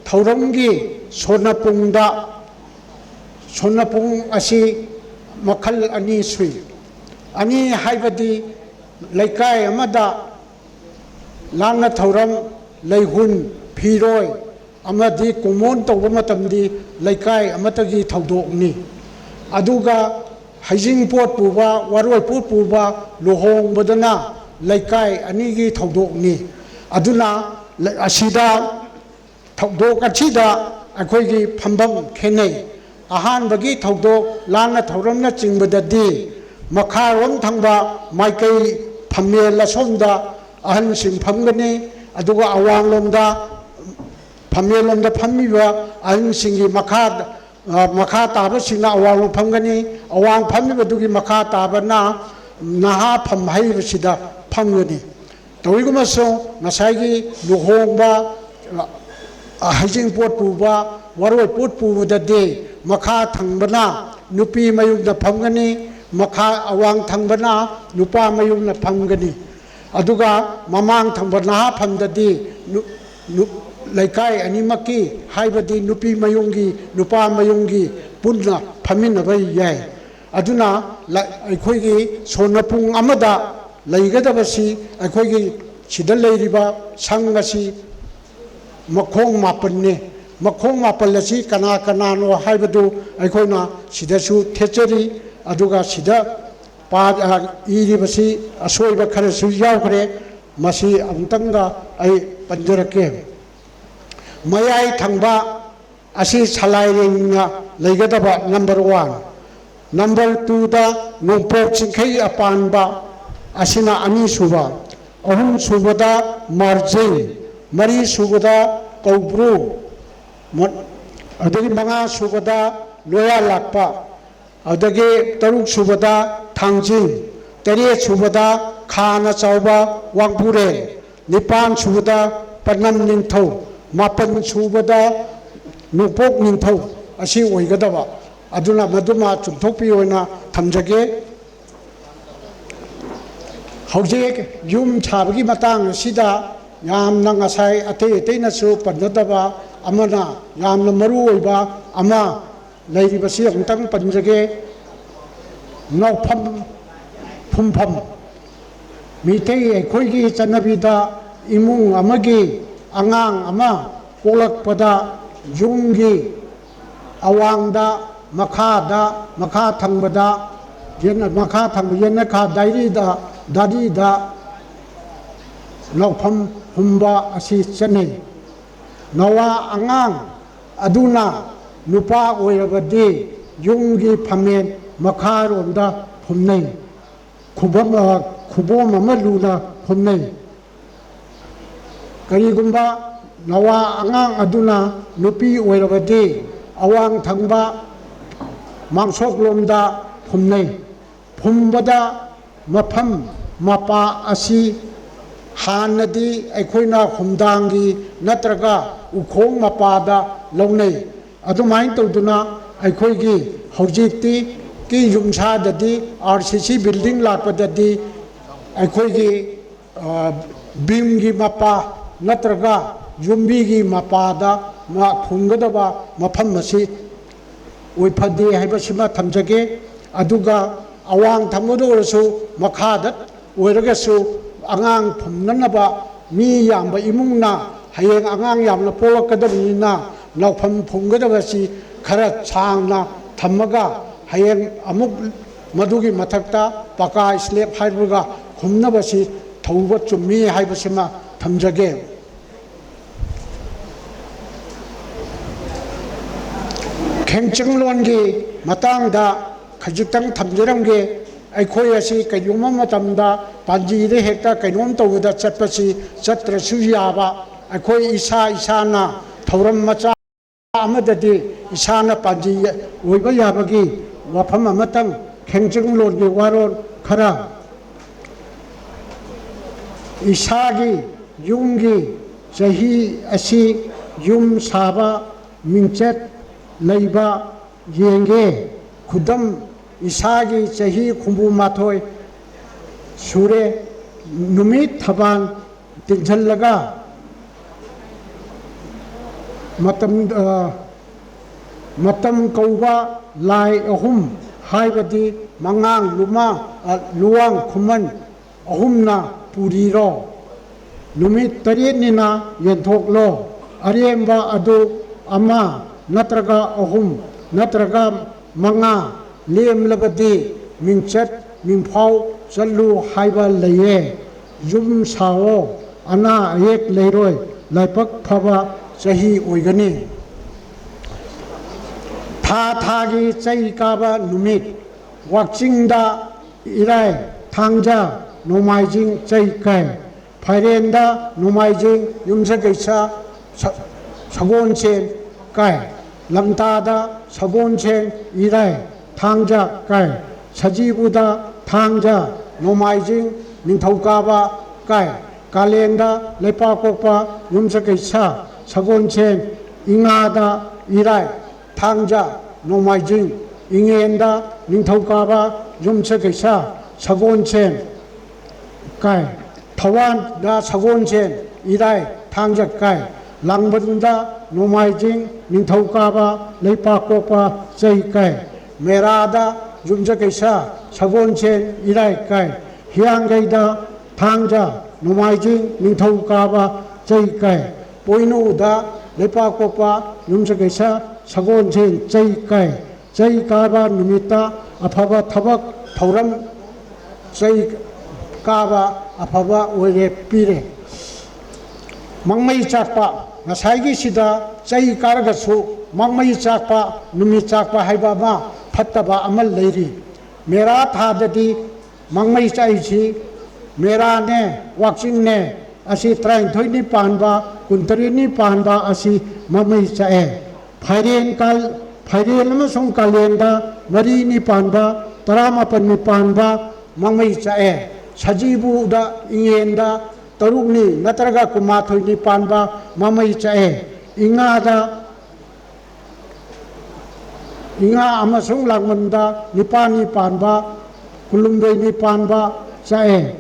ꯊꯧꯔꯝꯒꯤ ꯁꯣꯟꯅꯄꯨꯡ ꯑꯁꯤ ꯃꯈꯜ 2 ꯁꯨꯏ 2 ꯍꯥꯏꯕꯗꯤ ꯂꯩꯀꯥꯏ ꯑꯃꯗ ꯂꯥꯟꯅ ꯊꯧꯔꯝ ꯂꯩꯍꯨꯟ ꯐꯤꯔꯣꯏ ꯑꯃꯗꯤ ꯀꯨꯝꯑꯣꯟ ꯇꯧꯕ ꯃꯇꯝꯗꯤ ꯂꯩꯀꯥꯏ ꯑꯃꯠꯇꯒꯤ ꯊꯧꯗꯣꯛꯅꯤ ꯑꯗꯨꯒ ꯍꯩꯖꯤꯡꯄꯣꯠ ꯄꯨꯕ ꯋꯥꯔꯣꯏꯄꯣꯠ ꯄꯨꯕ ꯂꯨꯍꯣꯡꯕꯗꯅ ꯂꯩꯀꯥꯏ 2ꯒꯤ ꯊꯧꯗꯣꯛꯅꯤ ꯑꯗꯨꯅ ꯑꯁꯤꯗ ꯊꯧꯗꯣꯛ ꯑꯁꯤꯗ ꯑꯩꯈꯣꯏꯒꯤ ꯐꯝꯐꯝ ꯈꯦꯠꯅꯩ ꯑꯍꯥꯟꯕꯒꯤ ꯊꯧꯗꯣꯛ ꯂꯥꯟꯅ ꯊꯧꯔꯝꯅ ꯆꯤꯡꯕꯗꯗꯤ ꯃꯈꯥꯔꯣꯝ ꯊꯪꯕ ꯃꯥꯏꯀꯩ ꯐꯝꯃꯦꯜ ꯑꯁꯣꯝꯗ ꯑꯍꯟꯁꯤꯡ ꯐꯝꯒꯅꯤ ꯑꯗꯨꯒ ꯑꯋꯥꯡꯂꯣꯝꯗ ꯐꯝꯃꯦꯜꯂꯣꯝꯗ ꯐꯝꯃꯤꯕ ꯑꯍꯟꯁꯤꯡꯒꯤ ꯃꯈꯥ ꯇꯥꯕꯁꯤꯡꯅ ꯑꯋꯥꯡꯂꯣꯝ ꯐꯝꯒꯅꯤ ꯑꯋꯥꯡ ꯐꯝꯃꯤꯕꯗꯨꯒꯤ ꯃꯈꯥ ꯇꯥꯕꯅ ꯅꯍꯥ ꯐꯝ ꯍꯩꯕꯁꯤꯗ ꯐꯝꯒꯅꯤ ꯇꯧꯏꯒꯨꯝꯕꯁꯨꯡ ꯉꯁꯥꯏꯒꯤ ꯂꯨꯍꯣꯡꯕ ꯍꯩꯖꯤꯡꯄꯣꯠ ꯄꯨꯕ ꯋꯥꯔꯣꯏꯄꯣꯠ ꯄꯨꯕꯗꯗꯤ ꯃꯈꯥ ꯊꯪꯕꯅ ꯅꯨꯄꯤ ꯃꯌꯨꯝꯗ ꯐꯝꯒꯅꯤ ꯃꯈꯥ ꯑꯋꯥꯡ ꯊꯪꯕꯅ ꯅꯨꯄꯥ ꯃꯌꯨꯝꯅ ꯐꯝꯒꯅꯤ ꯑꯗꯨꯒ ꯃꯃꯥꯡ ꯊꯪꯕ ꯅꯍꯥ ꯐꯝꯗꯗꯤ ꯂꯩꯀꯥꯏ ꯑꯅꯤꯃꯛꯀꯤ ꯍꯥꯏꯕꯗꯤ ꯅꯨꯄꯤ ꯃꯌꯨꯝꯒꯤ ꯅꯨꯄꯥ ꯃꯌꯨꯝꯒꯤ ꯄꯨꯟꯅ ꯐꯝꯃꯤꯟꯅꯕ ꯌꯥꯏ ꯑꯗꯨꯅ ꯑꯩꯈꯣꯏꯒꯤ ꯁꯣꯟꯅꯄꯨꯡ ꯑꯃꯗ ꯂꯩꯒꯗꯕꯁꯤ ꯑꯩꯈꯣꯏꯒꯤ ꯁꯤꯗ ꯂꯩꯔꯤꯕ ꯁꯪ ꯑꯁꯤ ꯃꯈꯣꯡ 9ꯅꯤ ꯃꯈꯣꯡ 9 ꯑꯁꯤ ꯀꯅꯥ ꯀꯅꯥꯅꯣ ꯍꯥꯏꯕꯗꯨ ꯑꯩꯈꯣꯏꯅ ꯁꯤꯗꯁꯨ ꯊꯦꯠꯆꯔꯤ ꯑꯗꯨꯒ ꯁꯤꯗ ꯏꯔꯤꯕꯁꯤ ꯑꯁꯣꯏꯕ ꯈꯔꯁꯨ ꯌꯥꯎꯈ꯭ರೆ ꯃꯁꯤ ꯑꯃꯨꯛꯇꯪꯒ ꯑꯩ ꯄꯟꯖꯔꯛꯀꯦ ꯃꯌꯥꯏ ꯊꯪꯕ ꯑꯁꯤ ꯁꯂꯥꯏꯔꯦꯡꯅ ꯂꯩꯒꯗꯕ ꯅꯝꯕꯔ 1 ꯅꯝꯕꯔ 2ꯗ ꯅꯣꯡꯄꯣꯛ ꯆꯤꯡꯈꯩ ꯑꯄꯥꯟꯕ ꯑꯁꯤꯅ 2 ꯁꯨꯕ 3 ꯁꯨꯕꯗ ꯃꯥꯔꯖꯤꯡ 4 ꯁꯨꯕꯗ ꯀꯧꯕ꯭ꯔꯨ ꯑꯗꯒꯤ 5 ꯁꯨꯕꯗ ꯂꯣꯌꯥ ꯂꯥꯛꯄ ꯑꯗꯒꯤ 6 ꯁꯨꯕꯗ ꯊꯥꯡꯖꯤꯡ 7 ꯁꯨꯕꯗ ꯈꯥꯅ ꯆꯥꯎꯕ ꯋꯥꯡꯄꯨꯔꯦꯟ 9 ꯁꯨꯕꯗ ꯄꯅꯝ ꯅꯤꯡꯊꯧ 8 ꯁꯨꯕꯗ ꯅꯣꯡꯄꯣꯛ ꯅꯤꯡꯊꯧ ꯑꯁꯤ ꯑꯣꯏꯒꯗꯕ ꯑꯗꯨꯅ ꯃꯗꯨꯃ ꯆꯨꯝꯊꯣꯛꯄꯤ ꯑꯣꯏꯅ ꯊꯝꯖꯒꯦ ꯍꯧꯖꯤꯛ ꯌꯨꯝ ꯁꯥꯕꯒꯤ ꯃꯇꯥꯡ ꯑꯁꯤꯗ ꯌꯥꯝꯅ ꯉꯁꯥꯏ ꯑꯇꯩꯅꯁꯨ ꯄꯟꯅꯗꯕ ꯑꯃꯅ ꯌꯥꯝꯅ ꯃꯔꯨꯑꯣꯏꯕ ꯑꯃ ꯂꯩꯔꯤꯕꯁꯤ ꯑꯃꯨꯛꯇꯪ ꯄꯟꯖꯒꯦ ꯅꯥꯎꯐꯝ ꯐꯨꯝꯐꯝ ꯃꯤꯇꯩ ꯑꯩꯈꯣꯏꯒꯤ ꯆꯠꯅꯕꯤꯗ ꯏꯃꯨꯡ ꯑꯃꯒꯤ ꯑꯉꯥꯡ ꯑꯃ ꯄꯣꯛꯂꯛꯄꯗ ꯌꯨꯝꯒꯤ ꯑꯋꯥꯡꯗ ꯃꯈꯥ ꯊꯪꯕꯗ ꯌꯦꯟꯅꯈꯥ ꯗꯥꯏꯔꯤꯗ ꯅꯥꯎꯐꯝ ꯍꯨꯝꯕ ꯑꯁꯤ ꯆꯠꯅꯩ ꯅꯋꯥ ꯑꯉꯥꯡ ꯑꯗꯨꯅ ꯅꯨꯄꯥ ꯑꯣꯏꯔꯕꯗꯤ ꯌꯨꯝꯒꯤ ꯐꯝꯃꯦꯟ ꯃꯈꯥꯔꯣꯝꯗ ꯐꯨꯝꯅꯩ ꯈꯨꯕꯣꯝ ꯑꯃ ꯂꯨꯅ ꯐꯨꯝꯅꯩ ꯀꯔꯤꯒꯨꯝꯕ ꯅꯋꯥ ꯑꯉꯥꯡ ꯑꯗꯨꯅ ꯅꯨꯄꯤ ꯑꯣꯏꯔꯕꯗꯤ ꯑꯋꯥꯡ ꯊꯪꯕ ꯃꯥꯡꯁꯣꯛꯂꯣꯝꯗ ꯐꯨꯝꯅꯩ ꯐꯨꯝꯕꯗ ꯃꯐꯝ ꯃꯄꯥ ꯑꯁꯤ ꯍꯥꯟꯅꯗꯤ ꯑꯩꯈꯣꯏꯅ ꯍꯨꯝꯗꯥꯡꯒꯤ ꯅꯠꯇ꯭ꯔꯒ ꯎꯈꯣꯡ ꯃꯄꯥꯗ ꯂꯧꯅꯩ ꯑꯗꯨꯃꯥꯏꯅ ꯇꯧꯗꯨꯅ ꯑꯩꯈꯣꯏꯒꯤ ꯍꯧꯖꯤꯛꯇꯤ ꯌꯨꯝꯁꯥꯗꯗꯤ RCC ꯕꯤꯜꯗꯤꯡ ꯂꯥꯛꯄꯗꯗꯤ ꯑꯩꯈꯣꯏꯒꯤ ꯕꯤꯝꯒꯤ ꯃꯄꯥ ꯅꯠꯇ꯭ꯔꯒ ꯌꯨꯝꯕꯤꯒꯤ ꯃꯄꯥꯗ ꯐꯨꯝꯒꯗꯕ ꯃꯐꯝ ꯑꯁꯤ ꯑꯣꯏꯐꯗꯦ ꯍꯥꯏꯕꯁꯤꯃ ꯊꯝꯖꯒꯦ ꯑꯗꯨꯒ ꯑꯋꯥꯡ ꯊꯪꯕꯗ ꯑꯣꯏꯔꯁꯨ ꯃꯈꯥꯗ ꯑꯣꯏꯔꯒꯁꯨ ꯑꯉꯥꯡ ꯐꯨꯝꯅꯅꯕ ꯃꯤ ꯌꯥꯝꯕ ꯏꯃꯨꯡꯅ ꯍꯌꯦꯡ ꯑꯉꯥꯡ ꯌꯥꯝꯅ ꯄꯣꯛꯂꯛꯀꯗꯕꯅꯤꯅ ꯅꯥꯎꯐꯝ ꯐꯨꯝꯒꯗꯕꯁꯤ ꯈꯔ ꯁꯥꯡꯅ ꯊꯝꯃꯒ ꯍꯌꯦꯡ ꯑꯃꯨꯛ ꯃꯗꯨꯒꯤ ꯃꯊꯛꯇ ꯄꯀꯥ ꯁ꯭ꯂꯦꯞ ꯍꯥꯏꯕꯒ ꯈꯨꯝꯅꯕꯁꯤ ꯊꯧꯕ ꯆꯨꯝꯃꯤ ꯍꯥꯏꯕꯁꯤꯃ ꯊꯝꯖꯒꯦ ꯈꯦꯡꯆꯪꯂꯣꯟꯒꯤ ꯃꯇꯥꯡꯗ ꯈꯖꯤꯛꯇꯪ ꯊꯝꯖꯔꯝꯒꯦ ꯑꯩꯈꯣꯏ ꯑꯁꯤ ꯀꯩꯒꯨꯝꯕ ꯃꯇꯝꯗ ꯄꯥꯟꯖꯤꯗ ꯍꯦꯛꯇ ꯀꯩꯅꯣꯝ ꯇꯧꯕꯗ ꯆꯠꯄꯁꯤ ꯆꯠꯇ꯭ꯔꯁꯨ ꯌꯥꯕ ꯑꯩꯈꯣꯏ ꯏꯁꯥꯅ ꯊꯧꯔꯝ ꯃꯆꯥ ꯑꯃꯗꯗꯤ ꯏꯁꯥꯅ ꯄꯥꯟꯖꯤ ꯑꯣꯏꯕ ꯌꯥꯕꯒꯤ ꯋꯥꯐꯝ ꯑꯃꯇꯪ ꯈꯦꯡꯆꯪꯂꯣꯟꯒꯤ ꯋꯥꯔꯣꯜ ꯈꯔ ꯏꯁꯥꯒꯤ ꯌꯨꯝꯒꯤ ꯆꯍꯤ ꯑꯁꯤ ꯌꯨꯝ ꯁꯥꯕ ꯃꯤꯡꯆꯠ ꯂꯩꯕ ꯌꯦꯡꯒꯦ ꯈꯨꯗꯝ ꯏꯁꯥꯒꯤ ꯆꯍꯤ 82 ꯁꯨꯔꯦ ꯅꯨꯃꯤꯠ ꯊꯕꯥꯜ ꯇꯤꯟꯁꯤꯜꯂꯒ ꯃꯇꯝ ꯀꯧꯕ ꯂꯥꯏ ꯑꯍꯨꯝ ꯍꯥꯏꯕꯗꯤ ꯃꯉꯥꯡ ꯂꯨꯋꯥꯡ ꯈꯨꯃꯟ ꯑꯍꯨꯝꯅ ꯄꯨꯔꯤꯔꯣ ꯅꯨꯃꯤꯠ 8ꯅꯤꯅ ꯌꯦꯟꯊꯣꯛꯂꯣ ꯑꯔꯦꯝꯕ ꯑꯗꯨ ꯑꯃ ꯅꯠꯇ꯭ꯔꯒ 3 ꯅꯠꯇ꯭ꯔꯒ 5 ꯂꯦꯝꯂꯕꯗꯤ ꯃꯤꯡꯆꯠ ꯃꯤꯡꯐꯥꯎ ꯆꯠꯂꯨ ꯍꯥꯏꯕ ꯂꯩꯌꯦ ꯌꯨꯝ ꯁꯥꯋꯣ ꯑꯅꯥ ꯑꯌꯦꯛ ꯂꯩꯔꯣꯏ ꯂꯥꯏꯕꯛ ꯐꯕ ꯆꯍꯤ ꯑꯣꯏꯒꯅꯤ ꯊꯥꯒꯤ ꯆꯩ ꯀꯥꯕ ꯅꯨꯃꯤꯠ ꯋꯥꯛꯆꯤꯡꯗ ꯏꯔꯥꯏ ꯊꯥꯡꯖ ꯅꯣꯡꯃꯥꯏꯖꯤꯡ ꯆꯩ ꯀꯥꯏ ꯐꯥꯏꯔꯦꯟꯗ ꯅꯣꯡꯃꯥꯏꯖꯤꯡ ꯌꯨꯝꯁꯀꯩꯁ ꯁꯒꯣꯜꯁꯦꯟ ꯀꯥꯏ ꯂꯝꯇꯥꯗ ꯁꯒꯣꯜꯁꯦꯟ 이라이 탕자 까이 서지부다 탕자 노마이징 닝터우까바 까이 갈렌다 레파꼬파 юм석의사 서곤첸 잉하다 이라이 탕자 노마이징 잉엔다 닝터우까바 юм석의사 서곤첸 까이 타완다 서곤첸 이라이 탕자 까이 랑버든다 노마이징 닝터우까바 레파꼬파 저이까이 메라다 юм석의사 서곤첸 이라이 까이 희양게이다 탕자 노마이징 닝터우까바 저이까이 보이누다 레파꼬파 юм석의사 서곤첸 저이까이 저이까바 누미따 아파바 타박 타우람 저이까바 아파바 오래 삐레 망마이 짝바 나사이기시다 저이까라가수 망마이 짝바 누미 짝바 하이바마 fataba amal leiri mera thadadi mangmai chaichi mera ne wakching ne asi train thoini panba kuntari ni panba asi mamai chae phairen amasung kalenda mari ni panba taramapan ni panba mangmai chae sajibu da ingenda tarukni natraga kumathoi ni panba mamai chae ingada 잉아 아마송 랑문다 니파니 판바 굴lum베니 판바 자에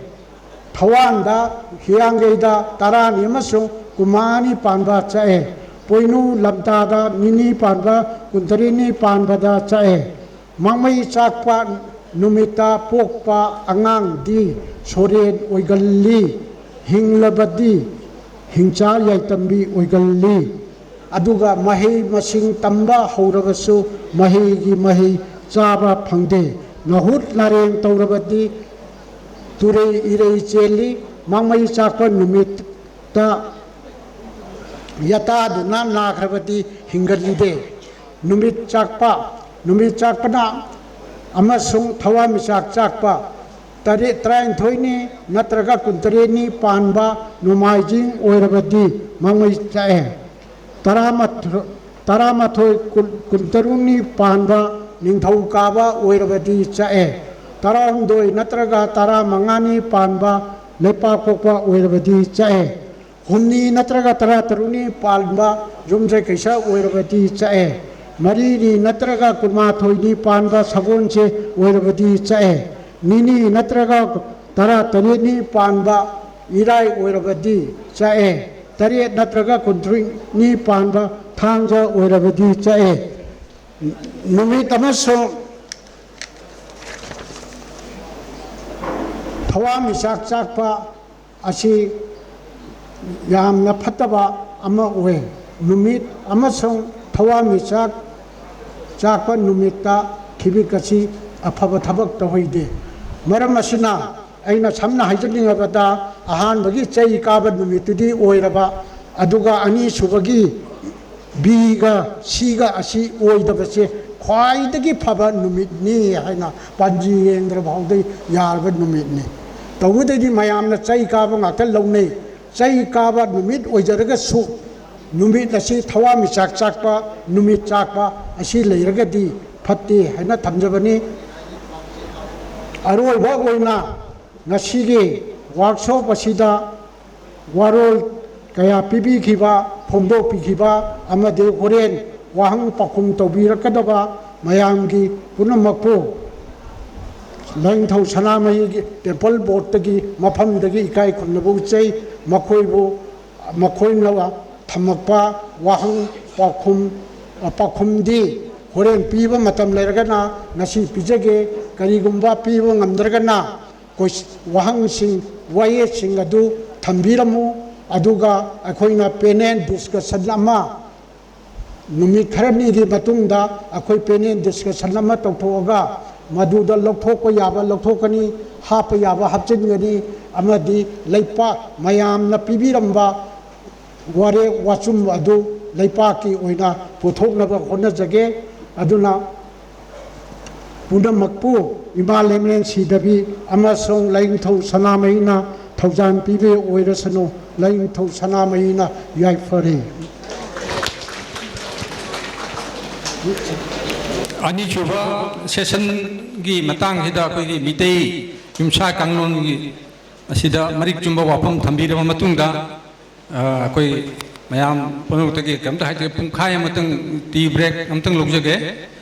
타완다 희양게이다 따라니 아마송 구마니 판바 자에 पोइनु लमतादा निनी Panba कुंतरीनी पानबदा चाए मांगमई चाकपा नुमिता पोकपा अंगांग दी सोरेन ओइगल्ली हिंगलबदी हिंचा याइतंबी ओइगल्ली अदुगा मही मसिंग तंबा हौरबसु मही की मही चाबा फंगदे नहुत नारेंग तौरबदी तुरे इरे चेली मांगमई चाकपा नुमिता यता दुना नाखरबदी हिंगलीदे नुमित चाकपना अमसुंग थवामिचाक चाकपा तरे त्राइंथोइनी नत्रगा कुंतरेनी पानबा नुमाइजिंग ओइरबदी मांगमई चाए तरामाथोय कुंतरुनी पानबा निंथौ काबा ओइरबदी चाए तराहुंदोय नत्रगा तरा मंगानी पानबा लेपा कोपा ओइरबदी चाए हुमनी नत्रगा तरा तरुनी पानबा जुमजे कैसा ओइरबदी चाए मरीनी नत्रगा कुमाथोइनी पानबा सगोनसे ओइरबदी चाए निनी नत्रगा तरा तरेनी पानबा इराय ओइरबदी चाए तरे नत्रगा कुंतरुनी पानबा थांजा ओइरबदी चाए नुमित अमसों थवामिचाक चाकपा असी यामना फत्तबा अमा ओए नुमित अमसों थवामिचाक चाकपा नुमित्ता थिबिकसी अफब थबक तहोइदे मरम असिना अइना समना हाइजनिंगबदा अहानबगी चै काबा नुमितुदी ओइरबा अदुगा अनि सुबगी बीगा सीगा असी ओइदबसे ख्वाइदगी फबा नुमितनी हाइना पांजी येंद्र भाउदे यारबा नुमितनी तौबदगी मयामना चै काबा ngakta लौनै चै काबा नुमित ओइजरगा सु नुमित असी थवामिचाक चाकपा नुमित चाकपा असी लेरगदी फत्ते हाइना थमजबनी अरोइबा ओइना ngasiगी वर्कशॉप असिदा वारोल कया पिबिखिबा फोंदोकपिखिबा अमदे होरेन वाहंग पाखुम तौबीरकदबा मयामगी पुनमकपु लाइंथौ सनामई टेम्पल बोर्ड मफमदगी इकाई खुनबु चै मखोइनवा थमकपा वाहंग पाखुमदी होरेन पीबा मतम लेरगना नसी पिजगे करिगुंबा पीबा ngamdragana कोई वाहंगसिंग वायेसिंग अदु थंबीरमु अदुगा अखोइना पेनेन डिस्कशन अमा नुमित खरनीगी मतुंगदा अखोइ पेनेन डिस्कशन अमा तौथोगा मदुदा लौथोको याबा लौथोकनी हाप याबा हपचिनगनी अमदी लैपा मयामना पिबिरंबा वारे वाचुम अदु लैपाकी ओइना पुथोकनबा होनजगे अदुना पुनमकपु इमा लेमलेन सीदबी अमसों लाइंथौ सनामैना थौजान पीबे ओइरसनो लाइंथौ सनामैना याइफरे अनिचुबा सेशन की मतंग हिदा कोई मितई युमसा कांगलोन की असिदा मरिक चुंबा वाफम थंबीरबा मतुंगदा कोई मयाम पनुतगे कमता हाइते पुंखाय मतंग टी ब्रेक अमतंग लोगजगे